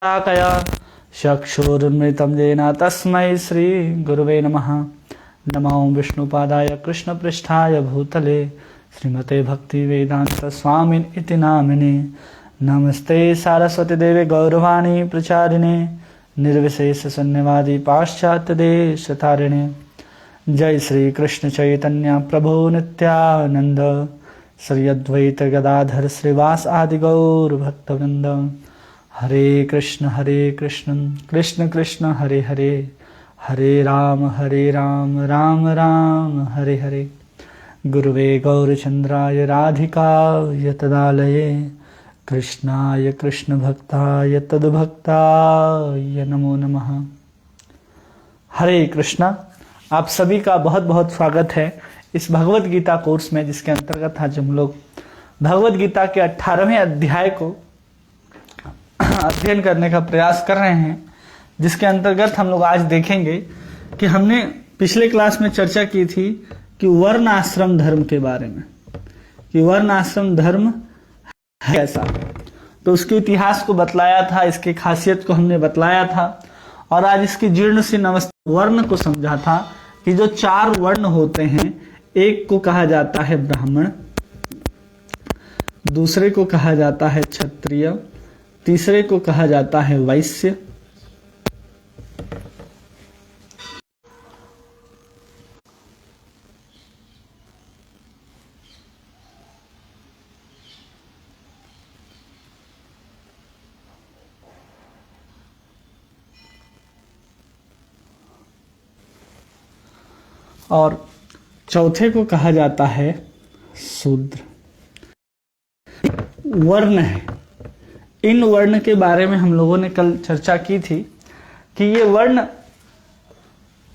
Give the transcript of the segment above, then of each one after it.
कया चक्षुरुन्मिलितं येन तस्मै श्रीगुरवे नमः। नमो विष्णुपादाय कृष्णपृष्ठाय भूतले श्रीमते भक्तिवेदान्तस्वामिन् इति नामिने। नमस्ते सारस्वती देवे गौरवाणी प्रचारिणे निर्विशेष शून्यवादी पाश्चात्यदेशतारिणे। जय श्री कृष्ण चैतन्य प्रभु नित्यानंद श्री अद्वैत गदाधर श्रीवास आदि गौर भक्तवृंद। हरे कृष्ण कृष्ण कृष्ण हरे हरे, हरे राम राम राम हरे हरे। गुरुवे गौरचंद्राय राधिकाय तदालये कृष्णाय कृष्ण भक्ताय तद्भक्ताय नमो नमः। हरे कृष्णा। आप सभी का बहुत बहुत स्वागत है इस भगवत गीता कोर्स में, जिसके अंतर्गत आज हम लोग भगवत गीता के 18वें अध्याय को अध्ययन करने का प्रयास कर रहे हैं, जिसके अंतर्गत हम लोग आज देखेंगे कि हमने पिछले क्लास में चर्चा की थी कि वर्ण आश्रम धर्म के बारे में, कि वर्ण आश्रम धर्म है कैसा। तो उसके इतिहास को बतलाया था, इसकी खासियत को हमने बतलाया था, और आज इसकी जीर्ण सी वर्ण को समझा था कि जो 4 वर्ण होते हैं, एक को कहा जाता है ब्राह्मण, दूसरे को कहा जाता है क्षत्रिय, तीसरे को कहा जाता है वैश्य, और चौथे को कहा जाता है शूद्र। वर्ण है। इन वर्ण के बारे में हम लोगों ने कल चर्चा की थी कि ये वर्ण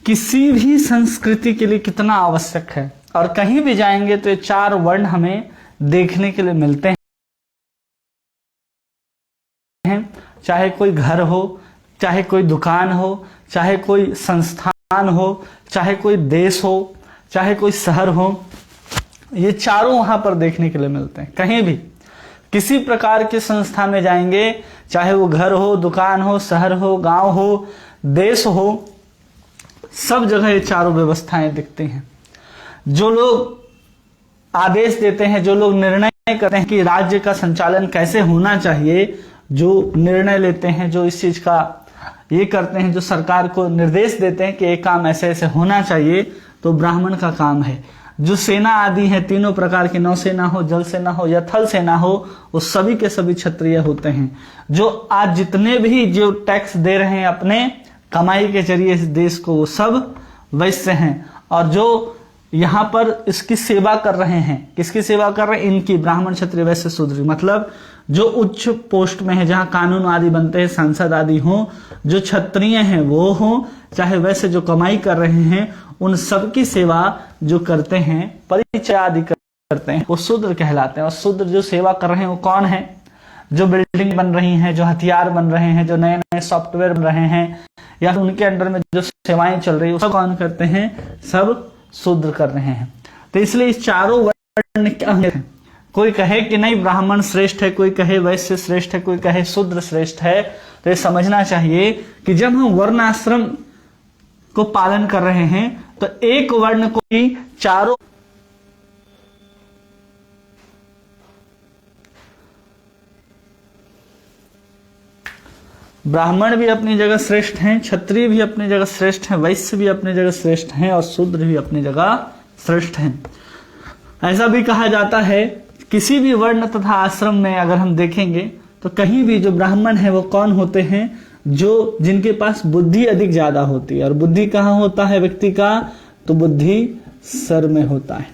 किसी भी संस्कृति के लिए कितना आवश्यक है, और कहीं भी जाएंगे तो ये 4 वर्ण हमें देखने के लिए मिलते हैं। चाहे कोई घर हो, चाहे कोई दुकान हो, चाहे कोई संस्थान हो, चाहे कोई देश हो, चाहे कोई शहर हो, ये चारों वहां पर देखने के लिए मिलते हैं। कहीं भी किसी प्रकार के संस्था में जाएंगे, चाहे वो घर हो, दुकान हो, शहर हो, गांव हो, देश हो, सब जगह ये चारों व्यवस्थाएं दिखती हैं। जो लोग आदेश देते हैं, जो लोग निर्णय करते हैं कि राज्य का संचालन कैसे होना चाहिए, जो निर्णय लेते हैं, जो इस चीज का ये करते हैं, जो सरकार को निर्देश देते हैं कि एक काम ऐसे ऐसे होना चाहिए, तो ब्राह्मण का काम है। जो सेना आदि है, तीनों प्रकार की, नौसेना हो, जल सेना हो या थल सेना हो, वो सभी के सभी क्षत्रिय होते हैं। जो आज जितने भी जो टैक्स दे रहे हैं अपने कमाई के जरिए इस देश को, वो सब वैश्य हैं। और जो यहाँ पर इसकी सेवा कर रहे हैं, किसकी सेवा कर रहे हैं? इनकी, ब्राह्मण क्षत्रिय वैश्य शूद्र, मतलब जो उच्च पोस्ट में है, जहां कानून आदि बनते हैं, सांसद आदि हो, जो क्षत्रिय हैं वो हो, चाहे वैसे जो कमाई कर रहे हैं, उन सब की सेवा जो करते हैं, परिचय आदि करते हैं, वो शूद्र कहलाते हैं। और शूद्र जो सेवा कर रहे हैं वो कौन है? जो बिल्डिंग बन रही हैं, जो हथियार बन रहे हैं, जो नए नए सॉफ्टवेयर बन रहे हैं, या उनके अंडर में जो सेवाएं चल रही है, सब कौन करते हैं? सब शूद्र कर रहे हैं। तो इसलिए इस चारों वर्ण क्या है? कोई कहे कि नहीं ब्राह्मण श्रेष्ठ है, कोई कहे वैश्य श्रेष्ठ है, कोई कहे शूद्र श्रेष्ठ है। तो ये समझना चाहिए कि जब हम वर्ण आश्रम को पालन कर रहे हैं, तो एक वर्ण को ही चारों ब्राह्मण भी अपनी जगह श्रेष्ठ हैं, क्षत्रिय भी अपनी जगह श्रेष्ठ हैं, वैश्य भी अपनी जगह श्रेष्ठ हैं, और शूद्र भी अपनी जगह श्रेष्ठ हैं। ऐसा भी कहा जाता है किसी भी वर्ण तथा आश्रम में अगर हम देखेंगे तो कहीं भी जो ब्राह्मण है वो कौन होते हैं? जो जिनके पास बुद्धि अधिक ज्यादा होती है। और बुद्धि कहाँ होता है व्यक्ति का? तो बुद्धि सर में होता है।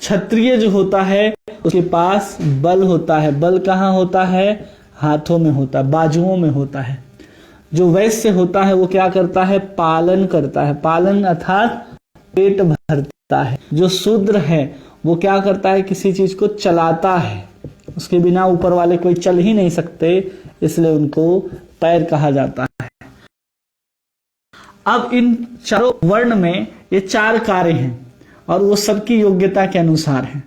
क्षत्रिय जो होता है उसके पास बल होता है। बल कहाँ होता है? हाथों में होता है, बाजुओं में होता है। जो वैश्य होता है वो क्या करता है? पालन करता है। पालन अर्थात पेट भरता है। जो शूद्र है वो क्या करता है? किसी चीज को चलाता है। उसके बिना ऊपर वाले कोई चल ही नहीं सकते, इसलिए उनको पैर कहा जाता है। अब इन चारों वर्ण में ये 4 कार्य हैं, और वो सबकी योग्यता के अनुसार हैं।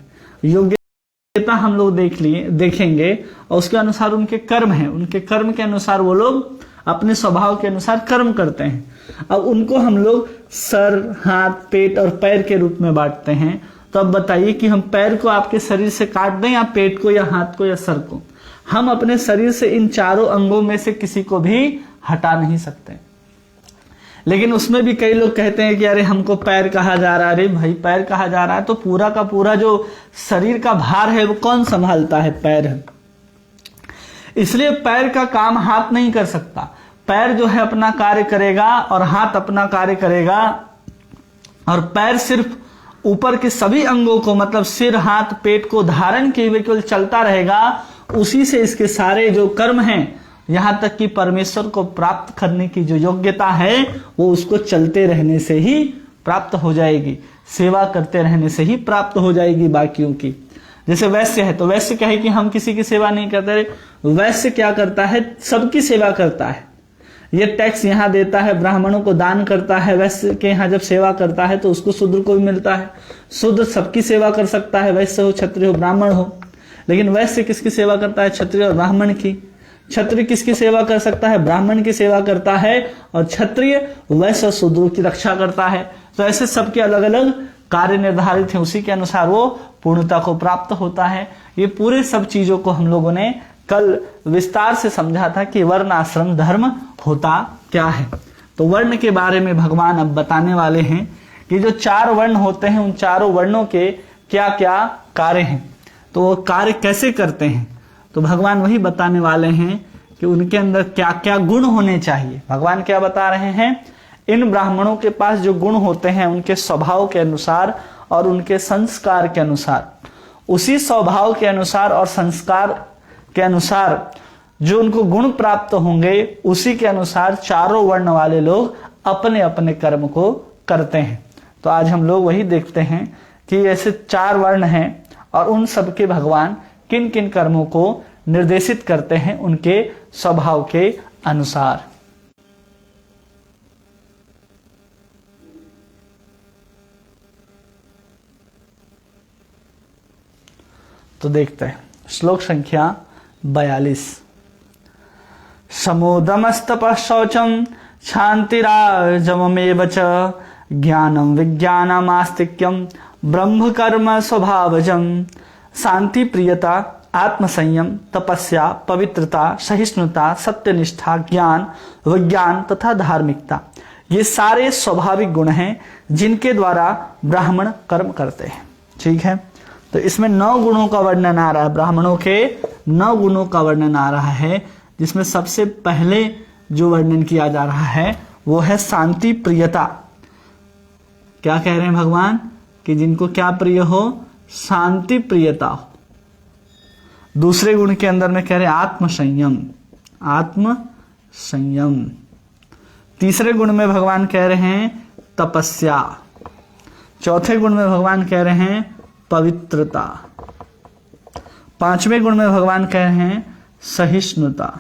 योग्यता हम लोग देखेंगे, और उसके अनुसार उनके कर्म हैं। उनके कर्म के अनुसार वो लोग अपने स्वभाव के अनुसार कर्म करते हैं। अब उनको हम लोग सर, हाथ, पेट और पैर के रूप में बांटते हैं। तो अब बताइए कि हम पैर को आपके शरीर से काट दें, या पेट को, या हाथ को, या सर को? हम अपने शरीर से इन चारों अंगों में से किसी को भी हटा नहीं सकते। लेकिन उसमें भी कई लोग कहते हैं कि अरे हमको पैर कहा जा रहा है। अरे भाई, पैर कहा जा रहा है तो पूरा का पूरा जो शरीर का भार है वो कौन संभालता है? पैर है। इसलिए पैर का काम हाथ नहीं कर सकता। पैर जो है अपना कार्य करेगा और हाथ अपना कार्य करेगा, और पैर सिर्फ ऊपर के सभी अंगों को, मतलब सिर, हाथ, पेट को धारण किए हुए केवल चलता रहेगा। उसी से इसके सारे जो कर्म हैं, यहां तक कि परमेश्वर को प्राप्त करने की जो योग्यता है वो उसको चलते रहने से ही प्राप्त हो जाएगी, सेवा करते रहने से ही प्राप्त हो जाएगी बाकियों की। जैसे वैश्य है, तो वैश्य कहे कि हम किसी की सेवा नहीं करते। वैश्य क्या करता है? सबकी सेवा करता है। ये टैक्स यहाँ देता है, ब्राह्मणों को दान करता है। वैश्य के यहाँ जब सेवा करता है तो उसको शूद्र को भी मिलता है। शूद्र सबकी सेवा कर सकता है, वैश्य हो, क्षत्रिय हो, ब्राह्मण हो। लेकिन वैश्य किसकी सेवा करता है? क्षत्रिय और ब्राह्मण की। क्षत्रिय किसकी सेवा कर सकता है? ब्राह्मण की सेवा करता है। और क्षत्रिय वैश्य और शूद्रों की रक्षा करता है। तो ऐसे सबके अलग अलग कार्य निर्धारित है, उसी के अनुसार वो पूर्णता को प्राप्त होता है। ये पूरे सब चीजों को हम लोगों ने कल विस्तार से समझा था कि वर्ण आश्रम धर्म होता क्या है। तो वर्ण के बारे में भगवान अब बताने वाले हैं कि जो 4 वर्ण होते हैं, उन चारों वर्णों के क्या क्या कार्य हैं, तो वो कार्य कैसे करते हैं। तो भगवान वही बताने वाले हैं कि उनके अंदर क्या क्या गुण होने चाहिए। भगवान क्या बता रहे हैं? इन ब्राह्मणों के पास जो गुण होते हैं, उनके स्वभाव के अनुसार और उनके संस्कार के अनुसार, उसी स्वभाव के अनुसार और संस्कार के अनुसार जो उनको गुण प्राप्त होंगे, उसी के अनुसार चारों वर्ण वाले लोग अपने अपने कर्म को करते हैं। तो आज हम लोग वही देखते हैं कि ऐसे 4 वर्ण हैं और उन सबके भगवान किन किन कर्मों को निर्देशित करते हैं उनके स्वभाव के अनुसार। तो देखते हैं श्लोक संख्या 42। समोदमस्तपः शौचम क्षान्तिराजवमेव च ज्ञानम विज्ञानमास्तिक्यम ब्रह्म कर्म स्वभावजम शांति प्रियता आत्मसंयम तपस्या पवित्रता सहिष्णुता सत्यनिष्ठा ज्ञान विज्ञान तथा धार्मिकता, ये सारे स्वाभाविक गुण हैं जिनके द्वारा ब्राह्मण कर्म करते हैं। ठीक है, तो इसमें 9 गुणों का वर्णन आ रहा है। ब्राह्मणों के 9 गुणों का वर्णन आ रहा है, जिसमें सबसे पहले जो वर्णन किया जा रहा है वो है शांति प्रियता। क्या कह रहे हैं भगवान? कि जिनको क्या प्रिय हो? शांति प्रियता हो। दूसरे गुण के अंदर में कह रहे हैं आत्मसंयम, आत्मसंयम। तीसरे गुण में भगवान कह रहे हैं तपस्या। चौथे गुण में भगवान कह रहे हैं पवित्रता। 5वें गुण में भगवान कह रहे हैं सहिष्णुता।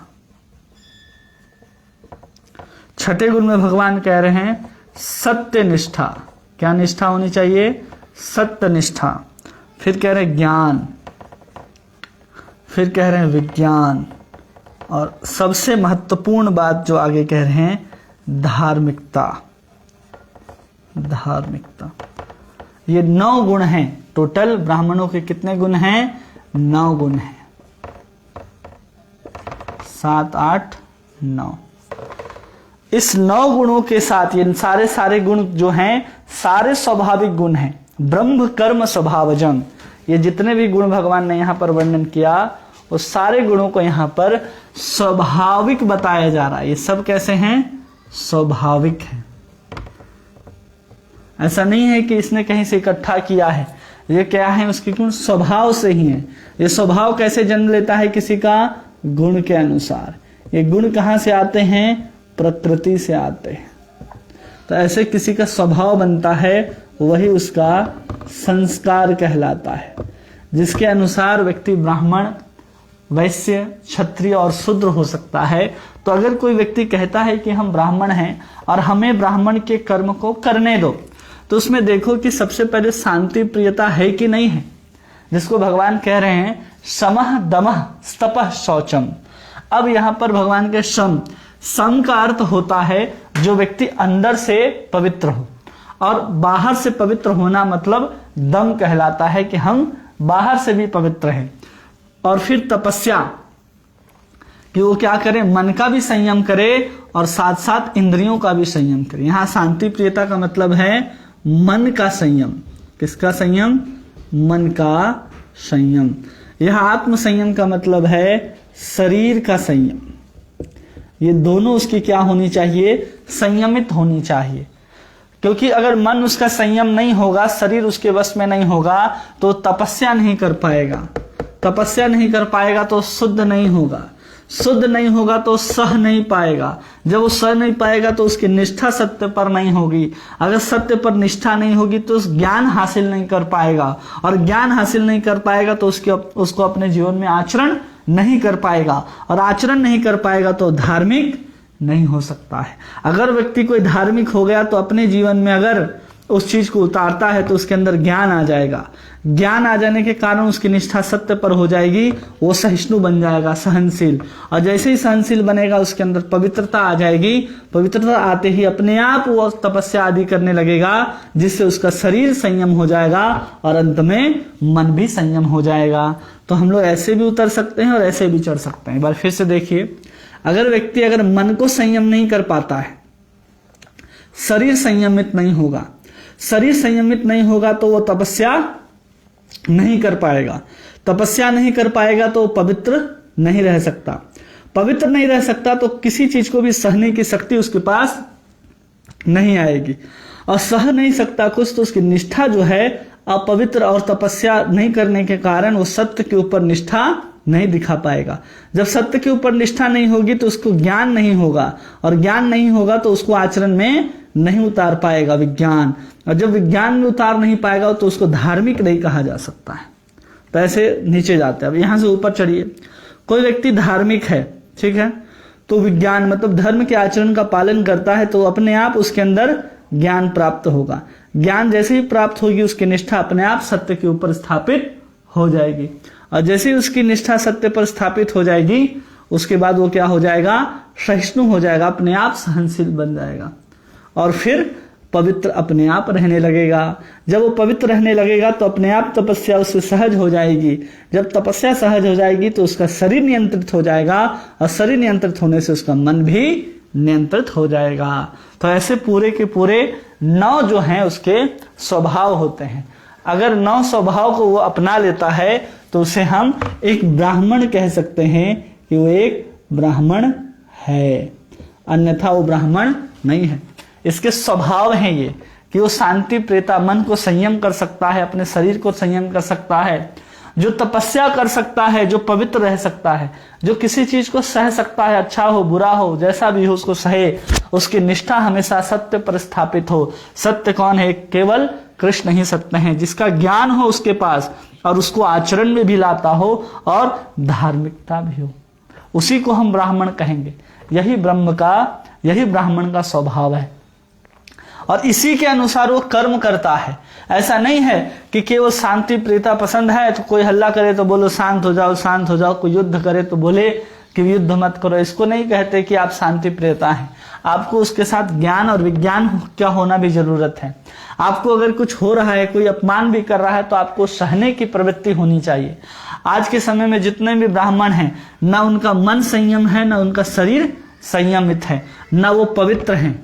6ठे गुण में भगवान कह रहे हैं सत्यनिष्ठा। क्या निष्ठा होनी चाहिए? सत्यनिष्ठा। फिर कह रहे हैं ज्ञान, फिर कह रहे हैं विज्ञान, और सबसे महत्वपूर्ण बात जो आगे कह रहे हैं धार्मिकता। धार्मिकता। ये 9 गुण हैं। टोटल ब्राह्मणों के कितने गुण हैं? 9 गुण हैं। 7, 8, 9। इस 9 गुणों के साथ ये सारे गुण जो हैं सारे स्वाभाविक गुण हैं। ब्रह्म कर्म स्वभावजम, ये जितने भी गुण भगवान ने यहां पर वर्णन किया वो सारे गुणों को यहां पर स्वाभाविक बताया जा रहा है। ये सब कैसे हैं? स्वाभाविक हैं। ऐसा नहीं है कि इसने कहीं से इकट्ठा किया है। ये क्या है? उसके गुण स्वभाव से ही है। ये स्वभाव कैसे जन्म लेता है? किसी का गुण के अनुसार। ये गुण कहां से आते हैं? प्रकृति से आते हैं। तो ऐसे किसी का स्वभाव बनता है, वही उसका संस्कार कहलाता है, जिसके अनुसार व्यक्ति ब्राह्मण, वैश्य, क्षत्रिय और शूद्र हो सकता है। तो अगर कोई व्यक्ति कहता है कि हम ब्राह्मण हैं और हमें ब्राह्मण के कर्म को करने दो, तो उसमें देखो कि सबसे पहले शांति प्रियता है कि नहीं है, जिसको भगवान कह रहे हैं समः दमः स्तपः शौचम। अब यहां पर भगवान के सम का अर्थ होता है जो व्यक्ति अंदर से पवित्र हो, और बाहर से पवित्र होना मतलब दम कहलाता है कि हम बाहर से भी पवित्र हैं। और फिर तपस्या, कि वो क्या करे, मन का भी संयम करे और साथ साथ इंद्रियों का भी संयम करे। यहां शांति प्रियता का मतलब है मन का संयम। किसका संयम? मन का संयम। यह आत्म संयम का मतलब है शरीर का संयम। ये दोनों उसकी क्या होनी चाहिए? संयमित होनी चाहिए। क्योंकि अगर मन उसका संयम नहीं होगा, शरीर उसके वश में नहीं होगा, तो तपस्या नहीं कर पाएगा। तपस्या नहीं कर पाएगा तो शुद्ध नहीं होगा, शुद्ध नहीं होगा तो सह नहीं पाएगा। जब वो सह नहीं पाएगा तो उसकी निष्ठा सत्य पर नहीं होगी। अगर सत्य पर निष्ठा नहीं होगी तो उस ज्ञान हासिल नहीं कर पाएगा, और ज्ञान हासिल नहीं कर पाएगा तो उसको अपने जीवन में आचरण नहीं कर पाएगा, और आचरण नहीं कर पाएगा तो धार्मिक नहीं हो सकता है। अगर व्यक्ति कोई धार्मिक हो गया तो अपने जीवन में अगर उस चीज को उतारता है तो उसके अंदर ज्ञान आ जाएगा। ज्ञान आ जाने के कारण उसकी निष्ठा सत्य पर हो जाएगी, वो सहिष्णु बन जाएगा, सहनशील। और जैसे ही सहनशील बनेगा उसके अंदर पवित्रता आ जाएगी। पवित्रता आते ही अपने आप वो तपस्या आदि करने लगेगा, जिससे उसका शरीर संयम हो जाएगा और अंत में मन भी संयम हो जाएगा। तो हम लोग ऐसे भी उतर सकते हैं और ऐसे भी चढ़ सकते हैं। एक बार फिर से देखिए, अगर व्यक्ति अगर मन को संयम नहीं कर पाता है, शरीर संयमित नहीं होगा, शरीर संयमित नहीं होगा तो वो तपस्या नहीं कर पाएगा। तपस्या नहीं कर पाएगा तो पवित्र नहीं रह सकता। पवित्र नहीं रह सकता तो किसी चीज को भी सहने की शक्ति उसके पास नहीं आएगी, और सह नहीं सकता कुछ तो उसकी निष्ठा जो है अपवित्र, और तपस्या नहीं करने के कारण वो सत्य के ऊपर निष्ठा नहीं दिखा पाएगा। जब सत्य के ऊपर निष्ठा नहीं होगी तो उसको ज्ञान नहीं होगा, और ज्ञान नहीं होगा तो उसको आचरण में नहीं उतार पाएगा विज्ञान, और जब विज्ञान में उतार नहीं पाएगा तो उसको धार्मिक नहीं कहा जा सकता है। तो ऐसे नीचे जाते हैं। अब यहां से ऊपर चढ़िए। कोई व्यक्ति धार्मिक है, ठीक है, तो विज्ञान मतलब धर्म के आचरण का पालन करता है, तो अपने आप उसके अंदर ज्ञान प्राप्त होगा। ज्ञान जैसे ही प्राप्त होगी उसकी निष्ठा अपने आप सत्य के ऊपर स्थापित हो जाएगी, और जैसे ही उसकी निष्ठा सत्य पर स्थापित हो जाएगी उसके बाद वो क्या हो जाएगा? सहिष्णु हो जाएगा, अपने आप सहनशील बन जाएगा, और फिर पवित्र अपने आप रहने लगेगा। जब वो पवित्र रहने लगेगा तो अपने आप तपस्या उससे सहज हो जाएगी। जब तपस्या सहज हो जाएगी तो उसका शरीर नियंत्रित हो जाएगा, और शरीर नियंत्रित होने से उसका मन भी नियंत्रित हो जाएगा। तो ऐसे पूरे के पूरे 9 जो हैं उसके स्वभाव होते हैं। अगर 9 स्वभाव को वो अपना लेता है तो उसे हम एक ब्राह्मण कह सकते हैं कि वो एक ब्राह्मण है, अन्यथा वो ब्राह्मण नहीं है। इसके स्वभाव हैं ये कि वो शांति प्रियता, मन को संयम कर सकता है, अपने शरीर को संयम कर सकता है, जो तपस्या कर सकता है, जो पवित्र रह सकता है, जो किसी चीज को सह सकता है, अच्छा हो बुरा हो जैसा भी हो उसको सहे, उसकी निष्ठा हमेशा सत्य पर स्थापित हो। सत्य कौन है? केवल कृष्ण ही सत्य है। जिसका ज्ञान हो उसके पास और उसको आचरण में भी लाता हो और धार्मिकता भी हो, उसी को हम ब्राह्मण कहेंगे। यही ब्राह्मण का स्वभाव है, और इसी के अनुसार वो कर्म करता है। ऐसा नहीं है कि केवल शांति प्रियता पसंद है तो कोई हल्ला करे तो बोलो शांत हो जाओ, शांत हो जाओ, कोई युद्ध करे तो बोले कि युद्ध मत करो। इसको नहीं कहते कि आप शांति प्रियता हैं। आपको उसके साथ ज्ञान और विज्ञान क्या होना भी जरूरत है। आपको अगर कुछ हो रहा है, कोई अपमान भी कर रहा है, तो आपको सहने की प्रवृत्ति होनी चाहिए। आज के समय में जितने भी ब्राह्मण हैं, ना उनका मन संयम है, ना उनका शरीर संयमित है, ना वो पवित्र हैं।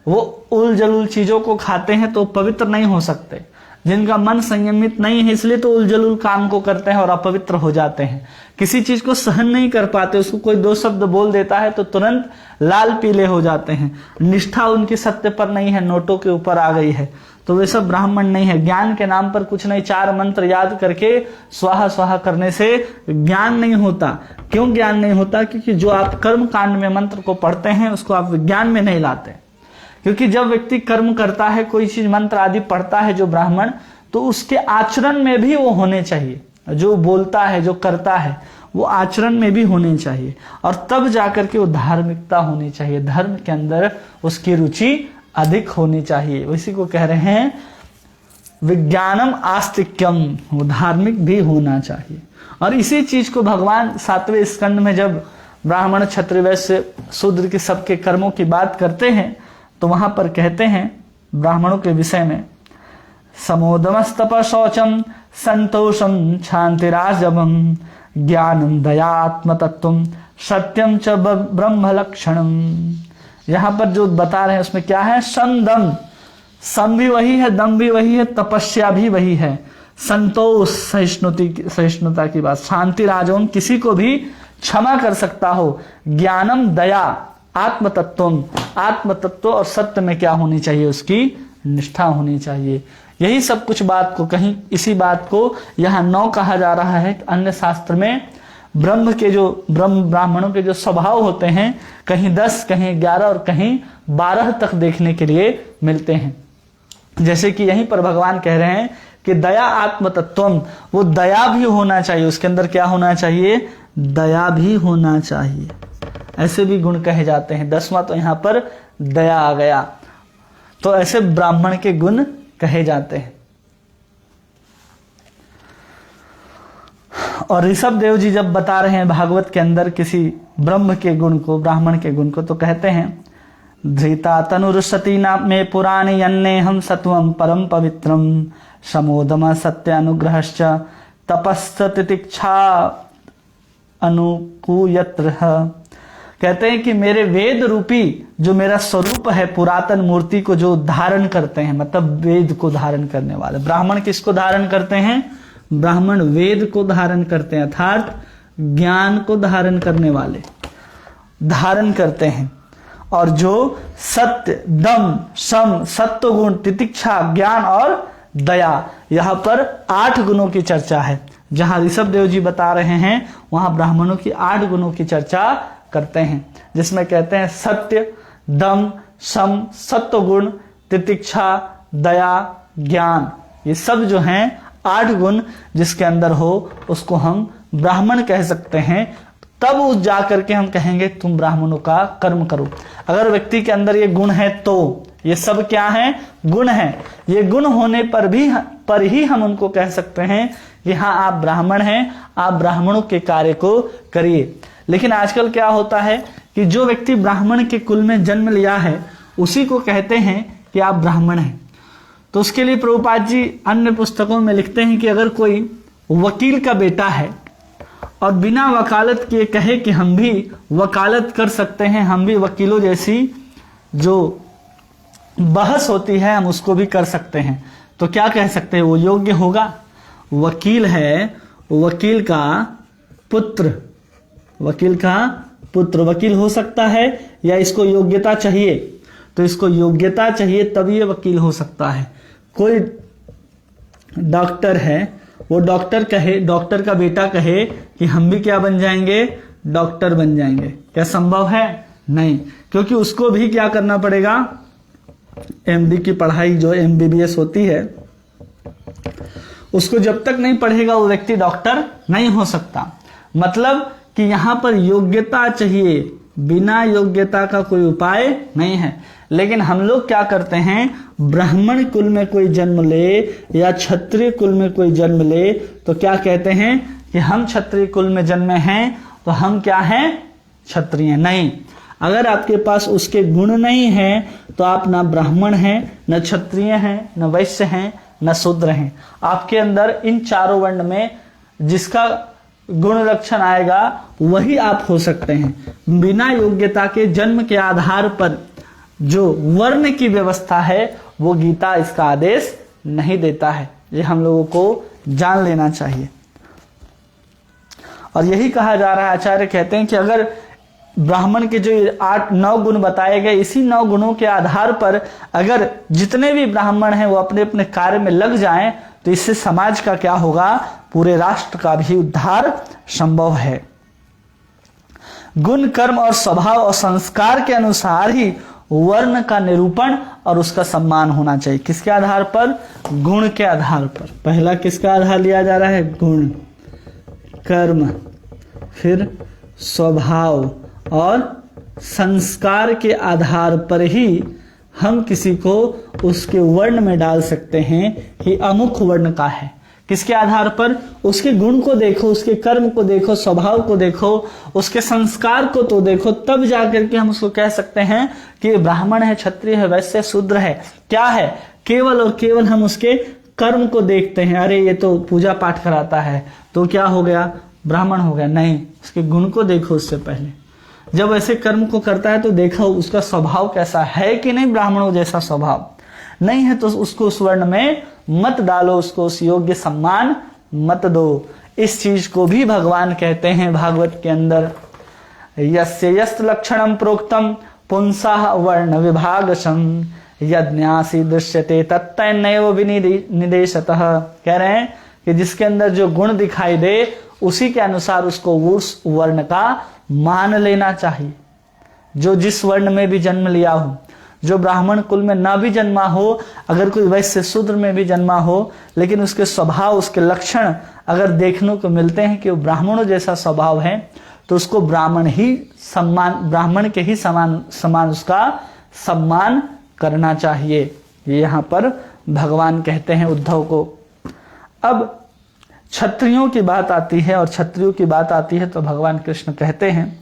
वो उल जलूल चीजों को खाते हैं तो पवित्र नहीं हो सकते। जिनका मन संयमित नहीं है इसलिए तो उल जलूल काम को करते हैं और अपवित्र हो जाते हैं। किसी चीज को सहन नहीं कर पाते, उसको कोई 2 शब्द बोल देता है तो तुरंत लाल पीले हो जाते हैं। निष्ठा उनकी सत्य पर नहीं है, नोटों के ऊपर आ गई है, तो वे सब ब्राह्मण नहीं है। ज्ञान के नाम पर कुछ नहीं, 4 मंत्र याद करके स्वाहा स्वाहा करने से ज्ञान नहीं होता। क्यों ज्ञान नहीं होता? क्योंकि जो आप कर्म कांड में मंत्र को पढ़ते हैं उसको आप विज्ञान में नहीं लाते। क्योंकि जब व्यक्ति कर्म करता है, कोई चीज मंत्र आदि पढ़ता है जो ब्राह्मण, तो उसके आचरण में भी वो होने चाहिए। जो बोलता है, जो करता है, वो आचरण में भी होने चाहिए, और तब जाकर के वो धार्मिकता होनी चाहिए। धर्म के अंदर उसकी रुचि अधिक होनी चाहिए। इसी को कह रहे हैं विज्ञानम आस्तिक्यम, वो धार्मिक भी होना चाहिए। और इसी चीज को भगवान 7वें स्कंद में जब ब्राह्मण क्षत्रिय वैश्य शूद्र के सबके कर्मों की बात करते हैं तो वहां पर कहते हैं ब्राह्मणों के विषय में, समोदमस्तप शौचम संतोषम शांतिराजवम ज्ञानम दयात्म तत्वम सत्यम च ब्रह्म लक्षणम। यहाँ पर जो बता रहे हैं उसमें क्या है, समदम, सम भी वही है, दम भी वही है, तपस्या भी वही है, संतोष सहिष्णुता की बात, शांति राजवम किसी को भी क्षमा कर सकता हो, ज्ञानम दया, आत्म तत्व और सत्य में क्या होनी चाहिए, उसकी निष्ठा होनी चाहिए। यही सब कुछ बात को कहीं इसी बात को यहाँ 9 कहा जा रहा है। अन्य शास्त्र में ब्राह्मणों के जो स्वभाव होते हैं कहीं 10, कहीं 11 और कहीं 12 तक देखने के लिए मिलते हैं। जैसे कि यहीं पर भगवान कह रहे हैं कि दया आत्म तत्वम, वो दया भी होना चाहिए, उसके अंदर क्या होना चाहिए, दया भी होना चाहिए। ऐसे भी गुण कहे जाते हैं। 10वां तो यहाँ पर दया आ गया, तो ऐसे ब्राह्मण के गुण कहे जाते हैं। और ऋषभ देव जी जब बता रहे हैं भागवत के अंदर किसी ब्रह्म के गुण को, ब्राह्मण के गुण को, तो कहते हैं धृता तनुरुषति नाम में पुराणे अन्ने हम सत्वम परम पवित्रम समोदम सत्य अनुग्रहश्च तपस्स तितिक्षा अनुकूयत्र। कहते हैं कि मेरे वेद रूपी जो मेरा स्वरूप है, पुरातन मूर्ति को जो धारण करते हैं, मतलब वेद को धारण करने वाले। ब्राह्मण किसको धारण करते हैं, ब्राह्मण वेद को धारण करते हैं, अर्थात ज्ञान को धारण करने वाले धारण करते हैं। और जो सत्य, दम, सम, सत्व गुण, तितिक्षा, ज्ञान और दया, यहां पर 8 गुणों की चर्चा है। जहां ऋषभ देव जी बता रहे हैं वहां ब्राह्मणों की 8 गुणों की चर्चा करते हैं, जिसमें कहते हैं सत्य, दम, सम, सत्व गुण, तितिक्षा, दया, ज्ञान, ये सब जो हैं 8 गुण जिसके अंदर हो उसको हम ब्राह्मण कह सकते हैं। तब उस जाकर के हम कहेंगे तुम ब्राह्मणों का कर्म करो। अगर व्यक्ति के अंदर ये गुण है तो ये सब क्या है, गुण है। ये गुण होने पर ही हम उनको कह सकते हैं कि हाँ आप ब्राह्मण हैं, आप ब्राह्मणों के कार्य को करिए। लेकिन आजकल क्या होता है कि जो व्यक्ति ब्राह्मण के कुल में जन्म लिया है उसी को कहते हैं कि आप ब्राह्मण हैं। तो उसके लिए प्रभुपाद जी अन्य पुस्तकों में लिखते हैं कि अगर कोई वकील का बेटा है और बिना वकालत किए कहे कि हम भी वकालत कर सकते हैं, हम भी वकीलों जैसी जो बहस होती है हम उसको भी कर सकते हैं, तो क्या कह सकते हैं, वो योग्य होगा। वकील है, वकील का पुत्र वकील हो सकता है या इसको योग्यता चाहिए, तो इसको योग्यता चाहिए तब ये वकील हो सकता है। कोई डॉक्टर है, वो डॉक्टर का बेटा कहे कि हम भी क्या बन जाएंगे, डॉक्टर बन जाएंगे, क्या संभव है, नहीं। क्योंकि उसको भी क्या करना पड़ेगा, एमडी की पढ़ाई जो एमबीबीएस होती है उसको जब तक नहीं पढ़ेगा वो व्यक्ति डॉक्टर नहीं हो सकता। मतलब कि यहां पर योग्यता चाहिए, बिना योग्यता का कोई उपाय नहीं है। लेकिन हम लोग क्या करते हैं, ब्राह्मण कुल में कोई जन्म ले या क्षत्रिय कुल में कोई जन्म ले तो क्या कहते हैं कि हम क्षत्रिय कुल में जन्मे हैं तो हम क्या हैं, क्षत्रिय। नहीं, अगर आपके पास उसके गुण नहीं है तो आप ना ब्राह्मण हैं, न क्षत्रिय हैं, न वैश्य हैं, न शूद्र हैं। आपके अंदर इन चारों वर्ण में जिसका गुण लक्षण आएगा वही आप हो सकते हैं। बिना योग्यता के जन्म के आधार पर जो वर्ण की व्यवस्था है वो गीता इसका आदेश नहीं देता है। ये हम लोगों को जान लेना चाहिए। और यही कहा जा रहा है, आचार्य कहते हैं कि अगर ब्राह्मण के जो 8-9 गुण बताए गए, इसी 9 गुणों के आधार पर अगर जितने भी ब्राह्मण हैं वो अपने अपने कार्य में लग जाएं तो इससे समाज का क्या होगा, पूरे राष्ट्र का भी उद्धार संभव है। गुण, कर्म और स्वभाव और संस्कार के अनुसार ही वर्ण का निरूपण और उसका सम्मान होना चाहिए। किसके आधार पर, गुण के आधार पर। पहला किसका आधार लिया जा रहा है, गुण, कर्म, फिर स्वभाव और संस्कार के आधार पर ही हम किसी को उसके वर्ण में डाल सकते हैं कि अमुक वर्ण का है। किसके आधार पर? उसके गुण को देखो, उसके कर्म को देखो, स्वभाव को देखो, उसके संस्कार को तो देखो, तब जाकर के हम उसको कह सकते हैं कि ब्राह्मण है, क्षत्रिय है, वैश्य, शूद्र है। क्या है? केवल और केवल हम उसके कर्म को देखते हैं। अरे ये तो पूजा पाठ कराता है तो क्या हो गया? ब्राह्मण हो गया? नहीं, उसके गुण को देखो। उससे पहले जब ऐसे कर्म को करता है तो देखो उसका स्वभाव कैसा है कि नहीं ब्राह्मणों जैसा स्वभाव। नहीं है तो उसको उस वर्ण में मत डालो, उसको उस योग्य सम्मान मत दो। इस चीज को भी भगवान कहते हैं भागवत के अंदर, यस्य यस्त लक्षणम प्रोक्तम पुंसाः वर्ण विभागशम यज्ञासी दृश्यते तत्तैनैव विनिदेशतः। कह रहे हैं कि जिसके अंदर जो गुण दिखाई दे उसी के अनुसार उसको उस वर्ण का मान लेना चाहिए। जो जिस वर्ण में भी जन्म लिया हो, जो ब्राह्मण कुल में ना भी जन्मा हो, अगर कोई वैश्य शूद्र में भी जन्मा हो, लेकिन उसके स्वभाव, उसके लक्षण अगर देखने को मिलते हैं कि वो ब्राह्मणों जैसा स्वभाव है, तो उसको ब्राह्मण के ही समान उसका सम्मान करना चाहिए। ये यहाँ पर भगवान कहते हैं उद्धव को। अब क्षत्रियों की बात आती है, और क्षत्रियों की बात आती है तो भगवान कृष्ण कहते हैं,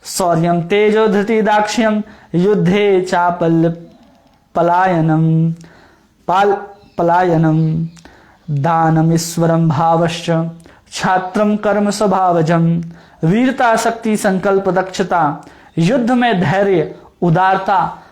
शौर्यम तेजो धृति दाक्ष्यम युद्धे चापल पलायनम दानम ईश्वरम भावश्च छात्रम कर्म स्वभावजम वीरता शक्ति संकल्प दक्षता युद्ध में धैर्य उदारता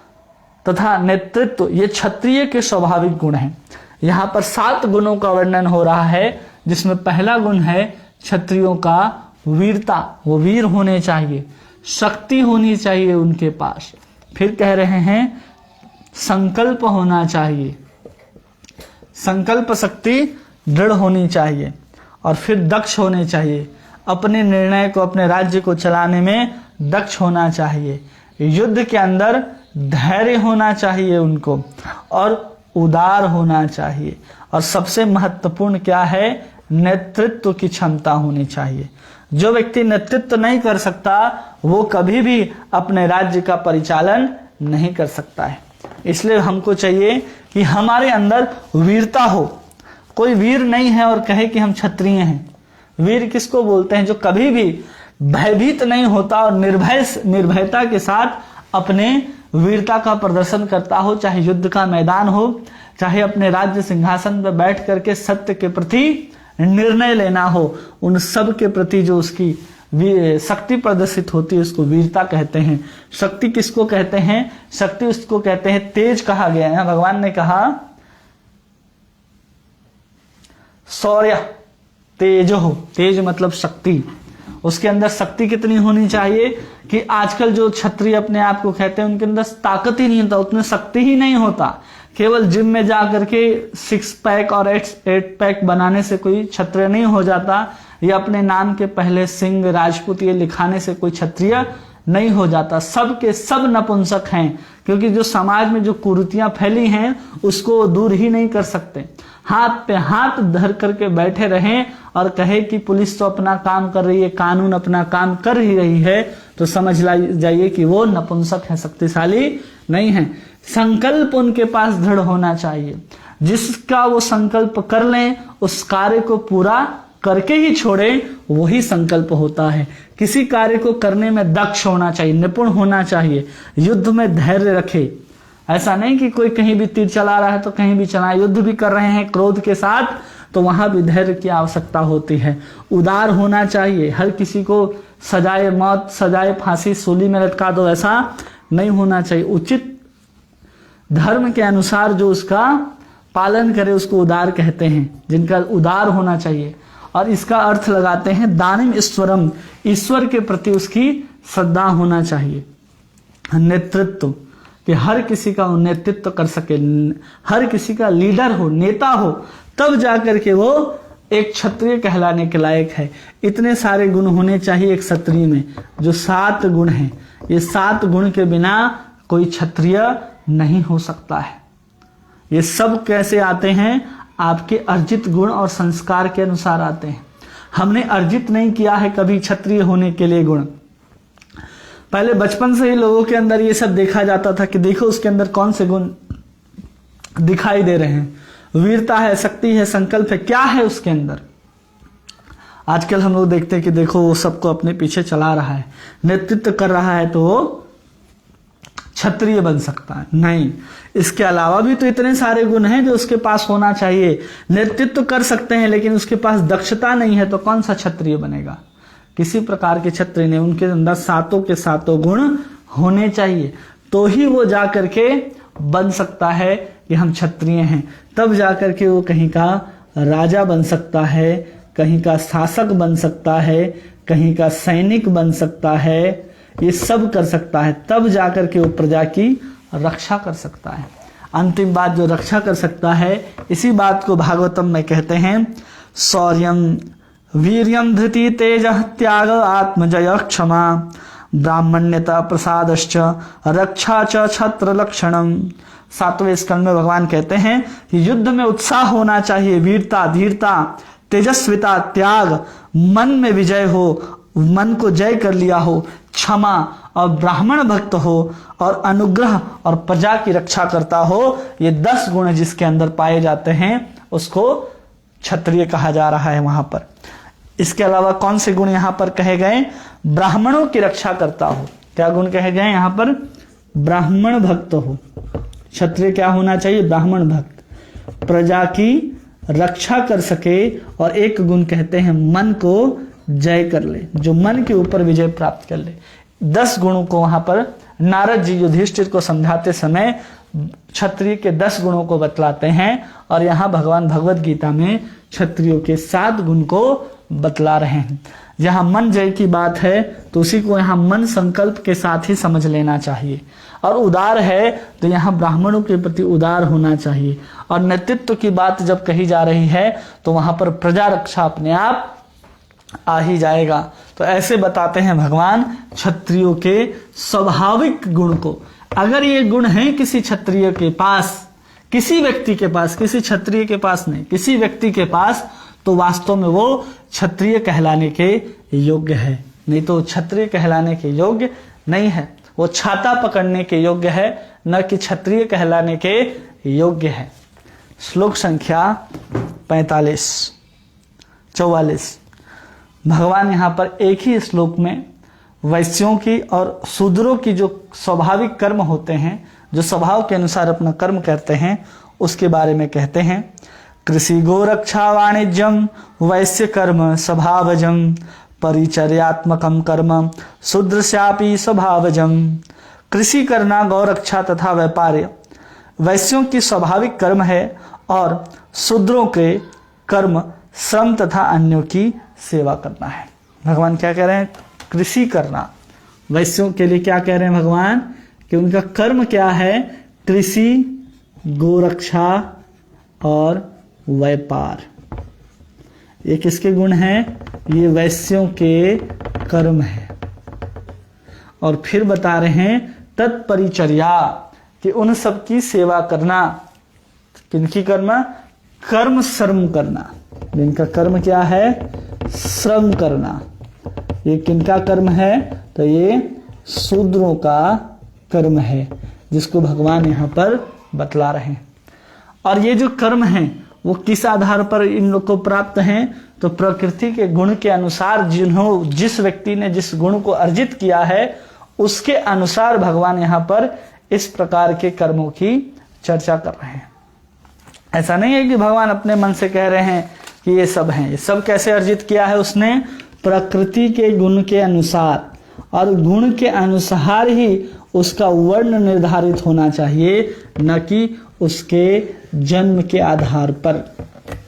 तथा नेतृत्व, ये क्षत्रिय के स्वाभाविक गुण हैं। यहाँ पर 7 गुणों का वर्णन हो रहा है, जिसमें पहला गुण है क्षत्रियों का वीरता। वो वीर होने चाहिए, शक्ति होनी चाहिए उनके पास। फिर कह रहे हैं संकल्प होना चाहिए, संकल्प शक्ति दृढ़ होनी चाहिए, और फिर दक्ष होने चाहिए, अपने निर्णय को, अपने राज्य को चलाने में दक्ष होना चाहिए। युद्ध के अंदर धैर्य होना चाहिए उनको, और उदार होना चाहिए, और सबसे महत्वपूर्ण क्या है? नेतृत्व की क्षमता होनी चाहिए। जो व्यक्ति नेतृत्व नहीं कर सकता वो कभी भी अपने राज्य का परिचालन नहीं कर सकता है। इसलिए हमको चाहिए कि हमारे अंदर वीरता हो। कोई वीर नहीं है और कहे कि हम क्षत्रिय हैं। वीर किसको बोलते हैं? जो कभी भी भयभीत नहीं होता और निर्भयता के साथ अपने वीरता का प्रदर्शन करता हो, चाहे युद्ध का मैदान हो, चाहे अपने राज्य सिंहासन पर बैठ करके सत्य के प्रति निर्णय लेना हो, उन सब के प्रति जो उसकी शक्ति प्रदर्शित होती है उसको वीरता कहते हैं। शक्ति किसको कहते हैं? शक्ति उसको कहते हैं, तेज कहा गया है। भगवान ने कहा शौर्य तेजो हो, तेज मतलब शक्ति। उसके अंदर शक्ति कितनी होनी चाहिए कि आजकल जो क्षत्रिय अपने आप को कहते हैं उनके अंदर ताकत ही नहीं होता, उतनी शक्ति ही नहीं होता। केवल जिम में जा करके 6 पैक और 8 पैक बनाने से कोई क्षत्रिय नहीं हो जाता, या अपने नाम के पहले सिंह राजपूत ये लिखाने से कोई क्षत्रिय नहीं हो जाता। सब के सब नपुंसक हैं, क्योंकि जो समाज में जो कुरीतियां फैली हैं उसको दूर ही नहीं कर सकते। हाथ पे हाथ धर करके बैठे रहें और कहे कि पुलिस तो अपना काम कर रही है, कानून अपना काम कर ही रही है, तो समझ जाइए कि वो नपुंसक है, शक्तिशाली नहीं है। संकल्प उनके पास दृढ़ होना चाहिए। जिसका वो संकल्प कर लें, उस कार्य को पूरा करके ही छोड़े, वही संकल्प होता है। किसी कार्य को करने में दक्ष होना चाहिए, निपुण होना चाहिए, युद्ध में धैर्य रखे। ऐसा नहीं कि कोई कहीं भी तीर चला रहा है तो कहीं भी चलाए। युद्ध भी कर रहे हैं क्रोध के साथ तो वहां भी धैर्य की आवश्यकता होती है। उदार होना चाहिए, हर किसी को सजाए मौत, सजाए फांसी, सूली में लटका दो, ऐसा नहीं होना चाहिए। उचित धर्म के अनुसार जो उसका पालन करे उसको उदार कहते हैं, जिनका उदार होना चाहिए। और इसका अर्थ लगाते हैं दानिम ईश्वरम, ईश्वर के प्रति उसकी श्रद्धा होना चाहिए। नेतृत्व, कि हर किसी का वो नेतृत्व कर सके, हर किसी का लीडर हो, नेता हो, तब जाकर के वो एक क्षत्रिय कहलाने के लायक है। इतने सारे गुण होने चाहिए एक क्षत्रिय में, जो 7 गुण हैं। ये 7 गुण के बिना कोई क्षत्रिय नहीं हो सकता है। ये सब कैसे आते हैं? आपके अर्जित गुण और संस्कार के अनुसार आते हैं। हमने अर्जित नहीं किया है कभी क्षत्रिय होने के लिए गुण। पहले बचपन से ही लोगों के अंदर ये सब देखा जाता था कि देखो उसके अंदर कौन से गुण दिखाई दे रहे हैं। वीरता है, शक्ति है, संकल्प है, क्या है उसके अंदर। आजकल हम लोग देखते हैं कि देखो वो सबको अपने पीछे चला रहा है, नेतृत्व कर रहा है, तो वो क्षत्रिय बन सकता है। नहीं, इसके अलावा भी तो इतने सारे गुण हैं जो उसके पास होना चाहिए। नेतृत्व कर सकते हैं लेकिन उसके पास दक्षता नहीं है तो कौन सा क्षत्रिय बनेगा? किसी प्रकार के क्षत्रिय नहीं, उनके अंदर सातों के सातों गुण होने चाहिए, तो ही वो जा करके बन सकता है कि हम क्षत्रिय हैं। तब जा करके वो कहीं का राजा बन सकता है, कहीं का शासक बन सकता है, कहीं का सैनिक बन सकता है, ये सब कर सकता है। तब जाकर के वो प्रजा की रक्षा कर सकता है। अंतिम बात जो रक्षा कर सकता है, इसी बात को भागवतम में कहते हैं, शौर्यम वीर्यम धृति तेज त्याग आत्मजय क्षमा ब्राह्मण्यता प्रसादश्च रक्षा च छत्र लक्षणम। 7वें स्कंद में भगवान कहते हैं कि युद्ध में उत्साह होना चाहिए, वीरता, धीरता, तेजस्विता, त्याग, मन में विजय हो, मन को जय कर लिया हो, क्षमा और ब्राह्मण भक्त हो, और अनुग्रह और प्रजा की रक्षा करता हो। ये 10 गुण जिसके अंदर पाए जाते हैं उसको क्षत्रिय कहा जा रहा है वहां पर। इसके अलावा कौन से गुण यहां पर कहे गए? ब्राह्मणों की रक्षा करता हो। क्या गुण कहे गए यहां पर? ब्राह्मण भक्त हो। क्षत्रिय क्या होना चाहिए? ब्राह्मण भक्त, प्रजा की रक्षा कर सके, और एक गुण कहते हैं मन को जय कर ले, जो मन के ऊपर विजय प्राप्त कर ले। 10 गुणों को वहां पर नारद जी युधिष्ठिर को समझाते समय क्षत्रिय के 10 गुणों को बतलाते हैं, और यहाँ भगवान भगवत गीता में क्षत्रियों के 7 गुण को बतला रहे हैं। जहां मन जय की बात है तो उसी को यहाँ मन संकल्प के साथ ही समझ लेना चाहिए। और उदार है तो यहाँ ब्राह्मणों के प्रति उदार होना चाहिए। और नेतृत्व की बात जब कही जा रही है तो वहां पर प्रजा रक्षा अपने आप आ ही जाएगा। तो ऐसे बताते हैं भगवान क्षत्रियों के स्वाभाविक गुण को। अगर ये गुण है किसी क्षत्रिय के पास, किसी व्यक्ति के पास, किसी क्षत्रिय के पास नहीं, किसी व्यक्ति के पास, तो वास्तव में वो क्षत्रिय कहलाने के योग्य है। नहीं तो क्षत्रिय कहलाने के योग्य नहीं है, वो छाता पकड़ने के योग्य है, न कि क्षत्रिय कहलाने के योग्य है। श्लोक संख्या 44 भगवान यहाँ पर एक ही श्लोक में वैश्यों की और शूद्रों की जो स्वाभाविक कर्म होते हैं, जो स्वभाव के अनुसार अपना कर्म करते हैं, उसके बारे में कहते हैं। कृषि गोरक्षा वाणिज्यम वैश्य कर्म स्वभावजम परिचर्यात्मकम कर्म शूद्रस्यापि स्वभावजम। कृषि करना, गौरक्षा तथा व्यापार वैश्यों की स्वाभाविक कर्म है, और शूद्रों के कर्म श्रम तथा अन्यों की सेवा करना है। भगवान क्या कह रहे हैं? कृषि करना। वैश्यों के लिए क्या कह रहे हैं भगवान? कि उनका कर्म क्या है? कृषि, गोरक्षा और व्यापार। ये किसके गुण हैं? ये वैश्यों के कर्म है। और फिर बता रहे हैं तत्परिचर्या, कि उन सब की सेवा करना। किनकी कर्म? कर्म श्रम करना। जिनका कर्म क्या है? श्रम करना। ये किनका कर्म है? तो ये शूद्रों का कर्म है, जिसको भगवान यहाँ पर बतला रहे हैं। और ये जो कर्म है वो किस आधार पर इन लोग को प्राप्त हैं? तो प्रकृति के गुण के अनुसार, जिस व्यक्ति ने जिस गुण को अर्जित किया है उसके अनुसार भगवान यहाँ पर इस प्रकार के कर्मों की चर्चा कर रहे हैं। ऐसा नहीं है कि भगवान अपने मन से कह रहे हैं कि ये सब हैं। ये सब कैसे अर्जित किया है उसने? प्रकृति के गुण के अनुसार, और गुण के अनुसार ही उसका वर्ण निर्धारित होना चाहिए, न कि उसके जन्म के आधार पर।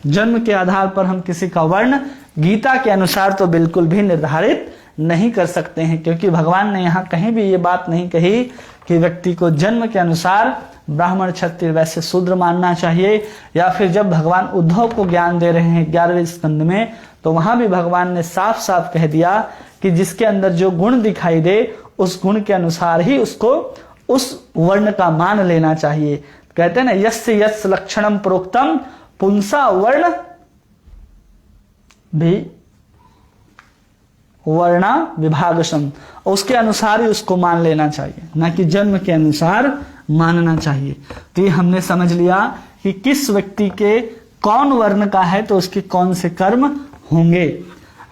जन्म के आधार पर हम किसी का वर्ण गीता के अनुसार तो बिल्कुल भी निर्धारित नहीं कर सकते हैं, क्योंकि भगवान ने यहाँ कहीं भी ये बात नहीं कही कि व्यक्ति को जन्म के अनुसार ब्राह्मण, क्षत्रिय, वैश्य, शूद्र मानना चाहिए। या फिर जब भगवान उद्धव को ज्ञान दे रहे हैं 11वें स्कंद में, तो वहां भी भगवान ने साफ साफ कह दिया कि जिसके अंदर जो गुण दिखाई दे उस गुण के अनुसार ही उसको उस वर्ण का मान लेना चाहिए। कहते हैं ना, यस्य यस्य लक्षणम प्रोक्तम पुंसा वर्ण भी वर्णा विभागसम, उसके अनुसार ही उसको मान लेना चाहिए, ना कि जन्म के अनुसार मानना चाहिए। तो ये हमने समझ लिया कि किस व्यक्ति के कौन वर्ण का है तो उसके कौन से कर्म होंगे।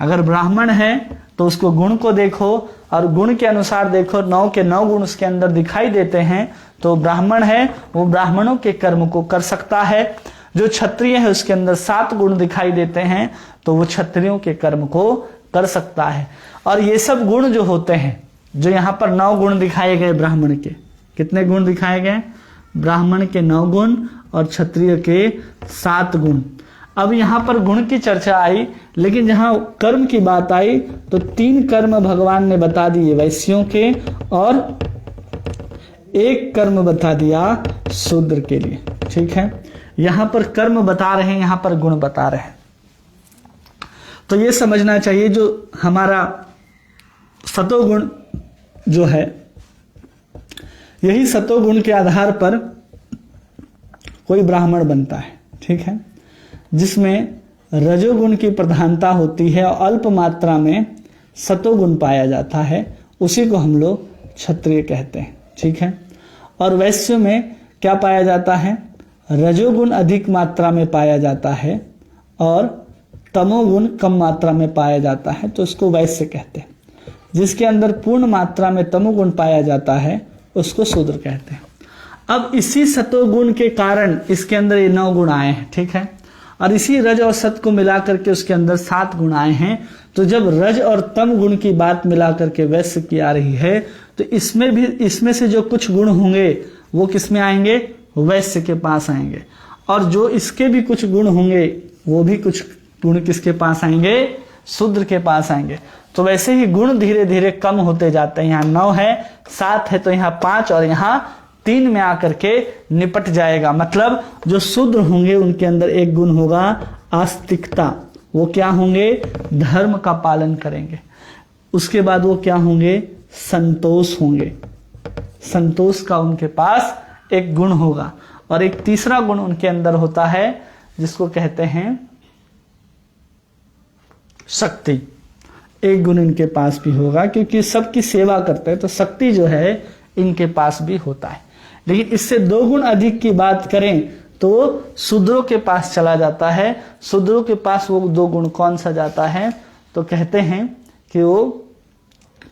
अगर ब्राह्मण है तो उसको गुण को देखो और गुण के अनुसार देखो, 9 के 9 गुण उसके अंदर दिखाई देते हैं तो ब्राह्मण है वो ब्राह्मणों के कर्म को कर सकता है। जो क्षत्रिय है उसके अंदर 7 गुण दिखाई देते हैं तो वो क्षत्रियों के कर्म को कर सकता है। और ये सब गुण जो होते हैं, जो यहाँ पर 9 गुण दिखाए गए ब्राह्मण के, कितने गुण दिखाए गए? ब्राह्मण के 9 गुण और क्षत्रिय के 7 गुण। अब यहाँ पर गुण की चर्चा आई, लेकिन जहाँ कर्म की बात आई तो 3 कर्म भगवान ने बता दिए वैश्यों के और 1 कर्म बता दिया शूद्र के लिए। ठीक है, यहाँ पर कर्म बता रहे हैं, यहाँ पर गुण बता रहे हैं। तो ये समझना चाहिए जो हमारा सतोगुण जो है, यही सतोगुण के आधार पर कोई ब्राह्मण बनता है। ठीक है, जिसमें रजोगुण की प्रधानता होती है और अल्प मात्रा में सतोगुण पाया जाता है, उसी को हम लोग क्षत्रिय कहते हैं। ठीक है, और वैश्य में क्या पाया जाता है? रजोगुण अधिक मात्रा में पाया जाता है और तमोगुण कम मात्रा में पाया जाता है, तो उसको वैश्य कहते हैं। जिसके अंदर पूर्ण मात्रा में तमोगुण पाया जाता है उसको शूद्र कहते हैं। अब इसी सतोगुण के कारण इसके अंदर ये 9 गुण आए हैं। ठीक है, और इसी रज और सत को मिला करके उसके अंदर 7 गुण आए हैं। तो जब रज और तम गुण की बात मिला करके वैश्य की आ रही है तो इसमें से जो कुछ गुण होंगे वो किस में आएंगे? वैश्य के पास आएंगे। और जो इसके भी कुछ गुण होंगे वो भी कुछ गुण किसके पास आएंगे? शूद्र के पास आएंगे। तो वैसे ही गुण धीरे धीरे कम होते जाते हैं। यहाँ 9 है, 7 है, तो यहाँ 5 और यहाँ 3 में आकर के निपट जाएगा। मतलब जो शूद्र होंगे उनके अंदर एक गुण होगा आस्तिकता। वो क्या होंगे? धर्म का पालन करेंगे। उसके बाद वो क्या होंगे? संतोष होंगे। संतोष का उनके पास एक गुण होगा। और एक तीसरा गुण उनके अंदर होता है जिसको कहते हैं शक्ति। एक गुण इनके पास भी होगा, क्योंकि सबकी सेवा करते हैं तो शक्ति जो है इनके पास भी होता है। लेकिन इससे 2 गुण अधिक की बात करें तो शूद्रों के पास चला जाता है। शूद्रों के पास वो 2 गुण कौन सा जाता है? तो कहते हैं कि वो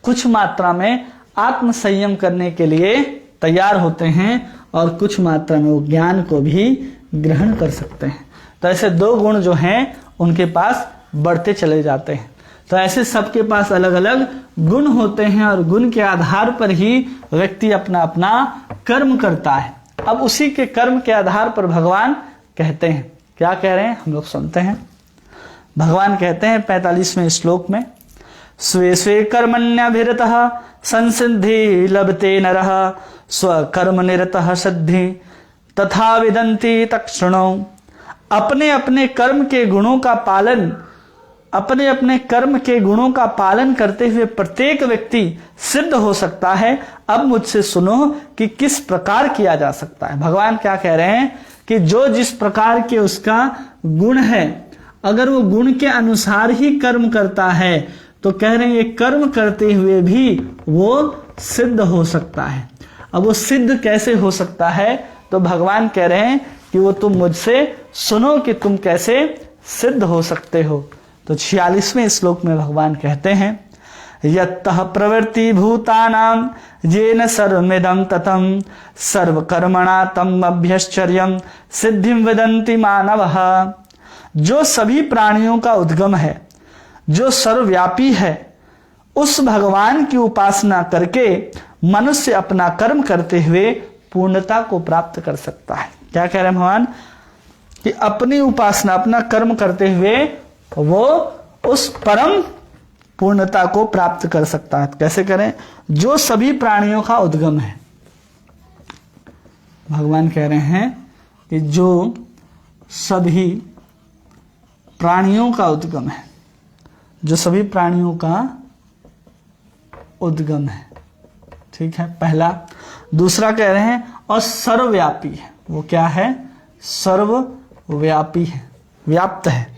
कुछ मात्रा में आत्म संयम करने के लिए तैयार होते हैं और कुछ मात्रा में वो ज्ञान को भी ग्रहण कर सकते हैं। तो ऐसे 2 गुण जो हैं उनके पास बढ़ते चले जाते हैं। तो ऐसे सबके पास अलग अलग गुण होते हैं और गुण के आधार पर ही व्यक्ति अपना अपना कर्म करता है। अब उसी के कर्म के आधार पर भगवान कहते हैं, क्या कह रहे हैं हम लोग सुनते हैं। भगवान कहते हैं 45वें श्लोक में, स्वे स्वे कर्मण्यभिरतः संसिद्धि लभते नरः स्वकर्म निरतः सिद्धि तथा विदन्ति तत्क्षणो। अपने अपने कर्म के गुणों का पालन, अपने अपने कर्म के गुणों का पालन करते हुए प्रत्येक व्यक्ति सिद्ध हो सकता है। अब मुझसे सुनो कि किस प्रकार किया जा सकता है। भगवान क्या कह रहे हैं कि जो जिस प्रकार के उसका गुण है, अगर वो गुण के अनुसार ही कर्म करता है तो कह रहे हैं ये कर्म करते हुए भी वो सिद्ध हो सकता है। अब वो सिद्ध कैसे हो सकता है? तो भगवान कह रहे हैं कि वो तुम मुझसे सुनो कि तुम कैसे सिद्ध हो सकते हो। तो 46वें श्लोक में भगवान कहते हैं, यत्तः प्रवृत्ति भूतानां येन सर्वमिदं ततं सर्वकर्मणा तम अभ्यश्चर्यं सिद्धिं विदन्ति मानवः। जो सभी प्राणियों का उद्गम है, जो सर्वव्यापी है, उस भगवान की उपासना करके मनुष्य अपना कर्म करते हुए पूर्णता को प्राप्त कर सकता है। क्या कह रहे हैं भगवान? कि अपनी उपासना, अपना कर्म करते हुए वो उस परम पूर्णता को प्राप्त कर सकता है। कैसे करें? जो सभी प्राणियों का उद्गम है। भगवान कह रहे हैं कि जो सभी प्राणियों का उद्गम है, जो सभी प्राणियों का उद्गम है। ठीक है, पहला। दूसरा कह रहे हैं और सर्वव्यापी है। वो क्या है? सर्वव्यापी है, व्याप्त है।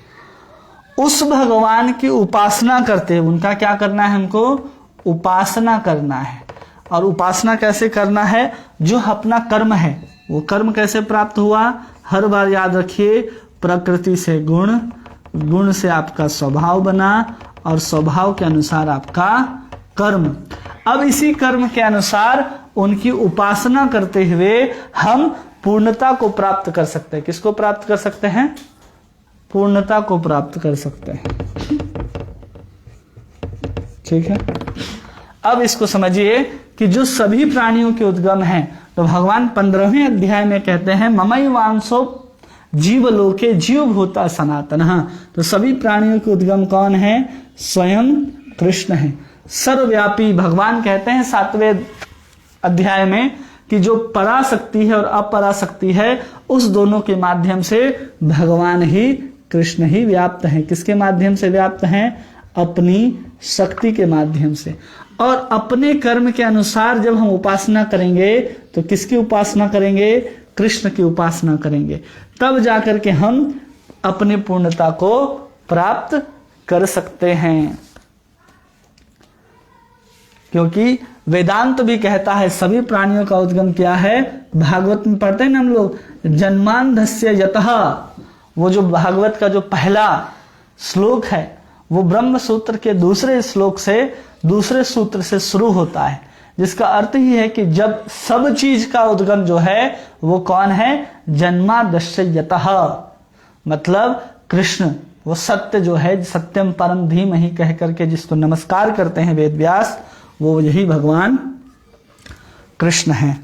उस भगवान की उपासना करते हुए, उनका क्या करना है? हमको उपासना करना है। और उपासना कैसे करना है? जो अपना कर्म है, वो कर्म कैसे प्राप्त हुआ? हर बार याद रखिए, प्रकृति से गुण, गुण से आपका स्वभाव बना और स्वभाव के अनुसार आपका कर्म। अब इसी कर्म के अनुसार उनकी उपासना करते हुए हम पूर्णता को प्राप्त कर सकते हैं। किसको प्राप्त कर सकते हैं? पूर्णता को प्राप्त कर सकते हैं। ठीक है, अब इसको समझिए कि जो सभी प्राणियों के उद्गम हैं, तो भगवान 15वें अध्याय में कहते हैं ममई वांसो जीवलोके जीवभूता सनातन। तो सभी प्राणियों के उद्गम कौन है? स्वयं कृष्ण है, सर्वव्यापी। भगवान कहते हैं 7वें अध्याय में कि जो पराशक्ति है और अपराशक्ति है, उस दोनों के माध्यम से भगवान ही कृष्ण ही व्याप्त हैं। किसके माध्यम से व्याप्त हैं? अपनी शक्ति के माध्यम से। और अपने कर्म के अनुसार जब हम उपासना करेंगे तो किसकी उपासना करेंगे? कृष्ण की उपासना करेंगे, तब जाकर के हम अपनी पूर्णता को प्राप्त कर सकते हैं। क्योंकि वेदांत भी कहता है सभी प्राणियों का उद्गम क्या है? भागवत में पढ़ते हैं ना हम लोग, जन्मांधस्य यतः, वो जो भागवत का जो पहला श्लोक है वो ब्रह्म सूत्र के दूसरे श्लोक से, दूसरे सूत्र से शुरू होता है, जिसका अर्थ ही है कि जब सब चीज का उद्गम जो है वो कौन है? जन्माद्यस्य यतः, मतलब कृष्ण, वो सत्य जो है, सत्यम परम धीमहि कह करके जिसको नमस्कार करते हैं वेद व्यास, वो यही भगवान कृष्ण हैं।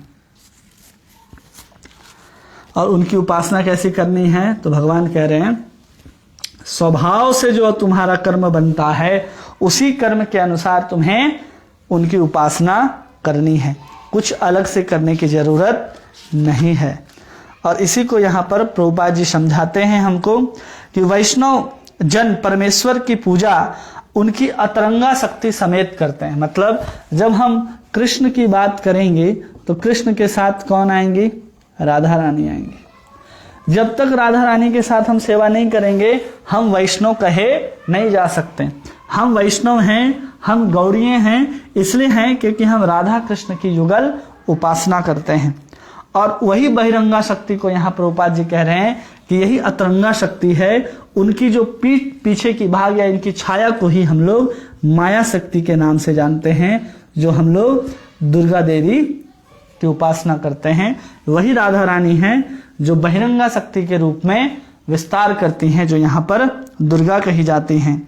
और उनकी उपासना कैसी करनी है? तो भगवान कह रहे हैं स्वभाव से जो तुम्हारा कर्म बनता है उसी कर्म के अनुसार तुम्हें उनकी उपासना करनी है, कुछ अलग से करने की जरूरत नहीं है। और इसी को यहाँ पर प्रभुपाद जी समझाते हैं हमको कि वैष्णव जन परमेश्वर की पूजा उनकी अतरंगा शक्ति समेत करते हैं। मतलब जब हम कृष्ण की बात करेंगे तो कृष्ण के साथ कौन आएंगी? राधा रानी आएंगी। जब तक राधा रानी के साथ हम सेवा नहीं करेंगे, हम वैष्णव कहे नहीं जा सकते। हम वैष्णव हैं, हम गौड़ीय हैं, इसलिए हैं क्योंकि हम राधा कृष्ण की युगल उपासना करते हैं। और वही बहिरंगा शक्ति को यहाँ प्रभुपाद जी कह रहे हैं कि यही अतरंगा शक्ति है, उनकी जो पीठ पीछे की भाग या इनकी छाया को ही हम लोग माया शक्ति के नाम से जानते हैं, जो हम लोग दुर्गा देवी की उपासना करते हैं। वही राधा रानी हैं जो बहिरंगा शक्ति के रूप में विस्तार करती हैं, जो यहाँ पर दुर्गा कही जाती हैं।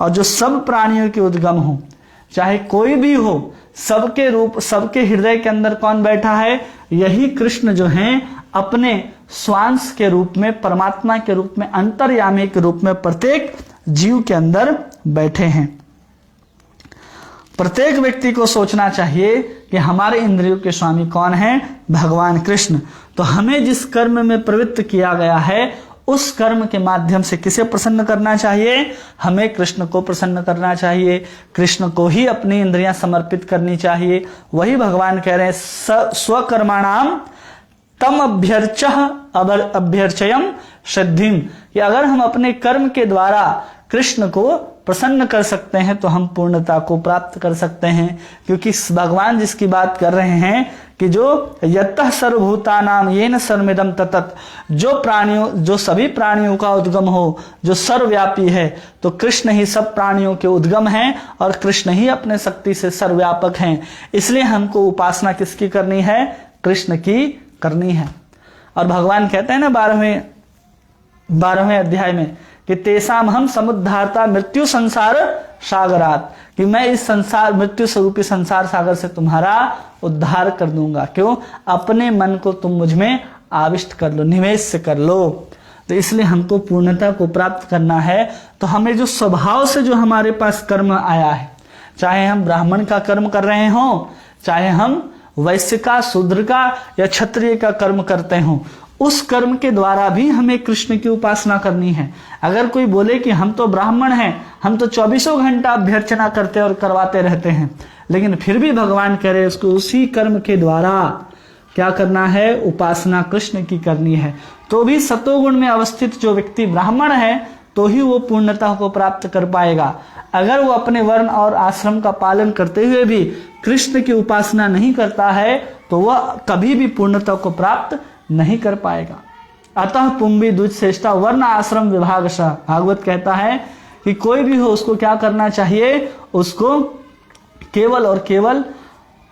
और जो सब प्राणियों के उद्गम हो, चाहे कोई भी हो, सबके रूप, सबके हृदय के अंदर कौन बैठा है? यही कृष्ण जो हैं अपने स्वांश के रूप में, परमात्मा के रूप में, अंतर्यामी के रूप में प्रत्येक जीव के अंदर बैठे हैं। प्रत्येक व्यक्ति को सोचना चाहिए कि हमारे इंद्रियों के स्वामी कौन है? भगवान कृष्ण। तो हमें जिस कर्म में प्रवृत्त किया गया है उस कर्म के माध्यम से किसे प्रसन्न करना चाहिए? हमें कृष्ण को प्रसन्न करना चाहिए, कृष्ण को ही अपनी इंद्रियां समर्पित करनी चाहिए। वही भगवान कह रहे हैं स्वकर्माणाम तम अभ्यर्चयम सिद्धिम, कि अगर हम अपने कर्म के द्वारा कृष्ण को प्रसन्न कर सकते हैं तो हम पूर्णता को प्राप्त कर सकते हैं। क्योंकि भगवान जिसकी बात कर रहे हैं कि जो यतः सर्वभूतानाम येन सर्वमिदं ततत्, जो सभी प्राणियों का उद्गम हो, जो सर्वव्यापी है, तो कृष्ण ही सब प्राणियों के उद्गम हैं और कृष्ण ही अपने शक्ति से सर्वव्यापक हैं। इसलिए हमको उपासना किसकी करनी है? कृष्ण की करनी है। और भगवान कहते हैं ना 12वें अध्याय में कि तेसाम हम समुद्धारता मृत्यु संसार सागरात, कि मैं इस संसार मृत्यु स्वरूपी संसार सागर से तुम्हारा उद्धार कर दूंगा। क्यों? अपने मन को तुम मुझ में आविष्ट कर लो, निवेश से कर लो। तो इसलिए हमको पूर्णता को प्राप्त करना है। तो हमें जो स्वभाव से जो हमारे पास कर्म आया है, चाहे हम ब्राह्मण का कर्म कर रहे हों, चाहे हम वैश्य का, शूद्र का या क्षत्रिय का कर्म करते हों, उस कर्म के द्वारा भी हमें कृष्ण की उपासना करनी है। अगर कोई बोले कि हम तो ब्राह्मण हैं, हम तो 24 घंटा अभ्यर्चना करते और करवाते रहते हैं, लेकिन फिर भी भगवान कह रहे उसको उसी कर्म के द्वारा क्या करना है? उपासना कृष्ण की करनी है। तो भी सतोगुण में अवस्थित जो व्यक्ति ब्राह्मण है तो ही वो पूर्णता को प्राप्त कर पाएगा। अगर वो अपने वर्ण और आश्रम का पालन करते हुए भी कृष्ण की उपासना नहीं करता है तो वह कभी भी पूर्णता को प्राप्त नहीं कर पाएगा। अतः पुंभी द्विज श्रेष्ठा वर्ण आश्रम विभागशः। भागवत कहता है कि कोई भी हो उसको क्या करना चाहिए, उसको केवल और केवल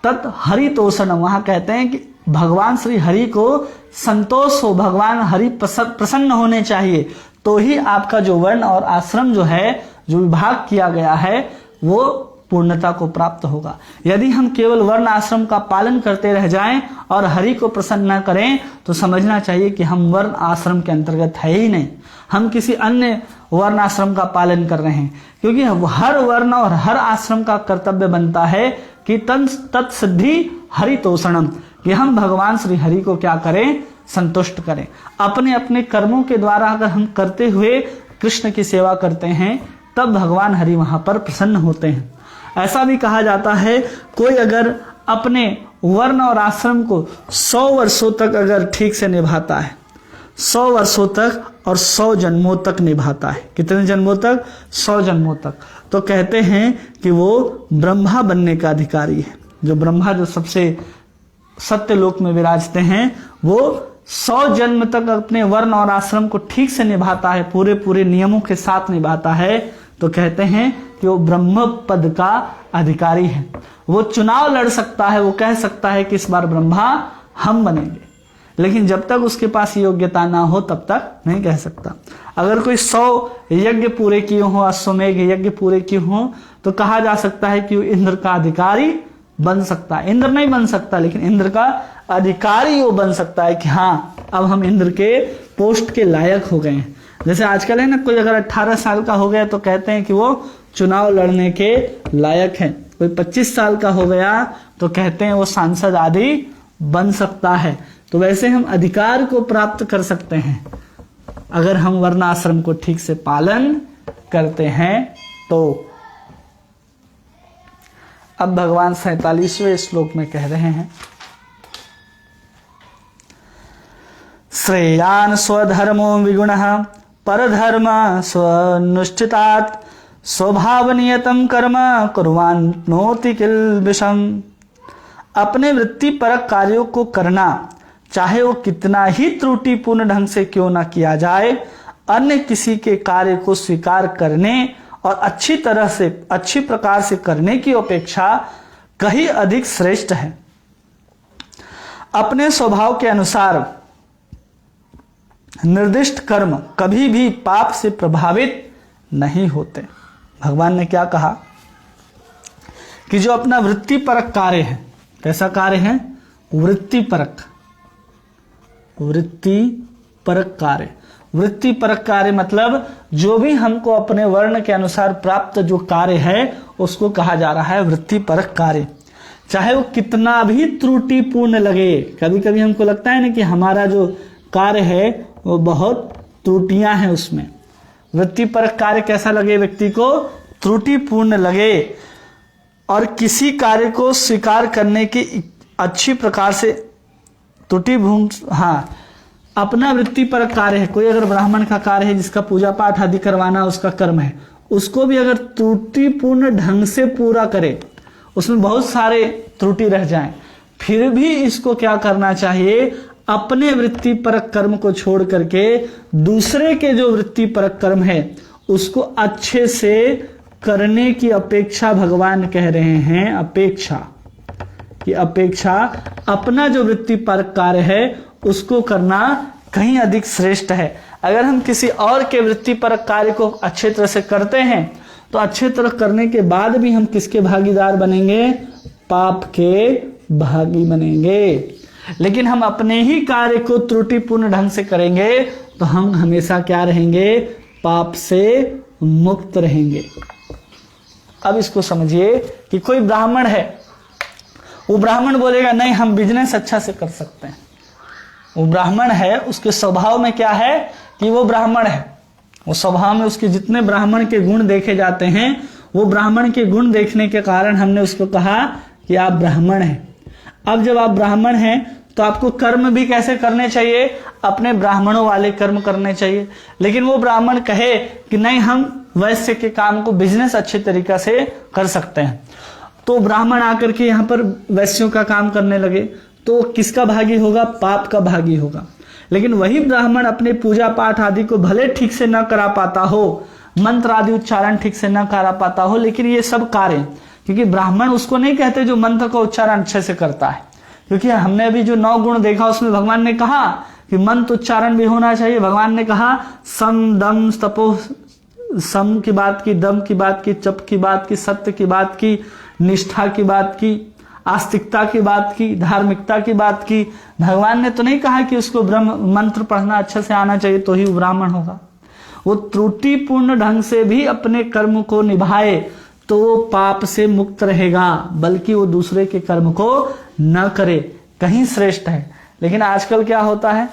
तत् हरितोषण, वहां कहते हैं कि भगवान श्री हरि को संतोष हो, भगवान हरि प्रसन्न होने चाहिए, तो ही आपका जो वर्ण और आश्रम जो है, जो विभाग किया गया है, वो पूर्णता को प्राप्त होगा। यदि हम केवल वर्ण आश्रम का पालन करते रह जाएं और हरि को प्रसन्न न करें तो समझना चाहिए कि हम वर्ण आश्रम के अंतर्गत है ही नहीं, हम किसी अन्य वर्ण आश्रम का पालन कर रहे हैं। क्योंकि हर वर्ण और हर आश्रम का कर्तव्य बनता है कि तत्सिद्धि हरितोषणम, कि हम भगवान श्री हरि को क्या करें, संतुष्ट करें। अपने अपने कर्मों के द्वारा अगर हम करते हुए कृष्ण की सेवा करते हैं तब भगवान हरि वहां पर प्रसन्न होते हैं। ऐसा भी कहा जाता है, कोई अगर अपने वर्ण और आश्रम को 100 वर्षों तक अगर ठीक से निभाता है, 100 वर्षों तक और 100 जन्मों तक निभाता है, कितने जन्मों तक, 100 जन्मों तक, तो कहते हैं कि वो ब्रह्मा बनने का अधिकारी है। जो ब्रह्मा जो सबसे सत्य लोक में विराजते हैं, वो 100 जन्म तक अपने वर्ण और आश्रम को ठीक से निभाता है, पूरे पूरे नियमों के साथ निभाता है, तो कहते हैं कि वो ब्रह्म पद का अधिकारी है। वो चुनाव लड़ सकता है, वो कह सकता है कि इस बार ब्रह्मा हम बनेंगे, लेकिन जब तक उसके पास योग्यता ना हो तब तक नहीं कह सकता। अगर कोई 100 यज्ञ पूरे किए हो, अश्वमेघ यज्ञ पूरे किए हो, तो कहा जा सकता है कि वो इंद्र का अधिकारी बन सकता है। इंद्र नहीं बन सकता, लेकिन इंद्र का अधिकारी वो बन सकता है कि हाँ, अब हम इंद्र के पोस्ट के लायक हो गए हैं। जैसे आजकल है ना, कोई अगर 18 साल का हो गया तो कहते हैं कि वो चुनाव लड़ने के लायक है। कोई 25 साल का हो गया तो कहते हैं वो सांसद आदि बन सकता है। तो वैसे हम अधिकार को प्राप्त कर सकते हैं अगर हम वर्णाश्रम को ठीक से पालन करते हैं तो। अब भगवान 47वें श्लोक में कह रहे हैं, श्रेयान स्वधर्मो विगुणः परधर्म स्वनुष्ठितात् स्वभाव नियतम कर्म कुर्वान्नोति किल्बिषम्। अपने वृत्तिपरक कार्यों को करना, चाहे वो कितना ही त्रुटिपूर्ण ढंग से क्यों ना किया जाए, अन्य किसी के कार्य को स्वीकार करने और अच्छी तरह से, अच्छी प्रकार से करने की अपेक्षा कहीं अधिक श्रेष्ठ है। अपने स्वभाव के अनुसार निर्दिष्ट कर्म कभी भी पाप से प्रभावित नहीं होते। भगवान ने क्या कहा कि जो अपना वृत्तिपरक कार्य है, कैसा कार्य है, वृत्तिपरक, वृत्तिपरक कार्य। वृत्तिपरक कार्य मतलब जो भी हमको अपने वर्ण के अनुसार प्राप्त जो कार्य है उसको कहा जा रहा है वृत्तिपरक कार्य, चाहे वो कितना भी त्रुटिपूर्ण लगे। कभी कभी हमको लगता है ना कि हमारा जो कार्य है वो बहुत त्रुटियां हैं उसमें। वृत्तिपरक कार्य कैसा लगे व्यक्ति को, त्रुटिपूर्ण लगे, और किसी कार्य को स्वीकार करने की अच्छी प्रकार से हाँ, अपना वृत्तिपरक कार्य है। कोई अगर ब्राह्मण का कार्य है जिसका पूजा पाठ आदि करवाना उसका कर्म है, उसको भी अगर त्रुटिपूर्ण ढंग से पूरा करे, उसमें बहुत सारे त्रुटि रह जाएं, फिर भी इसको क्या करना चाहिए, अपने वृत्तिपरक कर्म को छोड़ करके दूसरे के जो वृत्तिपरक कर्म है उसको अच्छे से करने की अपेक्षा भगवान कह रहे हैं, अपेक्षा कि अपेक्षा अपना जो वृत्तिपरक कार्य है उसको करना कहीं अधिक श्रेष्ठ है। अगर हम किसी और के वृत्तिपरक कार्य को अच्छे तरह से करते हैं तो अच्छे तरह करने के बाद भी हम किसके भागीदार बनेंगे, पाप के भागी बनेंगे। लेकिन हम अपने ही कार्य को त्रुटिपूर्ण ढंग से करेंगे तो हम हमेशा क्या रहेंगे, पाप से मुक्त रहेंगे। अब इसको समझिए कि कोई ब्राह्मण है, वो ब्राह्मण बोलेगा नहीं हम बिजनेस अच्छा से कर सकते हैं। वो ब्राह्मण है, उसके स्वभाव में क्या है कि वो ब्राह्मण है, वो स्वभाव में उसके जितने ब्राह्मण के गुण देखे जाते हैं, वो ब्राह्मण के गुण देखने के कारण हमने उसको कहा कि आप ब्राह्मण हैं। अब जब आप ब्राह्मण हैं तो आपको कर्म भी कैसे करने चाहिए, अपने ब्राह्मणों वाले कर्म करने चाहिए। लेकिन वो ब्राह्मण कहे कि नहीं हम वैश्य के काम को बिजनेस अच्छे तरीका से कर सकते हैं, तो ब्राह्मण आकर के यहाँ पर वैश्यों का काम करने लगे तो किसका भागी होगा, पाप का भागी होगा। लेकिन वही ब्राह्मण अपने पूजा पाठ आदि को भले ठीक से न करा पाता हो, मंत्र आदि उच्चारण ठीक से न करा पाता हो, लेकिन ये सब कार्य, क्योंकि ब्राह्मण उसको नहीं कहते जो मंत्र का उच्चारण अच्छे से करता है, क्योंकि हमने अभी जो 9 गुण देखा उसमें भगवान ने कहा कि मंत्र उच्चारण भी होना चाहिए। भगवान ने कहा सम दम तपो, सम की बात की, दम की बात की, चप की बात की, सत्य की बात की, निष्ठा की बात की, आस्तिकता की बात की, धार्मिकता की बात की। भगवान ने तो नहीं कहा कि उसको ब्रह्म मंत्र पढ़ना अच्छे से आना चाहिए तो ही वो ब्राह्मण होगा। वो त्रुटिपूर्ण ढंग से भी अपने कर्म को निभाए तो वो पाप से मुक्त रहेगा, बल्कि वो दूसरे के कर्म को न करे, कहीं श्रेष्ठ है। लेकिन आजकल क्या होता है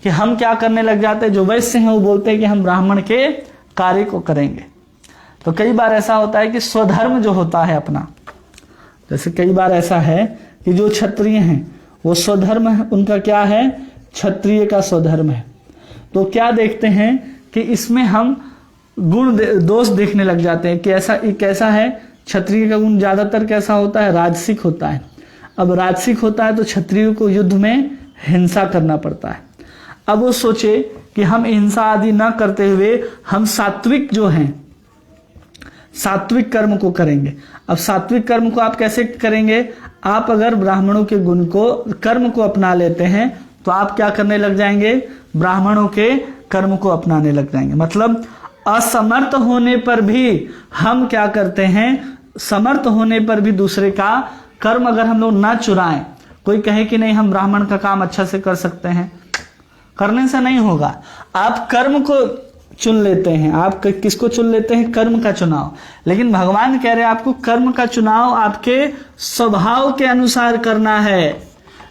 कि हम क्या करने लग जाते हैं, जो वैश्य हैं वो बोलते हैं कि हम ब्राह्मण के कार्य को करेंगे। तो कई बार ऐसा होता है कि स्वधर्म जो होता है अपना, जैसे कई बार ऐसा है कि जो क्षत्रिय हैं वो स्वधर्म है, उनका क्या है, क्षत्रिय का स्वधर्म है। तो क्या देखते हैं कि इसमें हम गुण दोष देखने लग जाते हैं कि कैसा है, क्षत्रिय का गुण ज्यादातर कैसा होता है, राजसिक होता है। अब राजसिक होता है तो क्षत्रियों को युद्ध में हिंसा करना पड़ता है। अब वो सोचे कि हम हिंसा आदि ना करते हुए हम सात्विक जो हैं, सात्विक कर्म को करेंगे। अब सात्विक कर्म को आप कैसे करेंगे, आप अगर ब्राह्मणों के गुण को, कर्म को अपना लेते हैं तो आप क्या करने लग जाएंगे, ब्राह्मणों के कर्म को अपनाने लग जाएंगे। मतलब असमर्थ होने पर भी हम क्या करते हैं, समर्थ होने पर भी दूसरे का कर्म अगर हम लोग ना चुराएं, कोई कहे कि नहीं हम ब्राह्मण का काम अच्छा से कर सकते हैं, करने से नहीं होगा। आप कर्म को चुन लेते हैं, आप किसको चुन लेते हैं, कर्म का चुनाव। लेकिन भगवान कह रहे हैं आपको कर्म का चुनाव आपके स्वभाव के अनुसार करना है,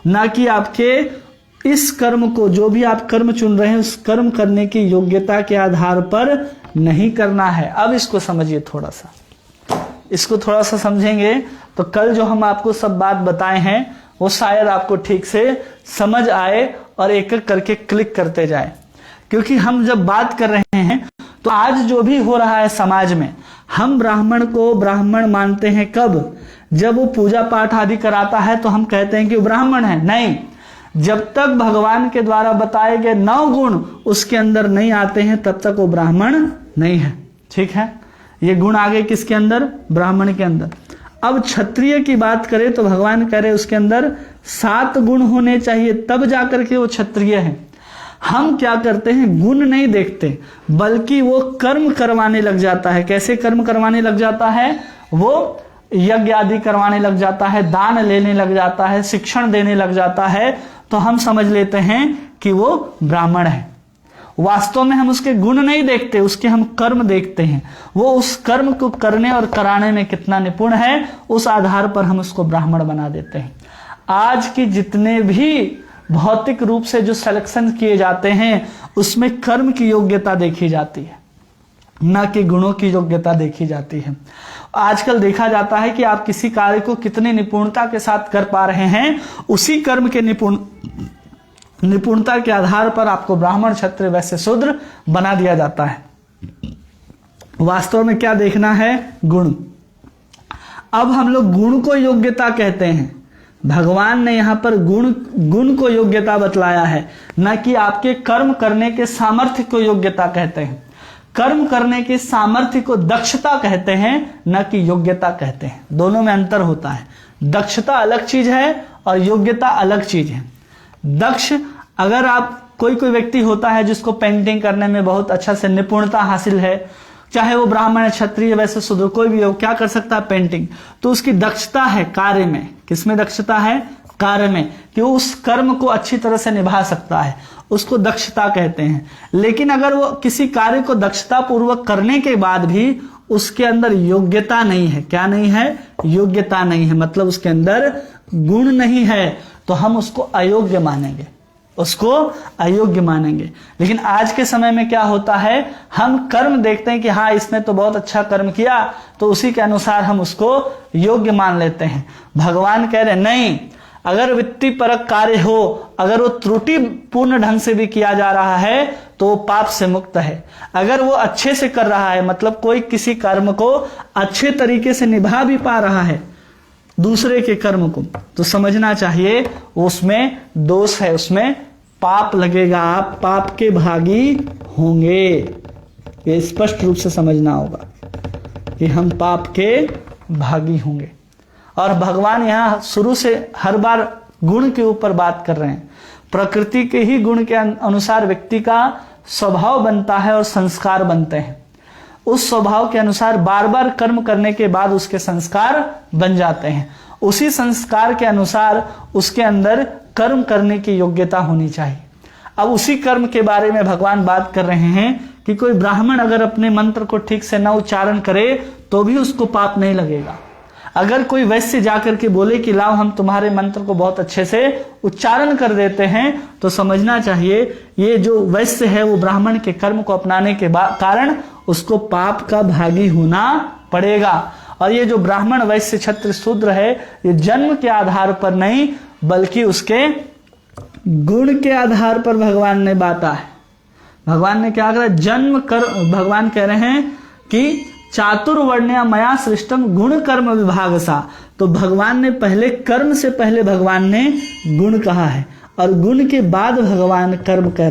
ना कि आपके इस कर्म को, जो भी आप कर्म चुन रहे हैं उस कर्म करने की योग्यता के आधार पर नहीं करना है। अब इसको समझिए, थोड़ा सा इसको थोड़ा सा समझेंगे तो कल जो हम आपको सब बात बताए हैं वो शायद आपको ठीक से समझ आए और एक एक करके क्लिक करते जाए। क्योंकि हम जब बात कर रहे हैं तो आज जो भी हो रहा है समाज में, हम ब्राह्मण को ब्राह्मण मानते हैं कब, जब वो पूजा पाठ आदि कराता है तो हम कहते हैं कि वो ब्राह्मण है। नहीं, जब तक भगवान के द्वारा बताए गए 9 गुण उसके अंदर नहीं आते हैं तब तक वो ब्राह्मण नहीं है। ठीक है, ये गुण आ गए किसके अंदर, ब्राह्मण के अंदर। अब क्षत्रिय की बात करें तो भगवान कह रहे उसके अंदर 7 गुण होने चाहिए तब जाकर के वो क्षत्रिय है। हम क्या करते हैं, गुण नहीं देखते बल्कि वो कर्म करवाने लग जाता है। कैसे कर्म करवाने लग जाता है, वो यज्ञ आदि करवाने लग जाता है, दान लेने लग जाता है, शिक्षण देने लग जाता है, तो हम समझ लेते हैं कि वो ब्राह्मण है। वास्तव में हम उसके गुण नहीं देखते, उसके हम कर्म देखते हैं। वो उस कर्म को करने और कराने में कितना निपुण है, उस आधार पर हम उसको ब्राह्मण बना देते हैं। आज की जितने भी भौतिक रूप से जो सिलेक्शन किए जाते हैं उसमें कर्म की योग्यता देखी जाती है, न कि गुणों की योग्यता देखी जाती है। आजकल देखा जाता है कि आप किसी कार्य को कितनी निपुणता के साथ कर पा रहे हैं, उसी कर्म के निपुणता के आधार पर आपको ब्राह्मण, क्षत्रिय, वैश्य, शूद्र बना दिया जाता है। वास्तव में क्या देखना है, गुण। अब हम लोग गुण को योग्यता कहते हैं। भगवान ने यहां पर गुण को योग्यता बतलाया है, न कि आपके कर्म करने के सामर्थ्य को योग्यता कहते हैं। कर्म करने के सामर्थ्य को दक्षता कहते हैं, न कि योग्यता कहते हैं। दोनों में अंतर होता है। दक्षता अलग चीज है और योग्यता अलग चीज है। दक्ष, अगर आप कोई व्यक्ति होता है जिसको पेंटिंग करने में बहुत अच्छा से निपुणता हासिल है, चाहे वो ब्राह्मण, क्षत्रिय, वैश्य, शूद्र कोई भी हो, क्या कर सकता है, पेंटिंग, तो उसकी दक्षता है कार्य में। किसमें दक्षता है, कार्य में, कि वो उस कर्म को अच्छी तरह से निभा सकता है, उसको दक्षता कहते हैं। लेकिन अगर वो किसी कार्य को दक्षता पूर्वक करने के बाद भी उसके अंदर योग्यता नहीं है, क्या नहीं है, योग्यता नहीं है, मतलब उसके अंदर गुण नहीं है, तो हम उसको अयोग्य मानेंगे, उसको अयोग्य मानेंगे। लेकिन आज के समय में क्या होता है, हम कर्म देखते हैं कि हाँ इसने तो बहुत अच्छा कर्म किया, तो उसी के अनुसार हम उसको योग्य मान लेते हैं। भगवान कह रहे नहीं, अगर वित्तीय परक कार्य हो, अगर वो त्रुटिपूर्ण ढंग से भी किया जा रहा है तो वो पाप से मुक्त है। अगर वो अच्छे से कर रहा है, मतलब कोई किसी कर्म को अच्छे तरीके से निभा भी पा रहा है दूसरे के कर्म को, तो समझना चाहिए उसमें दोष है, उसमें पाप लगेगा, आप पाप के भागी होंगे। ये स्पष्ट रूप से समझना होगा कि हम पाप के भागी होंगे। और भगवान यहाँ शुरू से हर बार गुण के ऊपर बात कर रहे हैं। प्रकृति के ही गुण के अनुसार व्यक्ति का स्वभाव बनता है और संस्कार बनते हैं। उस स्वभाव के अनुसार बार बार कर्म करने के बाद उसके संस्कार बन जाते हैं। उसी संस्कार के अनुसार उसके अंदर कर्म करने की योग्यता होनी चाहिए। अब उसी कर्म के बारे में भगवान बात कर रहे हैं कि कोई ब्राह्मण अगर अपने मंत्र को ठीक से न उच्चारण करे तो भी उसको पाप नहीं लगेगा। अगर कोई वैश्य जाकर के बोले कि लाओ हम तुम्हारे मंत्र को बहुत अच्छे से उच्चारण कर देते हैं, तो समझना चाहिए ये जो वैश्य है वो ब्राह्मण के कर्म को अपनाने के कारण उसको पाप का भागी होना पड़ेगा। और ये जो ब्राह्मण वैश्य क्षत्रिय शूद्र है, ये जन्म के आधार पर नहीं बल्कि उसके गुण के आधार पर भगवान ने बांटा है। भगवान ने क्या कहा, जन्म कर, भगवान कह रहे हैं कि चातुर्वर्ण्या मया सृष्टम गुण कर्म विभाग सा। तो भगवान ने पहले कर्म से पहले भगवान ने गुण कहा है और गुण के बाद भगवान कर्म कह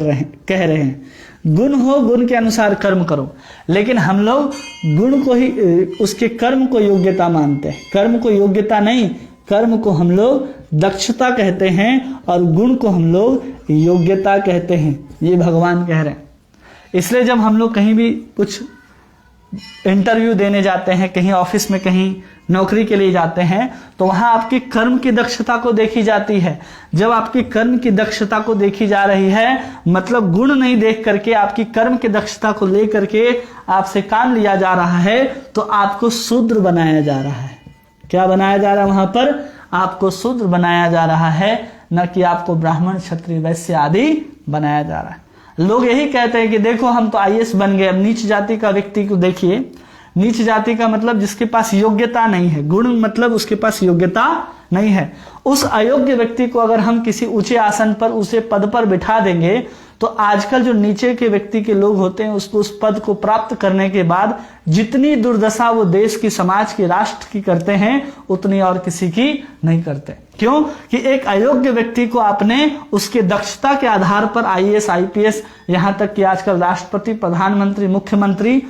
रहे हैं। गुण हो, गुण के अनुसार कर्म करो। लेकिन हम लोग गुण को ही उसके कर्म को योग्यता मानते हैं। कर्म को योग्यता नहीं, कर्म को हम लोग दक्षता कहते हैं और गुण को हम लोग योग्यता कहते हैं। ये भगवान कह रहे हैं। इसलिए जब हम लोग कहीं भी कुछ इंटरव्यू देने जाते हैं, कहीं ऑफिस में कहीं नौकरी के लिए जाते हैं, तो वहां आपकी कर्म की दक्षता को देखी जाती है। जब आपकी कर्म की दक्षता को देखी जा रही है, मतलब गुण नहीं देख करके आपकी कर्म की दक्षता को लेकर के आपसे काम लिया जा रहा है, तो आपको शूद्र बनाया जा रहा है। क्या बनाया जा रहा है वहां पर? आपको शूद्र बनाया जा रहा है, न कि आपको ब्राह्मण क्षत्रिय वैश्य आदि बनाया जा रहा है। लोग यही कहते हैं कि देखो हम तो आईएएस बन गए। अब नीच जाति का व्यक्ति को देखिए। नीच जाति का मतलब जिसके पास योग्यता नहीं है, गुण मतलब उसके पास योग्यता नहीं है। उस अयोग्य व्यक्ति को अगर हम किसी ऊंचे आसन पर, उसे पद पर बिठा देंगे, तो आजकल जो नीचे के व्यक्ति के लोग होते हैं उसको उस पद को प्राप्त करने के बाद जितनी दुर्दशा वो देश की, समाज की, राष्ट्र की करते हैं, उतनी और किसी की नहीं करते। क्यों? कि एक अयोग्य व्यक्ति को आपने उसके दक्षता के आधार पर आईएएस, आईपीएस, यहां तक कि आजकल राष्ट्रपति, प्रधानमंत्री, मुख्यमंत्री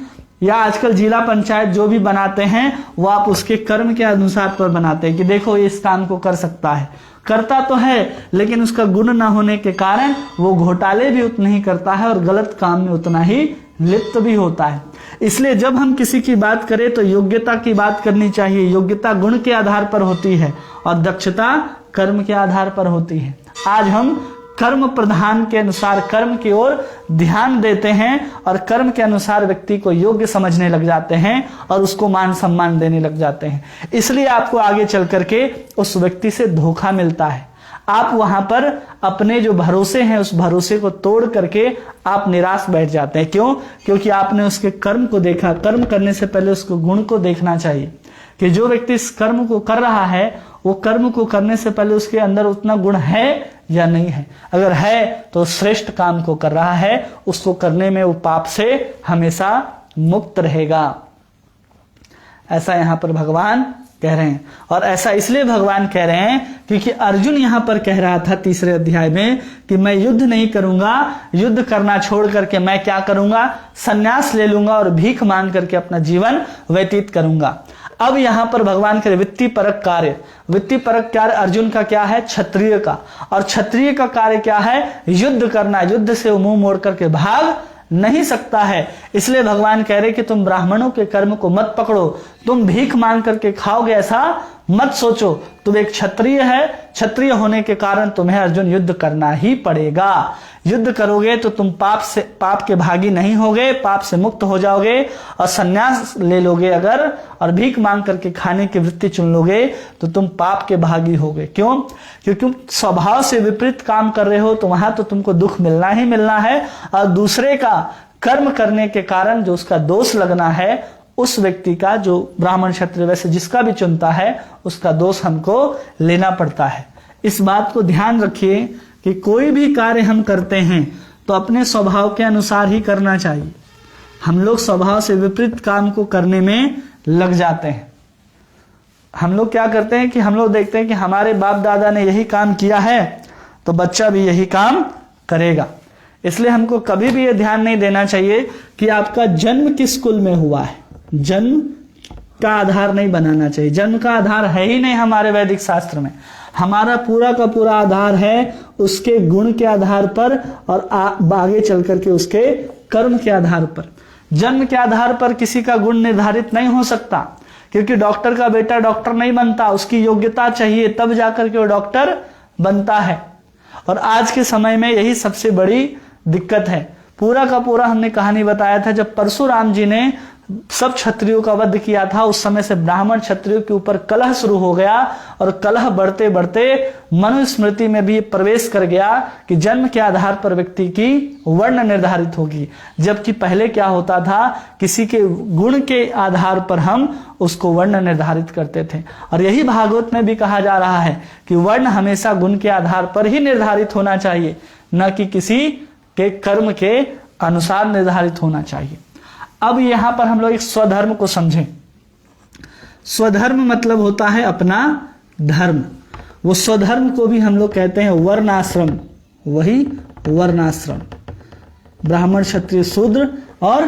या आजकल जिला पंचायत जो भी बनाते हैं, वो आप उसके कर्म के अनुसार पर बनाते हैं कि देखो ये इस काम को कर सकता है। करता तो है, लेकिन उसका गुण ना होने के कारण वो घोटाले भी उतने ही करता है और गलत काम में उतना ही लिप्त भी होता है। इसलिए जब हम किसी की बात करें तो योग्यता की बात करनी चाहिए। योग्यता गुण के आधार पर होती है और दक्षता कर्म के आधार पर होती है। आज हम कर्म प्रधान के अनुसार कर्म की ओर ध्यान देते हैं और कर्म के अनुसार व्यक्ति को योग्य समझने लग जाते हैं और उसको मान सम्मान देने लग जाते हैं। इसलिए आपको आगे चल करके उस व्यक्ति से धोखा मिलता है। आप वहां पर अपने जो भरोसे हैं उस भरोसे को तोड़ करके आप निराश बैठ जाते हैं। क्यों? क्योंकि आपने उसके कर्म को देखा। कर्म करने से पहले उसको गुण को देखना चाहिए कि जो व्यक्ति इस कर्म को कर रहा है वो कर्म को करने से पहले उसके अंदर उतना गुण है या नहीं है। अगर है तो श्रेष्ठ काम को कर रहा है, उसको करने में वो पाप से हमेशा मुक्त रहेगा। ऐसा यहां पर भगवान कह रहे हैं। और ऐसा इसलिए भगवान कह रहे हैं क्योंकि अर्जुन यहां पर कह रहा था तीसरे अध्याय में कि मैं युद्ध नहीं करूंगा, युद्ध करना छोड़ करके मैं क्या करूंगा, संन्यास ले लूंगा और भीख मांग करके अपना जीवन व्यतीत करूंगा। अब यहां पर भगवान कह रहे वित्तीय परक कार्य। वित्तीय परक कार्य अर्जुन का क्या है? क्षत्रिय का। और क्षत्रिय का कार्य क्या है? युद्ध करना। युद्ध से वो मुंह मोड़ करके भाग नहीं सकता है। इसलिए भगवान कह रहे कि तुम ब्राह्मणों के कर्म को मत पकड़ो, तुम भीख मांग करके खाओगे ऐसा मत सोचो। तुम एक क्षत्रिय है, क्षत्रिय होने के कारण तुम्हें अर्जुन युद्ध करना ही पड़ेगा। युद्ध करोगे तो तुम पाप के भागी नहीं होगे, पाप से मुक्त हो जाओगे और संन्यास ले लोगे अगर, और भीख मांग करके खाने की वृत्ति चुन लोगे तो तुम पाप के भागी होगे। क्यों? क्योंकि तुम स्वभाव से विपरीत काम कर रहे हो तो वहां तो तुमको दुख मिलना ही मिलना है। और दूसरे का कर्म करने के कारण जो उसका दोष लगना है, उस व्यक्ति का, जो ब्राह्मण क्षत्रिय वैसे जिसका भी चुनता है, उसका दोष हमको लेना पड़ता है। इस बात को ध्यान रखिए कि कोई भी कार्य हम करते हैं तो अपने स्वभाव के अनुसार ही करना चाहिए। हम लोग स्वभाव से विपरीत काम को करने में लग जाते हैं। हम लोग क्या करते हैं कि हम लोग देखते हैं कि हमारे बाप दादा ने यही काम किया है तो बच्चा भी यही काम करेगा। इसलिए हमको कभी भी ये ध्यान नहीं देना चाहिए कि आपका जन्म किस कुल में हुआ है। जन्म का आधार नहीं बनाना चाहिए। जन्म का आधार है ही नहीं हमारे वैदिक शास्त्र में। हमारा पूरा का पूरा आधार है उसके गुण के आधार पर और आगे चल करके उसके कर्म के आधार पर। जन्म के आधार पर किसी का गुण निर्धारित नहीं हो सकता, क्योंकि डॉक्टर का बेटा डॉक्टर नहीं बनता, उसकी योग्यता चाहिए तब जाकर के वो डॉक्टर बनता है। और आज के समय में यही सबसे बड़ी दिक्कत है। पूरा का पूरा हमने कहानी बताया था, जब परशुराम जी ने सब क्षत्रियों का वध किया था, उस समय से ब्राह्मण क्षत्रियों के ऊपर कलह शुरू हो गया और कलह बढ़ते बढ़ते मनुस्मृति में भी प्रवेश कर गया कि जन्म के आधार पर व्यक्ति की वर्ण निर्धारित होगी। जबकि पहले क्या होता था, किसी के गुण के आधार पर हम उसको वर्ण निर्धारित करते थे। और यही भागवत में भी कहा जा रहा है कि वर्ण हमेशा गुण के आधार पर ही निर्धारित होना चाहिए, न कि किसी के कर्म के अनुसार निर्धारित होना चाहिए। अब यहां पर हम लोग एक स्वधर्म को समझें। स्वधर्म मतलब होता है अपना धर्म। वो स्वधर्म को भी हम लोग कहते हैं वर्णाश्रम। वही वर्णाश्रम, ब्राह्मण क्षत्रिय शूद्र और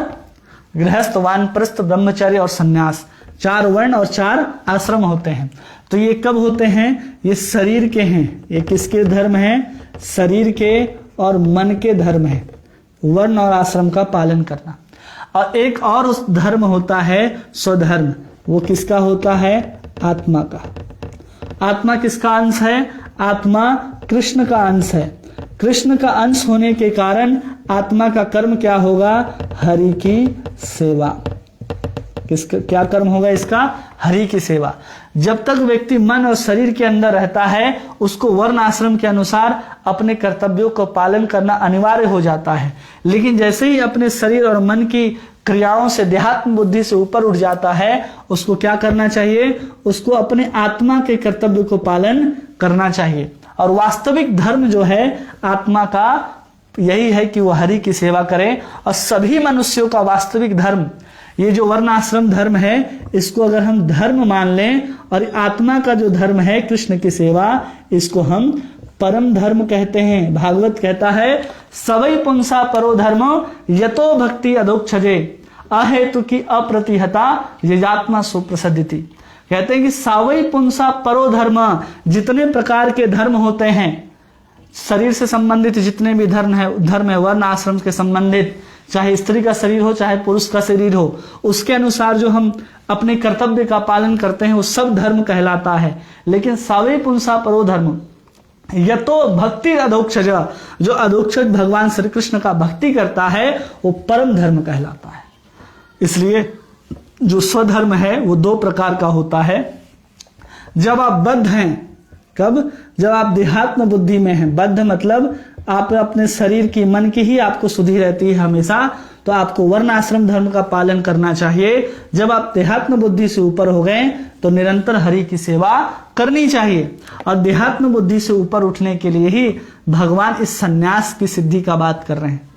गृहस्थ वानप्रस्थ ब्रह्मचर्य और सन्यास, 4 वर्ण और 4 आश्रम होते हैं। तो ये कब होते हैं? ये शरीर के हैं। ये किसके धर्म हैं? शरीर के और मन के धर्म है, वर्ण और आश्रम का पालन करना। और एक और उस धर्म होता है स्वधर्म। वो किसका होता है? आत्मा का। आत्मा किसका अंश है? आत्मा कृष्ण का अंश है। कृष्ण का अंश होने के कारण आत्मा का कर्म क्या होगा? हरि की सेवा। किसका क्या कर्म होगा इसका? हरि की सेवा। जब तक व्यक्ति मन और शरीर के अंदर रहता है, उसको वर्ण आश्रम के अनुसार अपने कर्तव्यों को पालन करना अनिवार्य हो जाता है। लेकिन जैसे ही अपने शरीर और मन की क्रियाओं से देहात्म बुद्धि से ऊपर उठ जाता है, उसको क्या करना चाहिए? उसको अपने आत्मा के कर्तव्य को पालन करना चाहिए। और वास्तविक धर्म जो है आत्मा का यही है कि वह हरि की सेवा करे। और सभी मनुष्यों का वास्तविक धर्म, ये जो वर्णाश्रम धर्म है, इसको अगर हम धर्म मान लें, और आत्मा का जो धर्म है कृष्ण की सेवा, इसको हम परम धर्म कहते हैं। भागवत कहता है सवै पुंसा परो धर्म यतो भक्ति अधोक्षजे अहेतु की अप्रतिहता यजात्मा सुप्रसिद्धि। कहते हैं कि सवै पुंसा परो धर्म, जितने प्रकार के धर्म होते हैं, शरीर से संबंधित जितने भी धर्म है वर्ण आश्रम के संबंधित, चाहे स्त्री का शरीर हो चाहे पुरुष का शरीर हो, उसके अनुसार जो हम अपने कर्तव्य का पालन करते हैं वो सब धर्म कहलाता है। लेकिन सवै पुंसा परो धर्म यतो भक्ति अधोक्षज, जो अधोक्षज भगवान श्री कृष्ण का भक्ति करता है वो परम धर्म कहलाता है। इसलिए जो स्वधर्म है वो 2 प्रकार का होता है। जब आप बद्ध हैं, कब? जब आप देहात्म बुद्धि में हैं। बद्ध मतलब आप अपने शरीर की, मन की ही आपको सुधि रहती है हमेशा, तो आपको वर्ण आश्रम धर्म का पालन करना चाहिए। जब आप देहात्म बुद्धि से ऊपर हो गए तो निरंतर हरि की सेवा करनी चाहिए। और देहात्म बुद्धि से ऊपर उठने के लिए ही भगवान इस सन्यास की सिद्धि का बात कर रहे हैं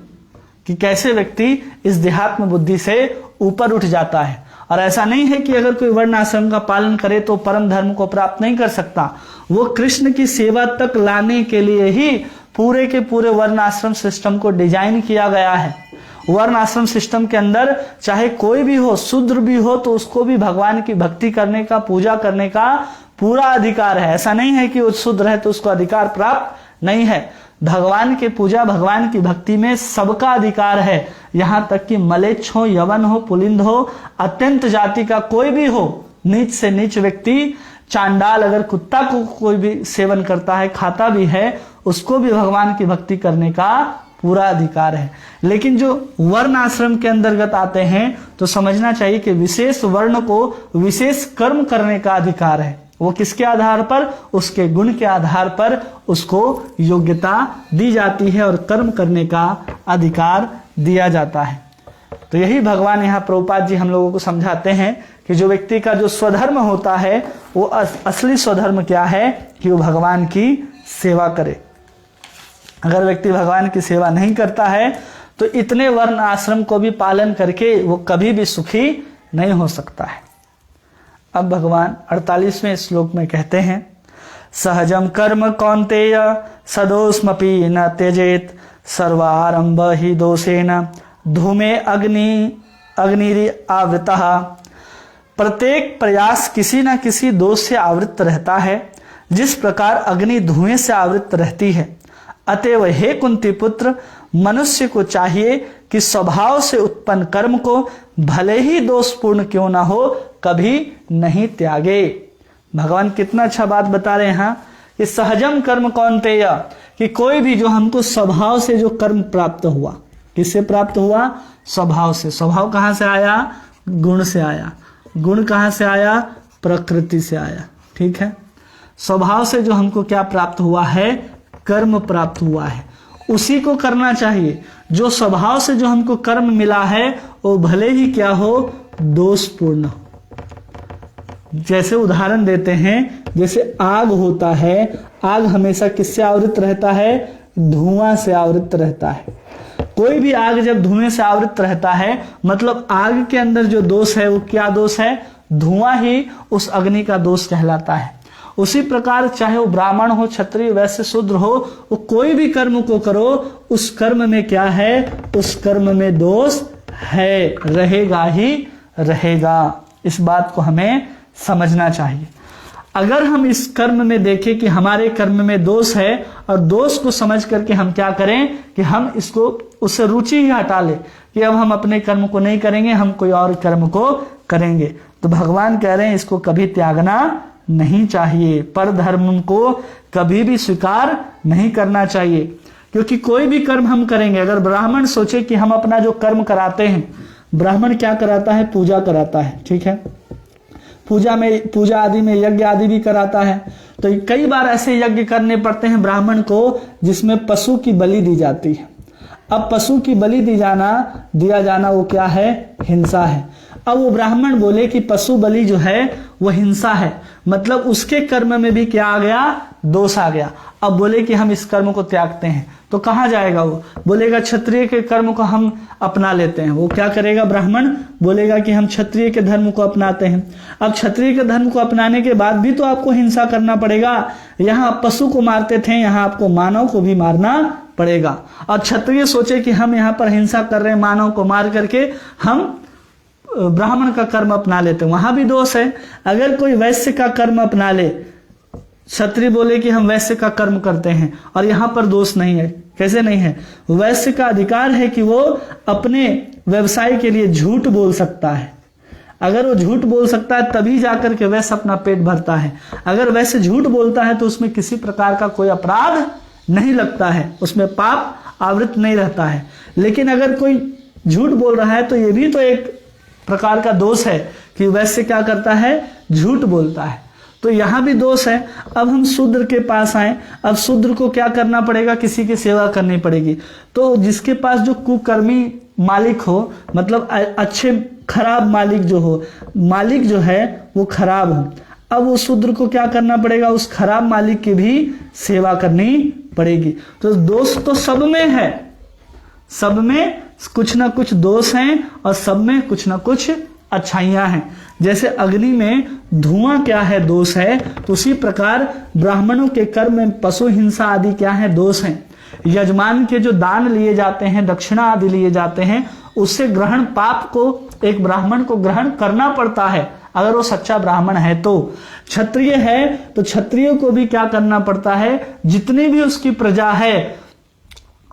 कि कैसे व्यक्ति इस देहात्म बुद्धि से ऊपर उठ जाता है। और ऐसा नहीं है कि अगर कोई वर्ण आश्रम का पालन करे तो परम धर्म को प्राप्त नहीं कर सकता। वो कृष्ण की सेवा तक लाने के लिए ही पूरे के पूरे वर्ण आश्रम सिस्टम को डिजाइन किया गया है। वर्ण आश्रम सिस्टम के अंदर चाहे कोई भी हो, शूद्र भी हो, तो उसको भी भगवान की भक्ति करने का, पूजा करने का पूरा अधिकार है। ऐसा नहीं है कि वो शूद्र है तो उसको अधिकार प्राप्त नहीं है। भगवान की पूजा, भगवान की भक्ति में सबका अधिकार है। यहां तक कि मलेच्छ हो, यवन हो, पुलिंद हो, अत्यंत जाति का कोई भी हो, नीच से नीच व्यक्ति, चांडाल अगर कुत्ता को कोई भी सेवन करता है, खाता भी है, उसको भी भगवान की भक्ति करने का पूरा अधिकार है। लेकिन जो वर्ण आश्रम के अंतर्गत आते हैं तो समझना चाहिए कि विशेष वर्ण को विशेष कर्म करने का अधिकार है। वो किसके आधार पर? उसके गुण के आधार पर उसको योग्यता दी जाती है और कर्म करने का अधिकार दिया जाता है। तो यही भगवान यहाँ प्रभुपाद जी हम लोगों को समझाते हैं कि जो व्यक्ति का जो स्वधर्म होता है वो असली स्वधर्म क्या है कि वो भगवान की सेवा करे। अगर व्यक्ति भगवान की सेवा नहीं करता है तो इतने वर्ण आश्रम को भी पालन करके वो कभी भी सुखी नहीं हो सकता है। अब भगवान 48वें श्लोक में कहते हैं सहजम कर्म कौन्तेय सदोष्मपि न त्यजेत सर्वारंभ ही दोषेण धूमे अग्निरि आवृतः। प्रत्येक प्रयास किसी न किसी दोष से आवृत रहता है, जिस प्रकार अग्नि धुएं से आवृत रहती है। अतएव हे कुंती पुत्र, मनुष्य को चाहिए कि स्वभाव से उत्पन्न कर्म को भले ही दोषपूर्ण क्यों ना हो कभी नहीं त्यागे। भगवान कितना अच्छा बात बता रहे हैं कि सहजम कर्म कौन्तेय, कि कोई भी जो हमको स्वभाव से जो कर्म प्राप्त हुआ, किससे प्राप्त हुआ? स्वभाव से। स्वभाव कहाँ से आया? गुण से आया। गुण कहाँ से आया? प्रकृति से आया। ठीक है, स्वभाव से जो हमको क्या प्राप्त हुआ है? कर्म प्राप्त हुआ है, उसी को करना चाहिए। जो स्वभाव से जो हमको कर्म मिला है वो भले ही क्या हो? दोषपूर्ण हो। जैसे उदाहरण देते हैं, जैसे आग होता है, आग हमेशा किससे आवृत रहता है? धुआं से आवृत रहता है। कोई भी आग जब धुएं से आवृत रहता है, मतलब आग के अंदर जो दोष है वो क्या दोष है? धुआं ही उस अग्नि का दोष कहलाता है। उसी प्रकार चाहे वो ब्राह्मण हो, क्षत्रिय, वैश्य, शूद्र हो, वो कोई भी कर्म को करो, उस कर्म में क्या है? उस कर्म में दोष है, रहेगा ही रहेगा। इस बात को हमें समझना चाहिए। अगर हम इस कर्म में देखें कि हमारे कर्म में दोष है, और दोष को समझ करके हम क्या करें कि हम इसको उससे रुचि ही हटा ले कि अब हम अपने कर्म को नहीं करेंगे, हम कोई और कर्म को करेंगे, तो भगवान कह रहे हैं इसको कभी त्यागना नहीं चाहिए। पर धर्म को कभी भी स्वीकार नहीं करना चाहिए, क्योंकि कोई भी कर्म हम करेंगे, अगर ब्राह्मण सोचे कि हम अपना जो कर्म कराते हैं, ब्राह्मण क्या कराता है? पूजा कराता है। ठीक है, पूजा आदि में यज्ञ आदि भी कराता है। तो कई बार ऐसे यज्ञ करने पड़ते हैं ब्राह्मण को जिसमें पशु की बलि दी जाती है। अब पशु की बलि दिया जाना वो क्या है? हिंसा है। अब वो ब्राह्मण बोले कि पशु बलि जो है वो हिंसा है, मतलब उसके कर्म में भी क्या आ गया? दोष आ गया। अब बोले कि हम इस कर्म को त्यागते हैं, तो कहाँ जाएगा वो? बोलेगा क्षत्रिय के कर्म को हम अपना लेते हैं। वो क्या करेगा? ब्राह्मण बोलेगा कि हम क्षत्रिय के धर्म को अपनाते हैं। अब क्षत्रिय के धर्म को अपनाने के बाद भी तो आपको हिंसा करना पड़ेगा। यहाँ आप पशु को मारते थे, यहाँ आपको मानव को भी मारना पड़ेगा। और क्षत्रिय सोचे कि हम यहाँ पर हिंसा कर रहे हैं, मानव को मार करके हम ब्राह्मण का कर्म अपना लेते, वहां भी दोष है। अगर कोई वैश्य का कर्म अपना ले, क्षत्रिय बोले कि हम वैश्य का कर्म करते हैं, और यहां पर दोष नहीं है। कैसे नहीं है? वैश्य का अधिकार है कि वो अपने व्यवसाय के लिए झूठ बोल सकता है। अगर वो झूठ बोल सकता है तभी जाकर के वैश्य अपना पेट भरता है। अगर वैश्य झूठ बोलता है तो उसमें किसी प्रकार का कोई अपराध नहीं लगता है, उसमें पाप आवृत नहीं रहता है। लेकिन अगर कोई झूठ बोल रहा है तो ये भी तो एक प्रकार का दोष है कि वैश्य क्या करता है? झूठ बोलता है। तो यहां भी दोष है। अब हम शूद्र के पास आए, अब शूद्र को क्या करना पड़ेगा? किसी की सेवा करनी पड़ेगी। तो जिसके पास जो कुकर्मी मालिक हो, मतलब अच्छे खराब मालिक जो हो, मालिक जो है वो खराब हो, अब वो शूद्र को क्या करना पड़ेगा? उस खराब मालिक की भी सेवा करनी पड़ेगी। तो दोष तो सब में है, सब में कुछ ना कुछ दोष हैं और सब में कुछ ना कुछ अच्छाइयां हैं। जैसे अग्नि में धुआं क्या है? दोष है। तो उसी प्रकार ब्राह्मणों के कर्म में पशु हिंसा आदि क्या है? दोष हैं। यजमान के जो दान लिए जाते हैं, दक्षिणा आदि लिए जाते हैं, उससे ग्रहण पाप को एक ब्राह्मण को ग्रहण करना पड़ता है, अगर वो सच्चा ब्राह्मण है। तो क्षत्रिय है तो क्षत्रिय को भी क्या करना पड़ता है? जितनी भी उसकी प्रजा है,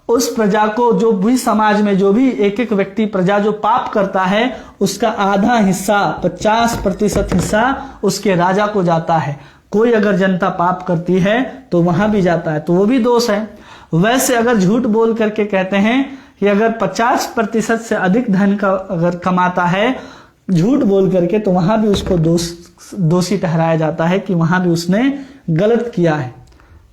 उस प्रजा को, जो भी समाज में जो भी एक एक व्यक्ति प्रजा जो पाप करता है, उसका आधा हिस्सा 50% हिस्सा उसके राजा को जाता है। कोई अगर जनता पाप करती है तो वहां भी जाता है, तो वो भी दोष है। वैसे अगर झूठ बोल करके कहते हैं कि अगर 50% से अधिक धन का अगर कमाता है झूठ बोल करके, तो वहां भी उसको दोषी ठहराया जाता है कि वहां भी उसने गलत किया है।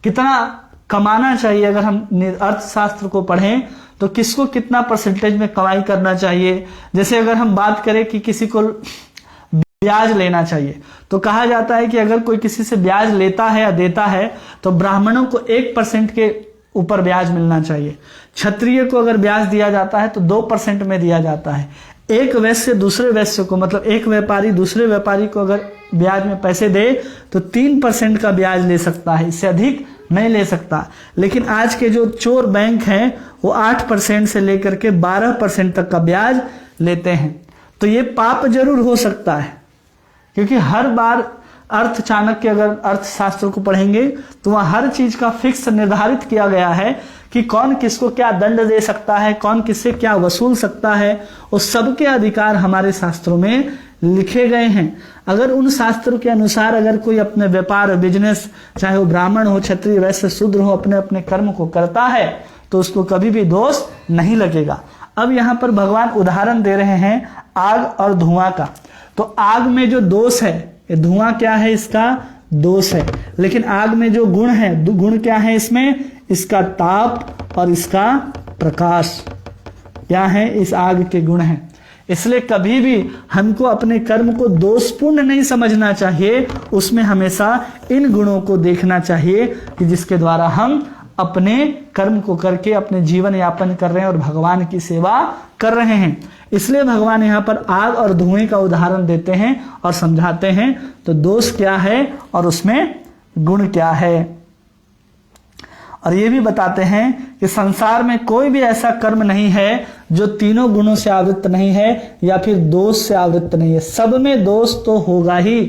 कितना कमाना चाहिए? अगर हम अर्थशास्त्र को पढ़ें तो किसको कितना परसेंटेज में कमाई करना चाहिए? जैसे अगर हम बात करें कि किसी को ब्याज लेना चाहिए, तो कहा जाता है कि अगर कोई किसी से ब्याज लेता है या देता है तो ब्राह्मणों को 1% के ऊपर ब्याज मिलना चाहिए। क्षत्रिय को अगर ब्याज दिया जाता है तो 2% में दिया जाता है। एक वैश्य दूसरे वैश्य को, मतलब एक व्यापारी दूसरे व्यापारी को अगर ब्याज में पैसे दे तो 3% का ब्याज ले सकता है, इससे अधिक नहीं ले सकता। लेकिन आज के जो चोर बैंक हैं वो 8% से लेकर के 12% तक का ब्याज लेते हैं। तो ये पाप जरूर हो सकता है, क्योंकि हर बार अर्थ चाणक्य अगर अर्थशास्त्र को पढ़ेंगे तो वहां हर चीज का फिक्स निर्धारित किया गया है कि कौन किसको क्या दंड दे सकता है, कौन किससे क्या वसूल सकता है, उस सबके अधिकार हमारे शास्त्रों में लिखे गए हैं। अगर उन शास्त्रों के अनुसार अगर कोई अपने व्यापार बिजनेस, चाहे वो ब्राह्मण हो, क्षत्रिय, वैश्य, शूद्र हो, अपने अपने कर्म को करता है तो उसको कभी भी दोष नहीं लगेगा। अब यहाँ पर भगवान उदाहरण दे रहे हैं आग और धुआं का। तो आग में जो दोष है, ये धुआं क्या है, इसका दोष है। लेकिन आग में जो गुण है, गुण क्या है इसमें, इसका ताप और इसका प्रकाश क्या है, इस आग के गुण हैं। इसलिए कभी भी हमको अपने कर्म को दोषपूर्ण नहीं समझना चाहिए, उसमें हमेशा इन गुणों को देखना चाहिए कि जिसके द्वारा हम अपने कर्म को करके अपने जीवन यापन कर रहे हैं और भगवान की सेवा कर रहे हैं। इसलिए भगवान यहाँ पर आग और धुएं का उदाहरण देते हैं और समझाते हैं तो दोष क्या है और उसमें गुण क्या है। और ये भी बताते हैं कि संसार में कोई भी ऐसा कर्म नहीं है जो तीनों गुणों से आवृत्त नहीं है या फिर दोष से आवृत्त नहीं है। सब में दोष तो होगा ही,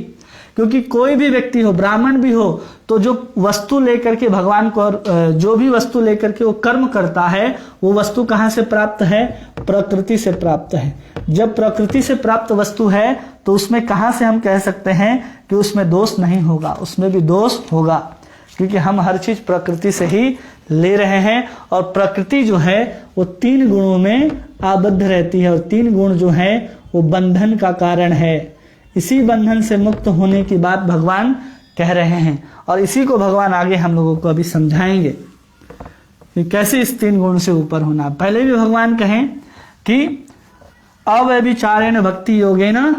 क्योंकि कोई भी व्यक्ति हो, ब्राह्मण भी हो, तो जो वस्तु लेकर के भगवान को, जो भी वस्तु लेकर के वो कर्म करता है, वो वस्तु कहाँ से प्राप्त है, प्रकृति से प्राप्त है। जब प्रकृति से प्राप्त वस्तु है तो उसमें कहाँ से हम कह सकते हैं कि उसमें दोष नहीं होगा, उसमें भी दोष होगा, क्योंकि हम हर चीज प्रकृति से ही ले रहे हैं। और प्रकृति जो है वो 3 गुणों में आबद्ध रहती है, और 3 गुण जो है वो बंधन का कारण है। इसी बंधन से मुक्त होने की बात भगवान कह रहे हैं, और इसी को भगवान आगे हम लोगों को अभी समझाएंगे कि कैसे इस 3 गुण से ऊपर होना। पहले भी भगवान कहें कि अव्यभिचारेण भक्ति योगेन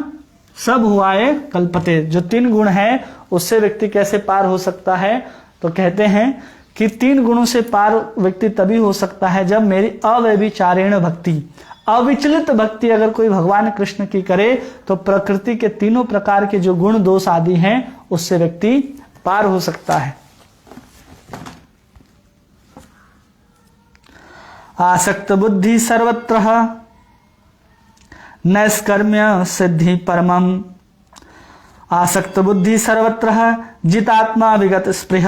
सब हुआए कल्पते। जो 3 गुण है उससे व्यक्ति कैसे पार हो सकता है, तो कहते हैं कि 3 गुणों से पार व्यक्ति तभी हो सकता है जब मेरी अव्यभिचारेण भक्ति, अविचलित भक्ति अगर कोई भगवान कृष्ण की करे तो प्रकृति के तीनों प्रकार के जो गुण दोष आदि हैं उससे व्यक्ति पार हो सकता है। आसक्त बुद्धि सर्वत्र नैष्कर्म्य सिद्धि परमम। आसक्त बुद्धि सर्वत्र जितात्मा विगत स्पृह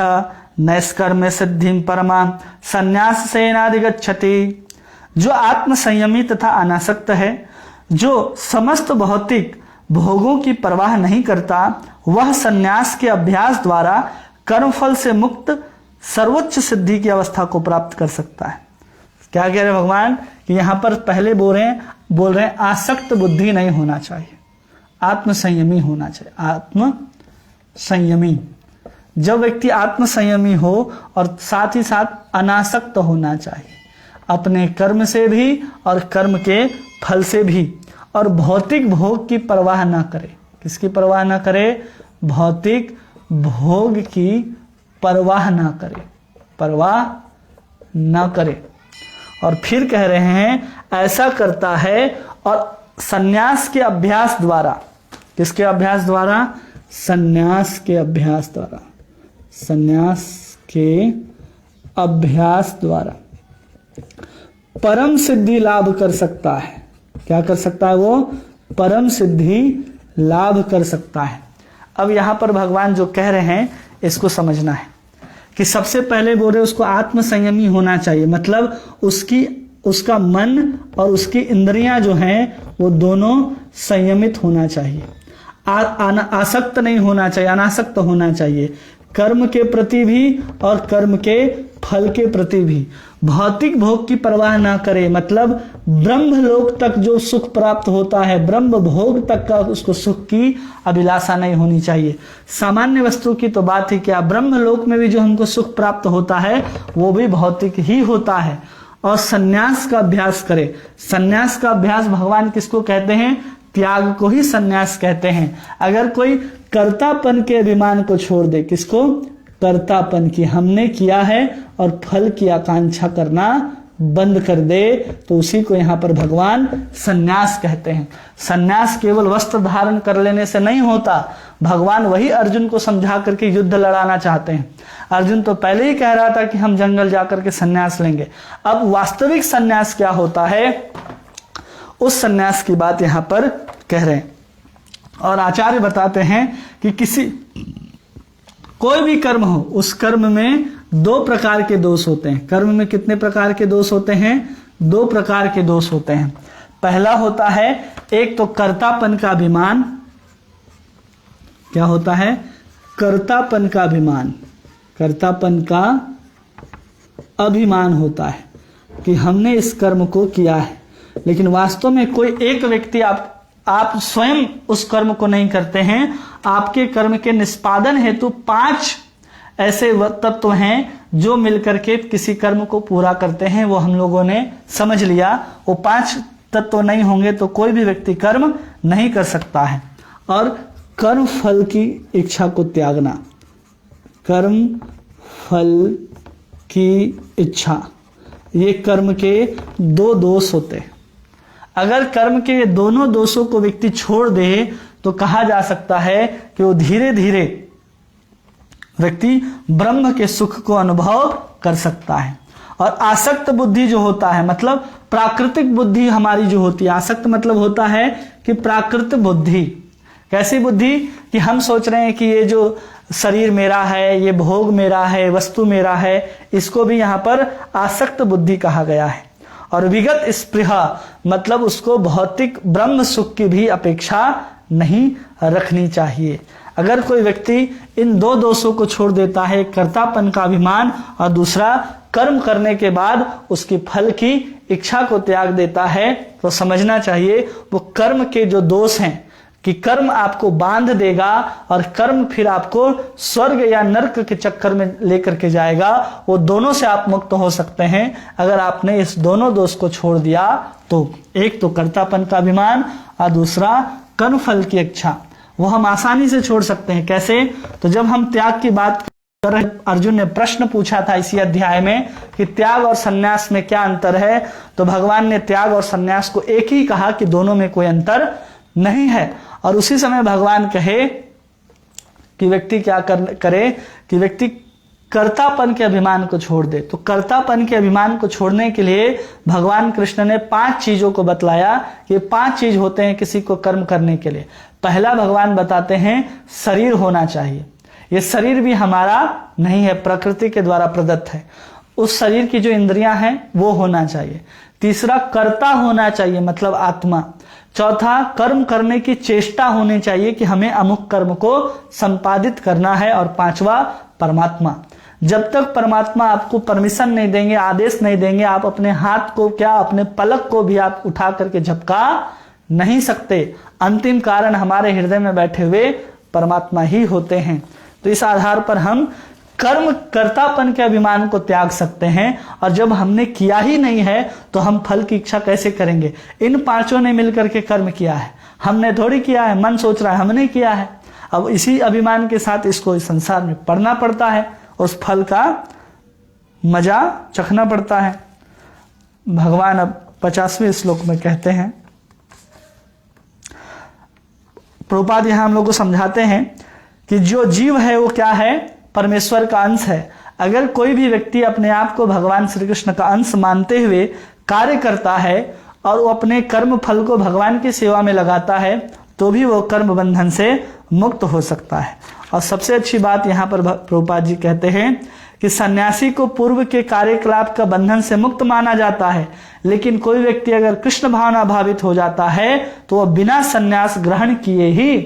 नैष्कर्म्य सिद्धि परमा संन्यास सेनाधिगच्छति। जो आत्म संयमी तथा अनासक्त है, जो समस्त भौतिक भोगों की परवाह नहीं करता, वह संन्यास के अभ्यास द्वारा कर्मफल से मुक्त सर्वोच्च सिद्धि की अवस्था को प्राप्त कर सकता है। क्या कह रहे भगवान कि यहां पर पहले बोल रहे हैं आसक्त बुद्धि नहीं होना चाहिए, आत्म संयमी होना चाहिए। आत्म संयमी, जब व्यक्ति आत्म संयमी हो और साथ ही साथ अनासक्त होना चाहिए, अपने कर्म से भी और कर्म के फल से भी, और भौतिक भोग की परवाह ना करे। किसकी परवाह ना करे, भौतिक भोग की परवाह ना करे, परवाह ना करे। और फिर कह रहे हैं ऐसा करता है और संन्यास के अभ्यास द्वारा, किसके अभ्यास द्वारा, संन्यास के अभ्यास द्वारा, संन्यास के अभ्यास द्वारा परम सिद्धि लाभ कर सकता है। क्या कर सकता है वो, परम सिद्धि लाभ कर सकता है। अब यहां पर भगवान जो कह रहे हैं इसको समझना है कि सबसे पहले बोल रहे उसको आत्म संयमी होना चाहिए, मतलब उसका मन और उसकी इंद्रियां जो हैं वो दोनों संयमित होना चाहिए, आसक्त नहीं होना चाहिए, अनासक्त होना चाहिए, कर्म के प्रति भी और कर्म के फल के प्रति भी। भौतिक भोग की परवाह ना करे, मतलब ब्रह्मलोक तक जो सुख प्राप्त होता है, ब्रह्म भोग तक का उसको सुख की अभिलाषा नहीं होनी चाहिए। सामान्य वस्तु की तो बात ही क्या, ब्रह्मलोक में भी जो हमको सुख प्राप्त होता है वो भी भौतिक ही होता है। और संन्यास का अभ्यास करे। संन्यास का अभ्यास भगवान किसको कहते हैं, त्याग को ही संन्यास कहते हैं। अगर कोई कर्तापन के अभिमान को छोड़ दे, किसको, कर्तापन की, हमने किया है और फल की आकांक्षा करना बंद कर दे तो उसी को यहाँ पर भगवान सन्यास कहते हैं। सन्यास केवल वस्त्र धारण कर लेने से नहीं होता। भगवान वही अर्जुन को समझा करके युद्ध लड़ाना चाहते हैं। अर्जुन तो पहले ही कह रहा था कि हम जंगल जाकर के सन्यास लेंगे। अब वास्तविक सन्यास क्या होता है, उस सन्यास की बात यहाँ पर कह रहे हैं। और आचार्य बताते हैं कि कोई भी कर्म हो, उस कर्म में 2 प्रकार के दोष होते हैं। कर्म में कितने प्रकार के दोष होते हैं? 2 प्रकार के दोष होते हैं। पहला होता है एक तो कर्तापन का अभिमान। क्या होता है? कर्तापन का अभिमान। कर्तापन का अभिमान होता है कि हमने इस कर्म को किया है, लेकिन वास्तव में कोई एक व्यक्ति आप स्वयं उस कर्म को नहीं करते हैं। आपके कर्म के निष्पादन हेतु 5 ऐसे तत्व हैं जो मिलकर के किसी कर्म को पूरा करते हैं। वो हम लोगों ने समझ लिया। वो 5 तत्व नहीं होंगे तो कोई भी व्यक्ति कर्म नहीं कर सकता है। और कर्म फल की इच्छा को त्यागना, कर्म फल की इच्छा, ये कर्म के 2 दोष होते हैं। अगर कर्म के ये दोनों दोषों को व्यक्ति छोड़ दे तो कहा जा सकता है कि वो धीरे धीरे व्यक्ति ब्रह्म के सुख को अनुभव कर सकता है। और आसक्त बुद्धि जो होता है, मतलब प्राकृतिक बुद्धि हमारी जो होती है, आसक्त मतलब होता है कि प्राकृतिक बुद्धि। कैसी बुद्धि? कि हम सोच रहे हैं कि ये जो शरीर मेरा है, ये भोग मेरा है, वस्तु मेरा है, इसको भी यहाँ पर आसक्त बुद्धि कहा गया है। और विगत स्पृहा मतलब उसको भौतिक ब्रह्म सुख की भी अपेक्षा नहीं रखनी चाहिए। अगर कोई व्यक्ति इन 2 दोषों को छोड़ देता है, कर्तापन का अभिमान और दूसरा कर्म करने के बाद उसकी फल की इच्छा को त्याग देता है, तो समझना चाहिए वो कर्म के जो दोष हैं कि कर्म आपको बांध देगा और कर्म फिर आपको स्वर्ग या नरक के चक्कर में लेकर के जाएगा, वो दोनों से आप मुक्त हो सकते हैं अगर आपने इस दोनों दोष को छोड़ दिया तो। एक तो कर्तापन का अभिमान और दूसरा कर्म फल की इच्छा। वो हम आसानी से छोड़ सकते हैं। कैसे? तो जब हम त्याग की बात कर रहे, अर्जुन ने प्रश्न पूछा था इसी अध्याय में कि त्याग और सन्यास में क्या अंतर है, तो भगवान ने त्याग और सन्यास को एक ही कहा कि दोनों में कोई अंतर नहीं है। और उसी समय भगवान कहे कि व्यक्ति क्या करे कि व्यक्ति कर्तापन के अभिमान को छोड़ दे। तो कर्तापन के अभिमान को छोड़ने के लिए भगवान कृष्ण ने 5 चीजों को बतलाया। ये 5 चीज होते हैं किसी को कर्म करने के लिए। पहला भगवान बताते हैं शरीर होना चाहिए। ये शरीर भी हमारा नहीं है, प्रकृति के द्वारा प्रदत्त है। उस शरीर की जो इंद्रियां हैं वो होना चाहिए। तीसरा कर्ता होना चाहिए, मतलब आत्मा। चौथा कर्म करने की चेष्टा होनी चाहिए कि हमें अमुक कर्म को संपादित करना है। और 5वां परमात्मा। जब तक परमात्मा आपको परमिशन नहीं देंगे, आदेश नहीं देंगे, आप अपने हाथ को क्या, अपने पलक को भी आप उठा करके झपका नहीं सकते। अंतिम कारण हमारे हृदय में बैठे हुए परमात्मा ही होते हैं। तो इस आधार पर हम कर्म कर्तापन के अभिमान को त्याग सकते हैं। और जब हमने किया ही नहीं है तो हम फल की इच्छा कैसे करेंगे? इन 5 ने मिलकर के कर्म किया है, हमने थोड़ी किया है। मन सोच रहा है हमने किया है। अब इसी अभिमान के साथ इसको इस संसार में पढ़ना पड़ता है, उस फल का मजा चखना पड़ता है। भगवान अब 50वें श्लोक में कहते हैं, प्रभुपाद यहां हम लोग को समझाते हैं कि जो जीव है वो क्या है? परमेश्वर का अंश है। अगर कोई भी व्यक्ति अपने आप को भगवान श्री कृष्ण का अंश मानते हुए कार्य करता है और वो अपने कर्म फल को भगवान की सेवा में लगाता है तो भी वो कर्म बंधन से मुक्त हो सकता है। और सबसे अच्छी बात यहाँ पर प्रभुपाद जी कहते हैं कि सन्यासी को पूर्व के कार्यकलाप का बंधन से मुक्त माना जाता है, लेकिन कोई व्यक्ति अगर कृष्ण भावना भावित हो जाता है तो वह बिना सन्यास ग्रहण किए ही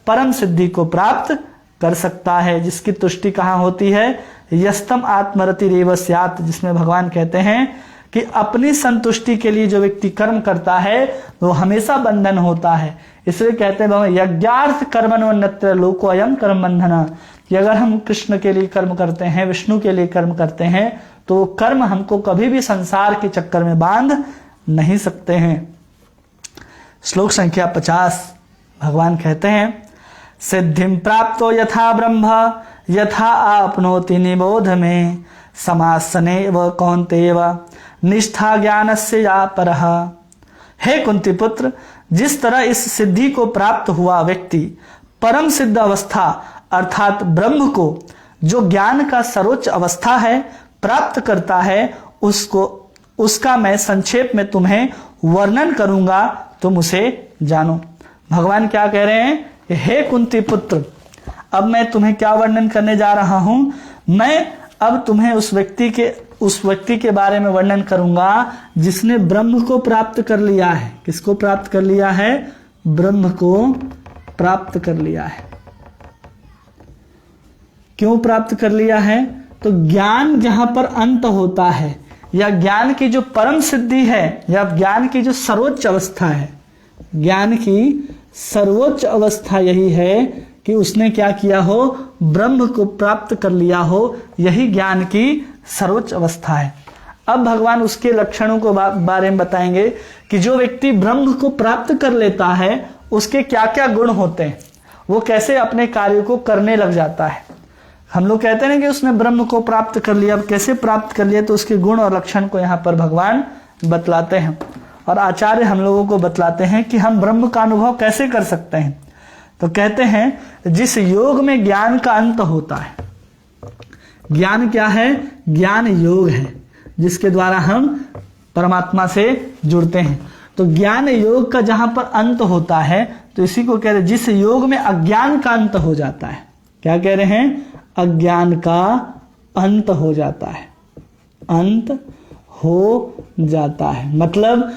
परम सिद्धि को प्राप्त कर सकता है। जिसकी तुष्टि कहाँ होती है? यस्तम आत्मरति रेव स्यात्, जिसमें भगवान कहते हैं कि अपनी संतुष्टि के लिए जो व्यक्ति कर्म करता है वो हमेशा बंधन होता है। इसलिए कहते हैं यज्ञार्थ कर्मण्यत्र लोको अयम कर्म बंधन, कि अगर हम कृष्ण के लिए कर्म करते हैं, विष्णु के लिए कर्म करते हैं तो कर्म हमको कभी भी संसार के चक्कर में बांध नहीं सकते हैं। श्लोक संख्या 50 भगवान कहते हैं, सिद्धिं प्राप्तो यथा ब्रह्म यथा आपनोति निबोध में समासने व कौन्तेय निष्ठा ज्ञानस्य या परः। हे कुंती पुत्र, जिस तरह इस सिद्धि को प्राप्त हुआ व्यक्ति परम सिद्ध अवस्था अर्थात ब्रह्म को, जो ज्ञान का सर्वोच्च अवस्था है, प्राप्त करता है, उसका मैं संक्षेप में तुम्हें वर्णन करूंगा, तुम उसे जानो। भगवान क्या कह रहे हैं? हे कुंती पुत्र, अब मैं तुम्हें क्या वर्णन करने जा रहा हूं? मैं अब तुम्हें उस व्यक्ति के बारे में वर्णन करूंगा जिसने ब्रह्म को प्राप्त कर लिया है। किसको प्राप्त कर लिया है? ब्रह्म को प्राप्त कर लिया है। क्यों प्राप्त कर लिया है? तो ज्ञान जहां पर अंत होता है, या ज्ञान की जो परम सिद्धि है, या ज्ञान की जो सर्वोच्च अवस्था है, ज्ञान की सर्वोच्च अवस्था यही है कि उसने क्या किया हो? ब्रह्म को प्राप्त कर लिया हो। यही ज्ञान की सर्वोच्च अवस्था है। अब भगवान उसके लक्षणों को बारे में बताएंगे कि जो व्यक्ति ब्रह्म को प्राप्त कर लेता है उसके क्या क्या गुण होते हैं, वो कैसे अपने कार्य को करने लग जाता है। हम लोग कहते हैं कि उसने ब्रह्म को प्राप्त कर लिया। अब कैसे प्राप्त कर लिया, तो उसके गुण और लक्षण को यहाँ पर भगवान बतलाते हैं, और आचार्य हम लोगों को बतलाते हैं कि हम ब्रह्म का अनुभव कैसे कर सकते हैं। तो कहते हैं जिस योग में ज्ञान का अंत होता है, ज्ञान क्या है? ज्ञान योग है जिसके द्वारा हम परमात्मा से जुड़ते हैं। तो ज्ञान योग का जहां पर अंत होता है, तो इसी को कह रहे हैं जिस योग में अज्ञान का अंत हो जाता है। क्या कह रहे हैं? अज्ञान का अंत हो जाता है, अंत हो जाता है। मतलब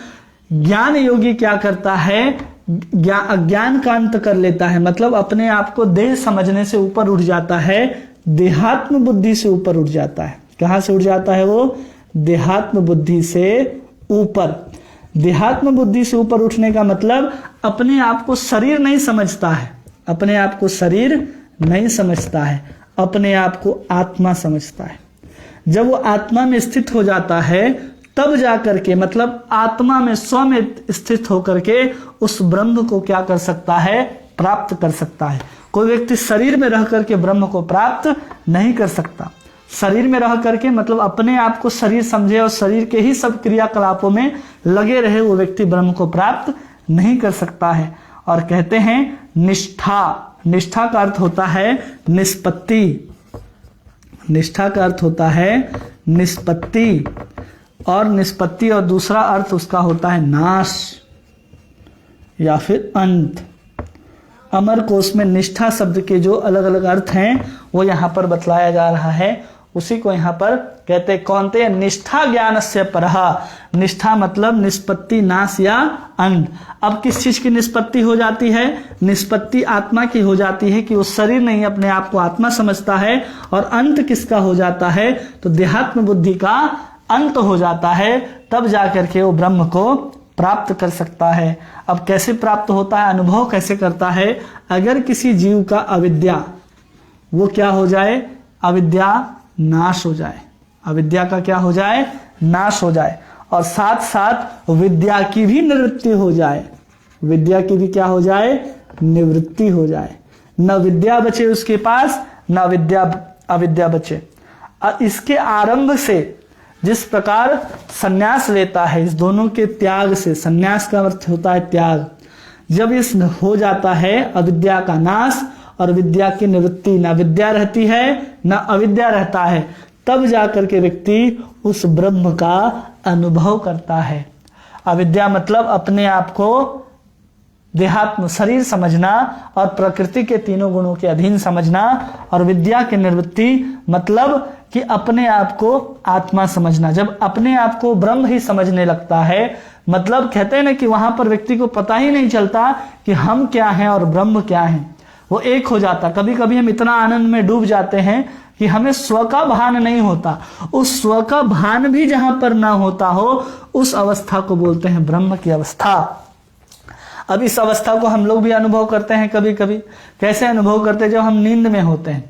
ज्ञान योगी क्या करता है? अज्ञान का अंत कर लेता है, मतलब अपने आप को देह समझने से ऊपर उठ जाता है, देहात्म बुद्धि से ऊपर उठ जाता है। कहां से उठ जाता है वो? देहात्म बुद्धि से ऊपर। देहात्म बुद्धि से ऊपर उठने का मतलब अपने आप को शरीर नहीं समझता है, अपने आप को शरीर नहीं समझता है, अपने आप को आत्मा समझता है। जब वो आत्मा में स्थित हो जाता है तब जाकर के, मतलब आत्मा में स्व में स्थित होकर के उस ब्रह्म को क्या कर सकता है? प्राप्त कर सकता है। कोई व्यक्ति शरीर में रह करके ब्रह्म को प्राप्त नहीं कर सकता। शरीर में रह करके मतलब अपने आप को शरीर समझे और शरीर के ही सब क्रियाकलापों में लगे रहे, वो व्यक्ति ब्रह्म को प्राप्त नहीं कर सकता है। और कहते हैं निष्ठा। निष्ठा का अर्थ होता है निष्पत्ति। निष्ठा का अर्थ होता है निष्पत्ति, और निष्पत्ति और दूसरा अर्थ उसका होता है नाश या फिर अंत। अमर कोश में निष्ठा शब्द के जो अलग अलग अर्थ हैं वो यहाँ पर बतलाया जा रहा है। उसी को यहाँ पर कहते कौनते हैं? निष्ठा ज्ञानस्य परः। निष्ठा मतलब निष्पत्ति, नाश या अंत। अब किस चीज की निष्पत्ति हो जाती है? निष्पत्ति आत्मा की हो जाती है कि वो शरीर नहीं अपने आप को आत्मा समझता है। और अंत किसका हो जाता है? तो देहात्म बुद्धि का अंत हो जाता है, तब जाकर के वो ब्रह्म को प्राप्त कर सकता है। अब कैसे प्राप्त होता है, अनुभव कैसे करता है? अगर किसी जीव का अविद्या वो क्या हो जाए? अविद्या नाश हो जाए। अविद्या का क्या हो जाए? नाश हो जाए। और साथ साथ विद्या की भी निवृत्ति हो जाए। विद्या की भी क्या हो जाए? निवृत्ति हो जाए। न विद्या बचे उसके पास, न अविद्या बचे। इसके आरंभ से जिस प्रकार संन्यास लेता है, इस दोनों के त्याग से, संन्यास का अर्थ होता है त्याग, जब इस हो जाता है अविद्या का नाश और विद्या की निवृत्ति, न विद्या रहती है न अविद्या रहता है, तब जाकर के व्यक्ति उस ब्रह्म का अनुभव करता है। अविद्या मतलब अपने आप को देहात्म शरीर समझना और प्रकृति के तीनों गुणों के अधीन समझना, और विद्या की निवृत्ति मतलब कि अपने आप को आत्मा समझना। जब अपने आप को ब्रह्म ही समझने लगता है, मतलब कहते हैं ना कि वहां पर व्यक्ति को पता ही नहीं चलता कि हम क्या हैं और ब्रह्म क्या है, वो एक हो जाता। कभी कभी हम इतना आनंद में डूब जाते हैं कि हमें स्व का भान नहीं होता। उस स्व का भान भी जहां पर ना होता हो, उस अवस्था को बोलते हैं ब्रह्म की अवस्था। अब इस अवस्था को हम लोग भी अनुभव करते हैं कभी कभी। कैसे अनुभव करते हैं? जब हम नींद में होते हैं,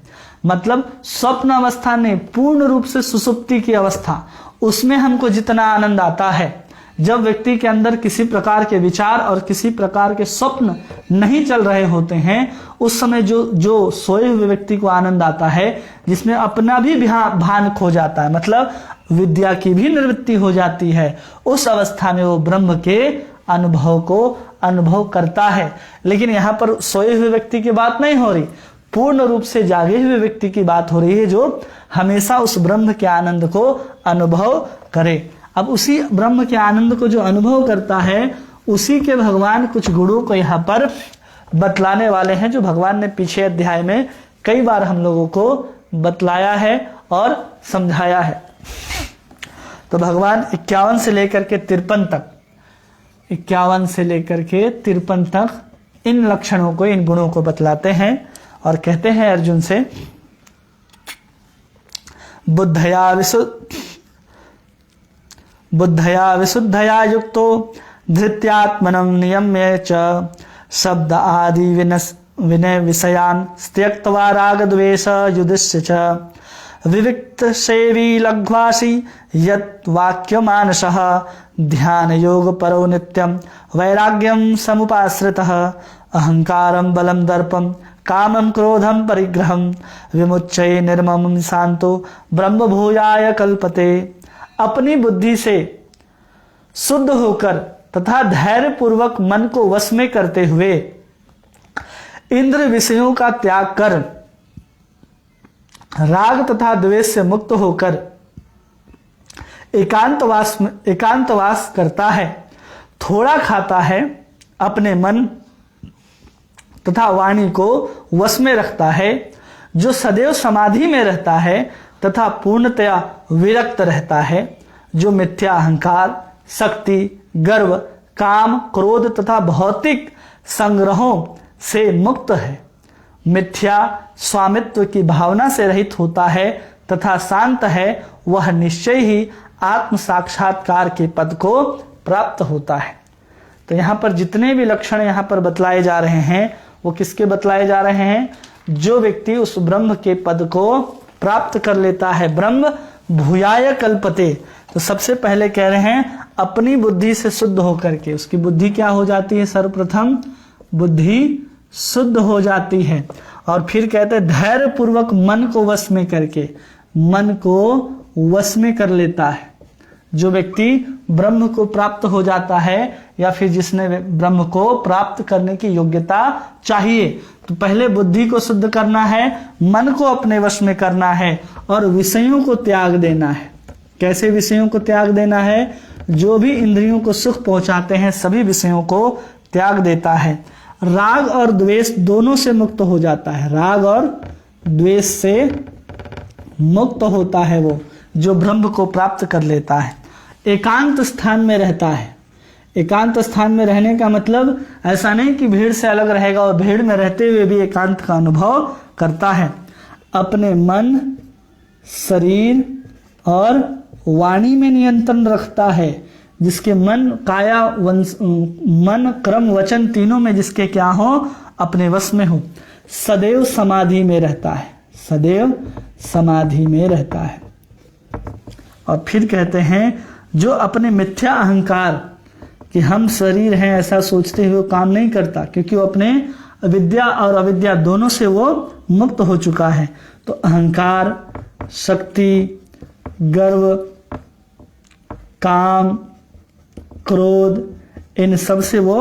मतलब स्वप्न अवस्था नहीं, पूर्ण रूप से सुसुप्ति की अवस्था, उसमें हमको जितना आनंद आता है, जब व्यक्ति के अंदर किसी प्रकार के विचार और किसी प्रकार के स्वप्न नहीं चल रहे होते हैं, उस समय जो सोए हुए व्यक्ति को आनंद आता है, जिसमें अपना भी भान खो जाता है, मतलब विद्या की भी निवृत्ति हो जाती है, उस अवस्था में वो ब्रह्म के अनुभव को अनुभव करता है। लेकिन यहाँ पर सोए हुए व्यक्ति की बात नहीं हो रही, पूर्ण रूप से जागे हुए व्यक्ति की बात हो रही है, जो हमेशा उस ब्रह्म के आनंद को अनुभव करे। अब उसी ब्रह्म के आनंद को जो अनुभव करता है, उसी के भगवान कुछ गुणों को यहाँ पर बतलाने वाले हैं, जो भगवान ने पीछे अध्याय में कई बार हम लोगों को बतलाया है और समझाया है। तो भगवान 51 से लेकर के 53 तक, 51 से लेकर के 53 तक इन लक्षणों को, इन गुणों को बतलाते हैं और कहते हैं अर्जुन से, बुद्धया विशुद्धया युक्तो धृत्यात्मनं नियम्य च शब्द आदि विनय विषयान् त्यक्त्वा राग द्वेष युधिष्य च विविक्त सेवी लघ्वासी यत् वाक्य मानसः ध्यान योग परो नित्यं वैराग्यं समुपाश्रितः अहंकारं बलं दर्पं कामं क्रोधं परिग्रहं विमुच्य निर्ममं शांतो ब्रह्म भूयाय कल्पते। अपनी बुद्धि से शुद्ध होकर तथा धैर्य पूर्वक मन को वश में करते हुए इंद्र विषयों का त्याग कर राग तथा द्वेष से मुक्त होकर एकांतवास करता है, थोड़ा खाता है, अपने मन तथा वाणी को वश में रखता है, जो सदैव समाधि में रहता है तथा पूर्णतया विरक्त रहता है, जो मिथ्या अहंकार, शक्ति, गर्व, काम, क्रोध तथा भौतिक संग्रहों से मुक्त है, मिथ्या स्वामित्व की भावना से रहित होता है तथा शांत है, वह निश्चय ही आत्म साक्षात्कार के पद को प्राप्त होता है। तो यहाँ पर जितने भी लक्षण यहाँ पर बतलाए जा रहे हैं, वो किसके बतलाए जा रहे हैं? जो व्यक्ति उस ब्रह्म के पद को प्राप्त कर लेता है, ब्रह्म भूयाय कल्पते। तो सबसे पहले कह रहे हैं अपनी बुद्धि से शुद्ध होकर के, उसकी बुद्धि क्या हो जाती है? सर्वप्रथम बुद्धि शुद्ध हो जाती है। और फिर कहते हैं धैर्य पूर्वक मन को वश में करके, मन को वश में कर लेता है। जो व्यक्ति ब्रह्म को प्राप्त हो जाता है या फिर जिसने ब्रह्म को प्राप्त करने की योग्यता चाहिए, तो पहले बुद्धि को शुद्ध करना है, मन को अपने वश में करना है और विषयों को त्याग देना है। कैसे विषयों को त्याग देना है? जो भी इंद्रियों को सुख पहुंचाते हैं सभी विषयों को त्याग देता है। राग और द्वेष दोनों से मुक्त हो जाता है, राग और द्वेष से मुक्त होता है वो जो ब्रह्म को प्राप्त कर लेता है। एकांत स्थान में रहता है। एकांत स्थान में रहने का मतलब ऐसा नहीं कि भीड़ से अलग रहेगा, और भीड़ में रहते हुए भी एकांत का अनुभव करता है। अपने मन, शरीर और वाणी में नियंत्रण रखता है। जिसके मन, काया, मन, क्रम, वचन तीनों में जिसके क्या हो? अपने वश में हो। सदैव समाधि में रहता है, सदैव समाधि में रहता है। और फिर कहते हैं जो अपने मिथ्या अहंकार कि हम शरीर हैं ऐसा सोचते हुए काम नहीं करता, क्योंकि वो अपने विद्या और अविद्या दोनों से वो मुक्त हो चुका है। तो अहंकार, शक्ति, गर्व, काम, क्रोध, इन सब से वो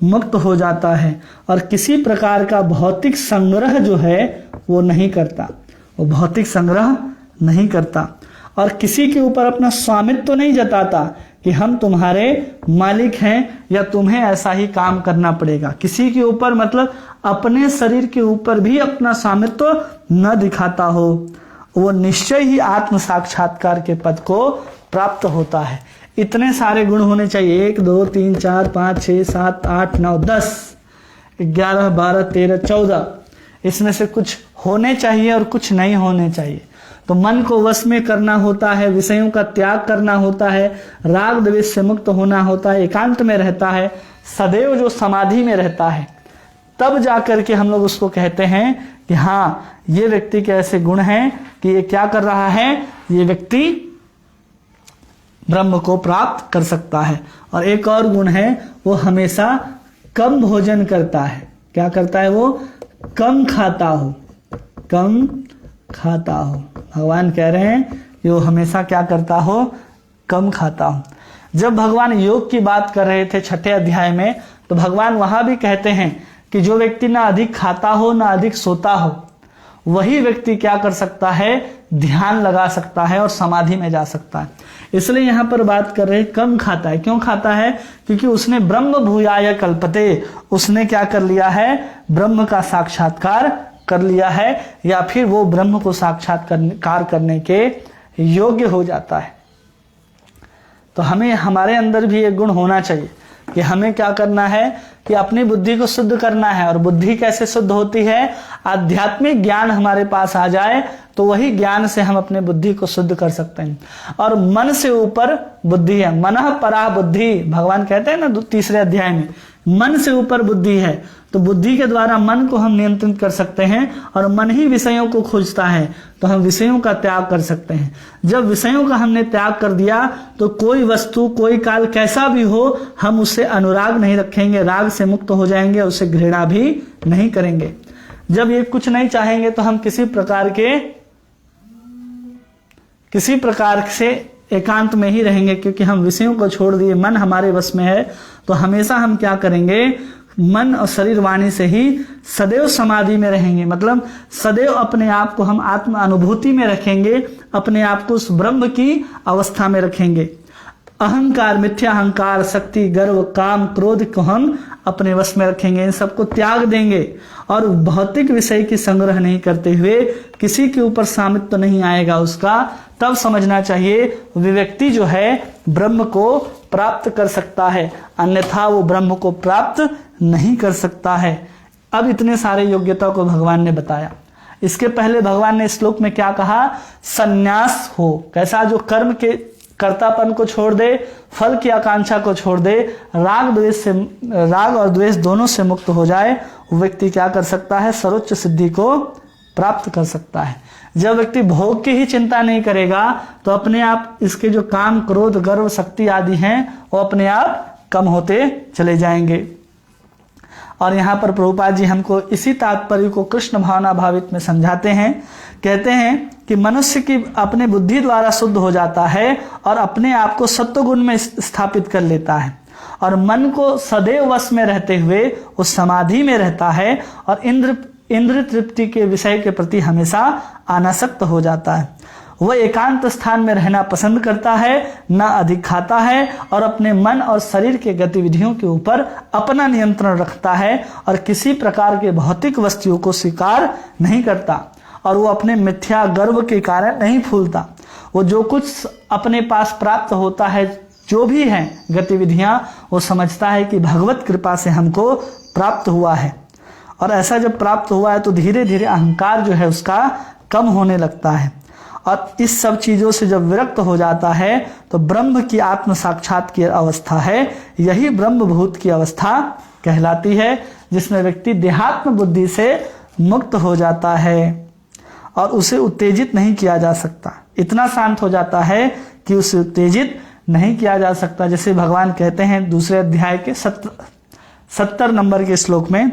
मुक्त हो जाता है और किसी प्रकार का भौतिक संग्रह जो है वो नहीं करता, वो भौतिक संग्रह नहीं करता। और किसी के ऊपर अपना स्वामित्व तो नहीं जताता कि हम तुम्हारे मालिक हैं या तुम्हें ऐसा ही काम करना पड़ेगा। किसी के ऊपर मतलब अपने शरीर के ऊपर भी अपना स्वामित्व न दिखाता हो, वो निश्चय ही आत्म साक्षात्कार के पद को प्राप्त होता है। इतने सारे गुण होने चाहिए, 1 2 3 4 5 6 7 8 9 10 11 12 13 14, इसमें से कुछ होने चाहिए और कुछ नहीं होने चाहिए। तो मन को वश में करना होता है, विषयों का त्याग करना होता है, राग द्वेष से मुक्त होना होता है, एकांत में रहता है, सदैव जो समाधि में रहता है, तब जाकर के हम लोग उसको कहते हैं कि हाँ ये व्यक्ति के ऐसे गुण हैं कि ये क्या कर रहा है, ये व्यक्ति ब्रह्म को प्राप्त कर सकता है। और एक और गुण है, वो हमेशा कम भोजन करता है। क्या करता है? वो कम खाता हो, कम खाता हो। भगवान कह रहे हैं कि वो हमेशा क्या करता हो? कम खाता हो। जब भगवान योग की बात कर रहे थे 6ठे अध्याय में, तो भगवान वहां भी कहते हैं कि जो व्यक्ति ना अधिक खाता हो ना अधिक सोता हो, वही व्यक्ति क्या कर सकता है? ध्यान लगा सकता है और समाधि में जा सकता है। इसलिए यहां पर बात कर रहे हैं कम खाता है। क्यों खाता है? क्योंकि उसने ब्रह्म भूयाय कल्पते, उसने क्या कर लिया है? ब्रह्म का साक्षात्कार कर लिया है, या फिर वो ब्रह्म को साक्षात्कार करने के योग्य हो जाता है। तो हमें हमारे अंदर भी एक गुण होना चाहिए कि हमें क्या करना है कि अपनी बुद्धि को शुद्ध करना है। और बुद्धि कैसे शुद्ध होती है? आध्यात्मिक ज्ञान हमारे पास आ जाए तो वही ज्ञान से हम अपने बुद्धि को शुद्ध कर सकते हैं। और मन से ऊपर बुद्धि है, मनः परा बुद्धि, भगवान कहते हैं ना 3 अध्याय में, मन से ऊपर बुद्धि है। तो बुद्धि के द्वारा मन को हम नियंत्रित कर सकते हैं, और मन ही विषयों को खोजता है, तो हम विषयों का त्याग कर सकते हैं। जब विषयों का हमने त्याग कर दिया तो कोई वस्तु, कोई काल कैसा भी हो, हम उससे अनुराग नहीं रखेंगे, राग से मुक्त हो जाएंगे, उससे घृणा भी नहीं करेंगे। जब ये कुछ नहीं चाहेंगे तो हम किसी प्रकार से एकांत में ही रहेंगे, क्योंकि हम विषयों को छोड़ दिए, मन हमारे वश में है। तो हमेशा हम क्या करेंगे? मन और शरीर वाणी से ही सदैव समाधि में रहेंगे। मतलब सदैव अपने आप को हम आत्म अनुभूति में रखेंगे, अपने आप को उस ब्रह्म की अवस्था में रखेंगे। अहंकार, मिथ्या अहंकार, शक्ति, गर्व, काम, क्रोध को हम अपने वश में रखेंगे, इन सबको त्याग देंगे, और भौतिक विषय की संग्रह नहीं करते हुए किसी के ऊपर सामित्व नहीं आएगा उसका। तब समझना चाहिए वे व्यक्ति जो है ब्रह्म को प्राप्त कर सकता है, अन्यथा वो ब्रह्म को प्राप्त नहीं कर सकता है। अब इतने सारे योग्यता को भगवान ने बताया। इसके पहले भगवान ने श्लोक में क्या कहा? संन्यास हो। कैसा? जो कर्म के कर्तापन को छोड़ दे, फल की आकांक्षा को छोड़ दे, राग और द्वेष दोनों से मुक्त हो जाए, वो व्यक्ति क्या कर सकता है? सर्वोच्च सिद्धि को प्राप्त कर सकता है। जब व्यक्ति भोग की ही चिंता नहीं करेगा तो अपने आप इसके जो काम, क्रोध, गर्व, शक्ति आदि हैं वो अपने आप कम होते चले जाएंगे। और यहाँ पर प्रभुपाद जी हमको इसी तात्पर्य को कृष्ण भावना भावित में समझाते हैं। कहते हैं कि मनुष्य की अपने बुद्धि द्वारा शुद्ध हो जाता है और अपने आप को सत्व गुण में स्थापित कर लेता है, और मन को सदैव वश में रहते हुए उस समाधि में रहता है, और इंद्र तृप्ति के विषय के प्रति हमेशा अनासक्त हो जाता है। वह एकांत स्थान में रहना पसंद करता है, न अधिक खाता है, और अपने मन और शरीर के गतिविधियों के ऊपर अपना नियंत्रण रखता है, और किसी प्रकार के भौतिक वस्तुओं को स्वीकार नहीं करता, और वो अपने मिथ्या गर्व के कारण नहीं फूलता। वो जो कुछ अपने पास प्राप्त होता है, जो भी है गतिविधियां, वो समझता है कि भगवत कृपा से हमको प्राप्त हुआ है। और ऐसा जब प्राप्त हुआ है तो धीरे धीरे अहंकार जो है उसका कम होने लगता है, और इस सब चीजों से जब विरक्त हो जाता है तो ब्रह्म की आत्म साक्षात की अवस्था है, यही ब्रह्मभूत की अवस्था कहलाती है, जिसमें व्यक्ति देहात्म बुद्धि से मुक्त हो जाता है और उसे उत्तेजित नहीं किया जा सकता। इतना शांत हो जाता है कि उसे उत्तेजित नहीं किया जा सकता। जैसे भगवान कहते हैं 2 अध्याय के 70 नंबर के श्लोक में,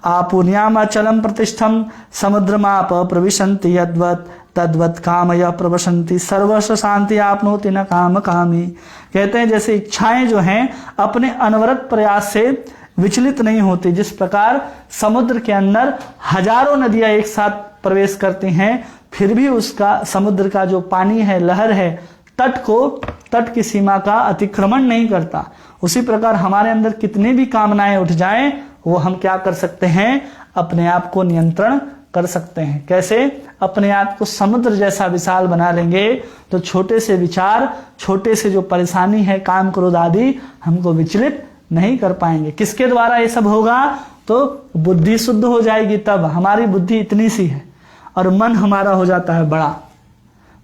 आपुन्यामचलम प्रतिष्ठम समुद्रमाप प्रविशन्ति यद्वत् तद्वत् कामय प्रवशन्ति सर्वस्व शांति आपनोति न काम कामी। कहते हैं जैसे इच्छाएं जो हैं अपने अनवरत प्रयास से विचलित नहीं होती, जिस प्रकार समुद्र के अंदर हजारों नदियां एक साथ प्रवेश करती हैं, फिर भी उसका समुद्र का जो पानी है, लहर है, तट की सीमा का अतिक्रमण नहीं करता। उसी प्रकार हमारे अंदर कितनी भी कामनाएं उठ जाएं, वो हम क्या कर सकते हैं? अपने आप को नियंत्रण कर सकते हैं। कैसे? अपने आप को समुद्र जैसा विशाल बना लेंगे तो छोटे से विचार, छोटे से जो परेशानी है, काम, क्रोध आदि, हमको विचलित नहीं कर पाएंगे। किसके द्वारा ये सब होगा? तो बुद्धि शुद्ध हो जाएगी। तब हमारी बुद्धि इतनी सी है और मन हमारा हो जाता है बड़ा।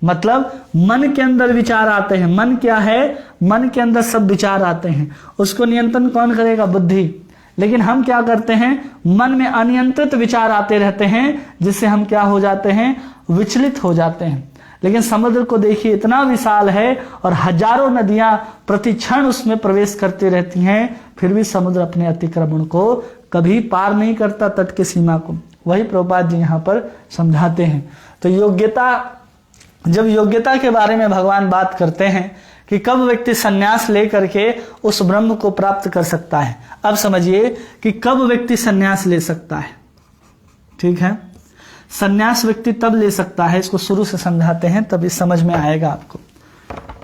मतलब मन के अंदर विचार आते हैं। मन क्या है? मन के अंदर सब विचार आते हैं, उसको नियंत्रण कौन करेगा? बुद्धि। लेकिन हम क्या करते हैं? मन में अनियंत्रित विचार आते रहते हैं, जिससे हम क्या हो जाते हैं? विचलित हो जाते हैं। लेकिन समुद्र को देखिए इतना विशाल है और हजारों नदियां प्रति क्षण उसमें प्रवेश करती रहती हैं, फिर भी समुद्र अपने अतिक्रमण को कभी पार नहीं करता, तट की सीमा को। वही प्रभुपाद जी यहाँ पर समझाते हैं। तो योग्यता, जब योग्यता के बारे में भगवान बात करते हैं कि कब व्यक्ति संन्यास लेकर के उस ब्रह्म को प्राप्त कर सकता है, अब समझिए कि कब व्यक्ति संन्यास ले सकता है। ठीक है, संन्यास व्यक्ति तब ले सकता है, इसको शुरू से समझाते हैं तभी समझ में आएगा आपको।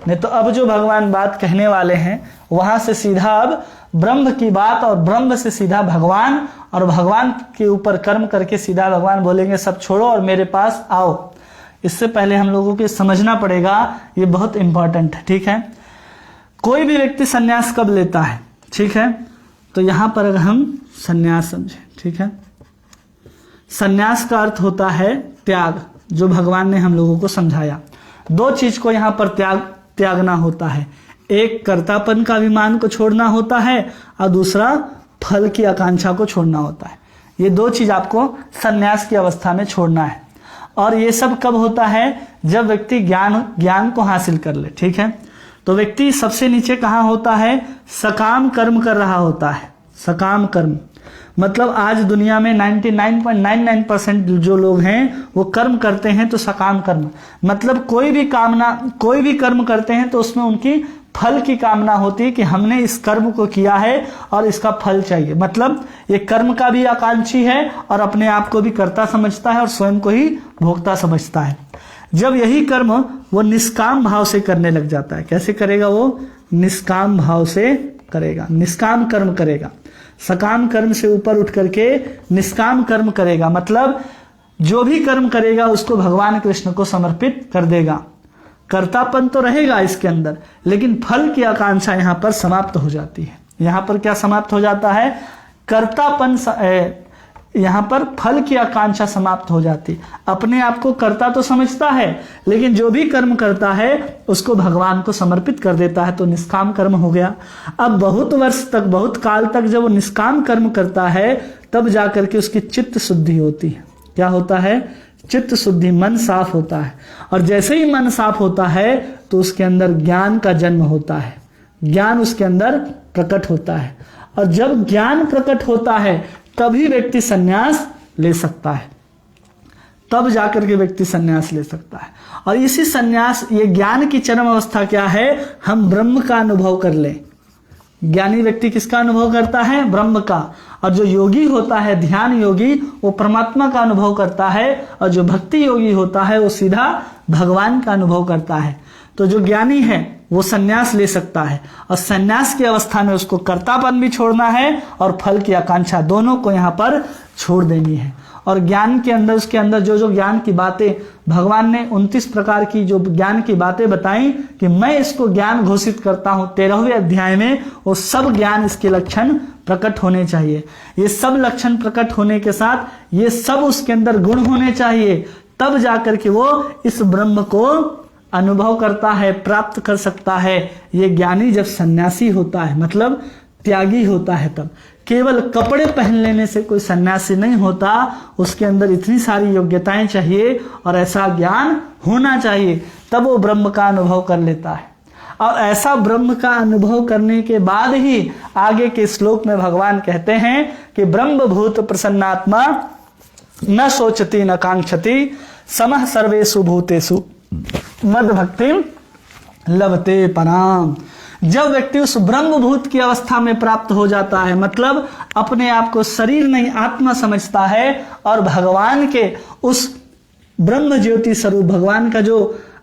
नहीं तो अब जो भगवान बात कहने वाले हैं वहां से सीधा अब ब्रह्म की बात, और ब्रह्म से सीधा भगवान, और भगवान के ऊपर कर्म करके सीधा भगवान बोलेंगे सब छोड़ो और मेरे पास आओ। इससे पहले हम लोगों को समझना पड़ेगा, ये बहुत इंपॉर्टेंट है। ठीक है, कोई भी व्यक्ति संन्यास कब लेता है, ठीक है, तो यहां पर अगर हम संन्यास समझे, ठीक है, संन्यास का अर्थ होता है त्याग, जो भगवान ने हम लोगों को समझाया। दो चीज को यहां पर त्यागना होता है, एक कर्तापन का अभिमान को छोड़ना होता है और दूसरा फल की आकांक्षा को छोड़ना होता है। ये दो चीज आपको संन्यास की अवस्था में छोड़ना है। और ये सब कब होता है, जब व्यक्ति ज्ञान को हासिल कर ले। ठीक है, तो व्यक्ति सबसे नीचे कहाँ होता है, सकाम कर्म कर रहा होता है। सकाम कर्म मतलब आज दुनिया में 99.99% जो लोग हैं वो कर्म करते हैं, तो सकाम कर्म मतलब कोई भी कर्म करते हैं तो उसमें उनकी फल की कामना होती है कि हमने इस कर्म को किया है और इसका फल चाहिए। मतलब ये कर्म का भी आकांक्षी है और अपने आप को भी कर्ता समझता है और स्वयं को ही भोक्ता समझता है। जब यही कर्म वो निष्काम भाव से करने लग जाता है, कैसे करेगा, वो निष्काम भाव से करेगा, निष्काम कर्म करेगा। सकाम कर्म से ऊपर उठ करके निष्काम कर्म करेगा, मतलब जो भी कर्म करेगा उसको भगवान कृष्ण को समर्पित कर देगा। कर्तापन तो रहेगा इसके अंदर, लेकिन फल की आकांक्षा यहां पर समाप्त हो जाती है। यहां पर क्या समाप्त हो जाता है, कर्तापन, यहां पर फल की आकांक्षा समाप्त हो जाती। अपने आप को कर्ता तो समझता है, लेकिन जो भी कर्म करता है उसको भगवान को समर्पित कर देता है, तो निष्काम कर्म हो गया। अब बहुत वर्ष तक, बहुत काल तक जब वो निष्काम कर्म करता है तब जाकर के उसकी चित्त शुद्धि होती है। क्या होता है, चित्त शुद्धि, मन साफ होता है। और जैसे ही मन साफ होता है तो उसके अंदर ज्ञान का जन्म होता है, ज्ञान उसके अंदर प्रकट होता है। और जब ज्ञान प्रकट होता है तभी व्यक्ति संन्यास ले सकता है, तब जाकर के व्यक्ति संन्यास ले सकता है। और इसी संन्यास, ये ज्ञान की चरम अवस्था क्या है, हम ब्रह्म का अनुभव कर लें। ज्ञानी व्यक्ति किसका अनुभव करता है, ब्रह्म का। और जो योगी होता है, ध्यान योगी, वो परमात्मा का अनुभव करता है। और जो भक्ति योगी होता है वो सीधा भगवान का अनुभव करता है। तो जो ज्ञानी है वो संन्यास ले सकता है, और संन्यास की अवस्था में उसको कर्तापन भी छोड़ना है और फल की आकांक्षा, दोनों को यहाँ पर छोड़ देनी है। और ज्ञान के अंदर, उसके अंदर जो जो ज्ञान की बातें भगवान ने 29 प्रकार की जो ज्ञान की बातें बताई कि मैं इसको ज्ञान घोषित करता हूं 13वें अध्याय में, वो सब ज्ञान, इसके लक्षण प्रकट होने चाहिए। ये सब लक्षण प्रकट होने के साथ ये सब उसके अंदर गुण होने चाहिए, तब जाकर के वो इस ब्रह्म को अनुभव करता है, प्राप्त कर सकता है। ये ज्ञानी जब सन्यासी होता है, मतलब त्यागी होता है, तब केवल कपड़े पहन लेने से कोई सन्यासी नहीं होता, उसके अंदर इतनी सारी योग्यताएं चाहिए और ऐसा ज्ञान होना चाहिए, तब वो ब्रह्म का अनुभव कर लेता है। और ऐसा ब्रह्म का अनुभव करने के बाद ही आगे के श्लोक में भगवान कहते हैं कि ब्रह्म भूत प्रसन्नात्मा न सोचती न कांक्षति समः सर्वेषु भूतेषु मद भक्तिम लभते पराम। जब व्यक्ति उस ब्रह्मभूत की अवस्था में प्राप्त हो जाता है, मतलब अपने आप को शरीर नहीं आत्मा समझता है और भगवान के उस ब्रह्म ज्योति स्वरूप, भगवान का जो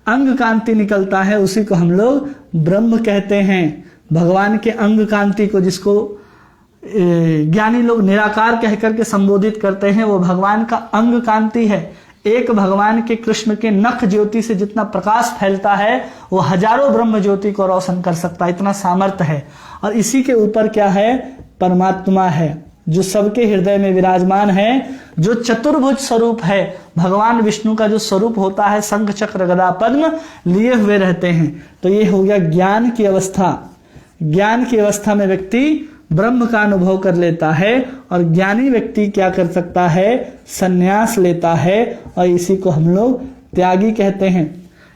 अंग कांति निकलता है उसी को हम लोग ब्रह्म कहते हैं। भगवान के अंग कांति को, जिसको ज्ञानी लोग निराकार कहकर के संबोधित करते हैं, वो भगवान का अंग कांति है। एक भगवान के कृष्ण के नख ज्योति से जितना प्रकाश फैलता है वो हजारों ब्रह्म ज्योति को रोशन कर सकता है, इतना सामर्थ्य है। और इसी के ऊपर क्या है, परमात्मा है जो सबके हृदय में विराजमान है, जो चतुर्भुज स्वरूप है। भगवान विष्णु का जो स्वरूप होता है, शंख चक्र गदा पद्म लिए हुए रहते हैं। तो ये हो गया ज्ञान की अवस्था। ज्ञान की अवस्था में व्यक्ति ब्रह्म का अनुभव कर लेता है, और ज्ञानी व्यक्ति क्या कर सकता है, संन्यास लेता है, और इसी को हम लोग त्यागी कहते हैं।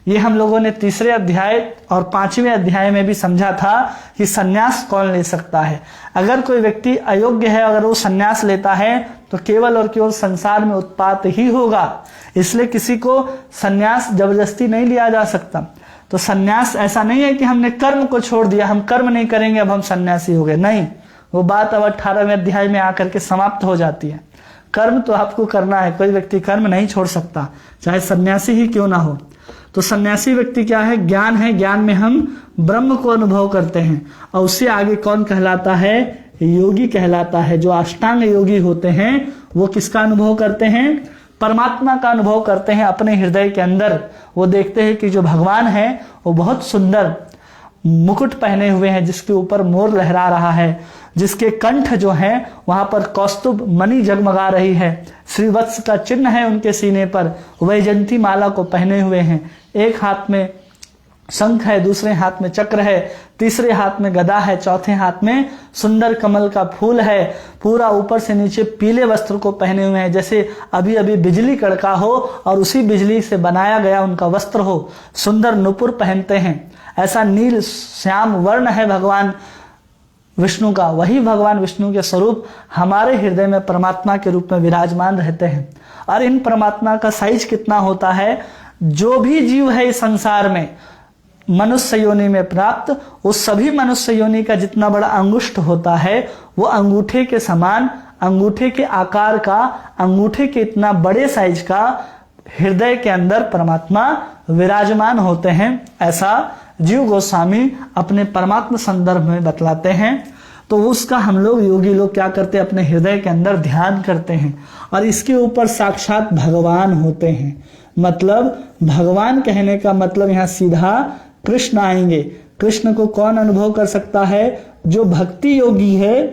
ये हम लोगों ने तीसरे अध्याय और 5वें अध्याय में भी समझा था कि सन्यास कौन ले सकता है। अगर कोई व्यक्ति अयोग्य है, अगर वो सन्यास लेता है तो केवल और केवल संसार में उत्पात ही होगा। इसलिए किसी को सन्यास जबरदस्ती नहीं लिया जा सकता। तो सन्यास ऐसा नहीं है कि हमने कर्म को छोड़ दिया, हम कर्म नहीं करेंगे अब हम सन्यासी हो गए, नहीं, वो बात अब 18वें अध्याय में आकर के समाप्त हो जाती है। कर्म तो आपको करना है, कोई व्यक्ति कर्म नहीं छोड़ सकता, चाहे सन्यासी ही क्यों ना हो। तो सन्यासी व्यक्ति क्या है? ज्ञान है, ज्ञान में हम ब्रह्म को अनुभव करते हैं। और उससे आगे कौन कहलाता है? योगी कहलाता है। जो अष्टांग योगी होते हैं वो किसका अनुभव करते हैं? परमात्मा का अनुभव करते हैं अपने हृदय के अंदर। वो देखते हैं कि जो भगवान है वो बहुत सुंदर मुकुट पहने हुए हैं, जिसके ऊपर मोर लहरा रहा है, जिसके कंठ जो है वहां पर कौस्तुभ मणि जगमगा रही है, श्रीवत्स का चिन्ह है उनके सीने पर, वैजयंती माला को पहने हुए हैं, एक हाथ में शंख है, दूसरे हाथ में चक्र है, तीसरे हाथ में गदा है, चौथे हाथ में सुंदर कमल का फूल है, पूरा ऊपर से नीचे पीले वस्त्र को पहने हुए हैं, जैसे अभी अभी बिजली कड़का हो और उसी बिजली से बनाया गया उनका वस्त्र हो। सुंदर नुपुर पहनते हैं, ऐसा नील श्याम वर्ण है भगवान विष्णु का। वही भगवान विष्णु के स्वरूप हमारे हृदय में परमात्मा के रूप में विराजमान रहते हैं। और इन परमात्मा का साइज कितना होता है? जो भी जीव है इस संसार में मनुष्य योनि में प्राप्त, वो सभी मनुष्य योनि का जितना बड़ा अंगुष्ठ होता है वो अंगूठे के समान, अंगूठे के आकार का, अंगूठे के इतना बड़े साइज का हृदय के अंदर परमात्मा विराजमान होते हैं। ऐसा जीव गोस्वामी अपने परमात्मा संदर्भ में बतलाते हैं। तो उसका हम लोग योगी लोग क्या करते हैं? अपने हृदय के अंदर ध्यान करते हैं और इसके ऊपर साक्षात भगवान होते हैं। मतलब भगवान कहने का मतलब यहाँ सीधा कृष्ण आएंगे। कृष्ण को कौन अनुभव कर सकता है? जो भक्ति योगी है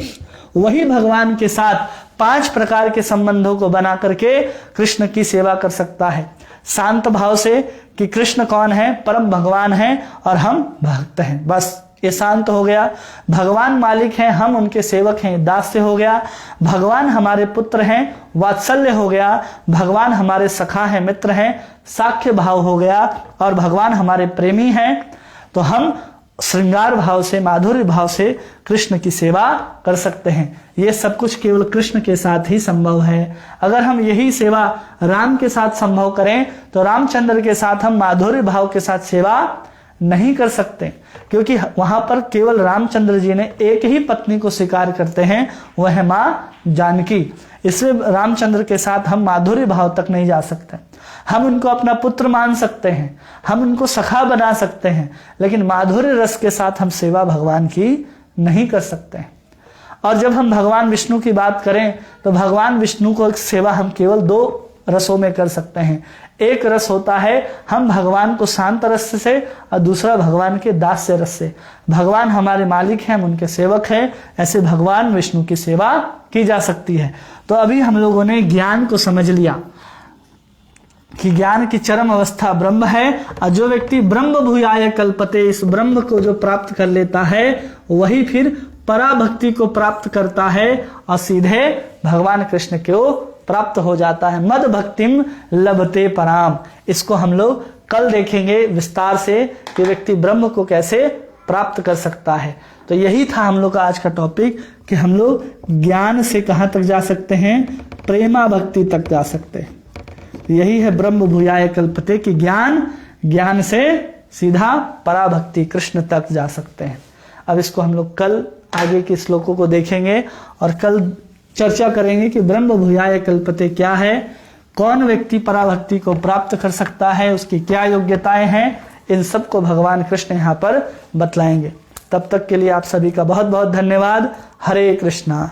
वही भगवान के साथ 5 प्रकार के संबंधों को बना करके कृष्ण की सेवा कर सकता है। शांत भाव से कि कृष्ण कौन है? परम भगवान है और हम भक्त हैं, बस ये शांत हो गया। भगवान मालिक हैं, हम उनके सेवक हैं, दास्य हो गया। भगवान हमारे पुत्र हैं, वात्सल्य हो गया। भगवान हमारे सखा हैं, मित्र हैं, साख्य भाव हो गया। और भगवान हमारे प्रेमी हैं, तो हम श्रृंगार भाव से, माधुर्य भाव से कृष्ण की सेवा कर सकते हैं। ये सब कुछ केवल कृष्ण के साथ ही संभव है। अगर हम यही सेवा राम के साथ संभव करें तो रामचंद्र के साथ हम माधुर्य भाव के साथ सेवा नहीं कर सकते, क्योंकि वहां पर केवल रामचंद्र जी ने एक ही पत्नी को स्वीकार करते हैं, वह है माँ जानकी। इसलिए रामचंद्र के साथ हम माधुर्य भाव तक नहीं जा सकते। हम उनको अपना पुत्र मान सकते हैं, हम उनको सखा बना सकते हैं, लेकिन माधुर्य रस के साथ हम सेवा भगवान की नहीं कर सकते। और जब हम भगवान विष्णु की बात करें तो भगवान विष्णु को सेवा हम केवल 2 रसों में कर सकते हैं। एक रस होता है हम भगवान को शांत रस से, और दूसरा भगवान के दास्य रस से। भगवान हमारे मालिक हैं, हम उनके सेवक हैं, ऐसे भगवान विष्णु की सेवा की जा सकती है। तो अभी हम लोगों ने ज्ञान को समझ लिया कि ज्ञान की चरम अवस्था ब्रह्म है, और जो व्यक्ति ब्रह्म भूयाय कल्पते, इस ब्रह्म को जो प्राप्त कर लेता है वही फिर पराभक्ति को प्राप्त करता है और सीधे भगवान कृष्ण को प्राप्त हो जाता है। मद भक्तिम लभते पराम। इसको हम लोग कल देखेंगे विस्तार से कि व्यक्ति ब्रह्म को कैसे प्राप्त कर सकता है। तो यही था हम लोग का आज का टॉपिक कि हम लोग ज्ञान से कहां तक जा सकते हैं? प्रेमा भक्ति तक जा सकते हैं। तो यही है ब्रह्म भूयाय कल्पते कि ज्ञान से सीधा पराभक्ति कृष्ण तक जा सकते हैं। अब इसको हम लोग कल आगे के श्लोकों को देखेंगे और कल चर्चा करेंगे कि ब्रह्म भूयाय कल्पते क्या है, कौन व्यक्ति पराभक्ति को प्राप्त कर सकता है, उसकी क्या योग्यताएं हैं, इन सब को भगवान कृष्ण यहाँ पर बतलाएंगे। तब तक के लिए आप सभी का बहुत बहुत धन्यवाद। हरे कृष्णा।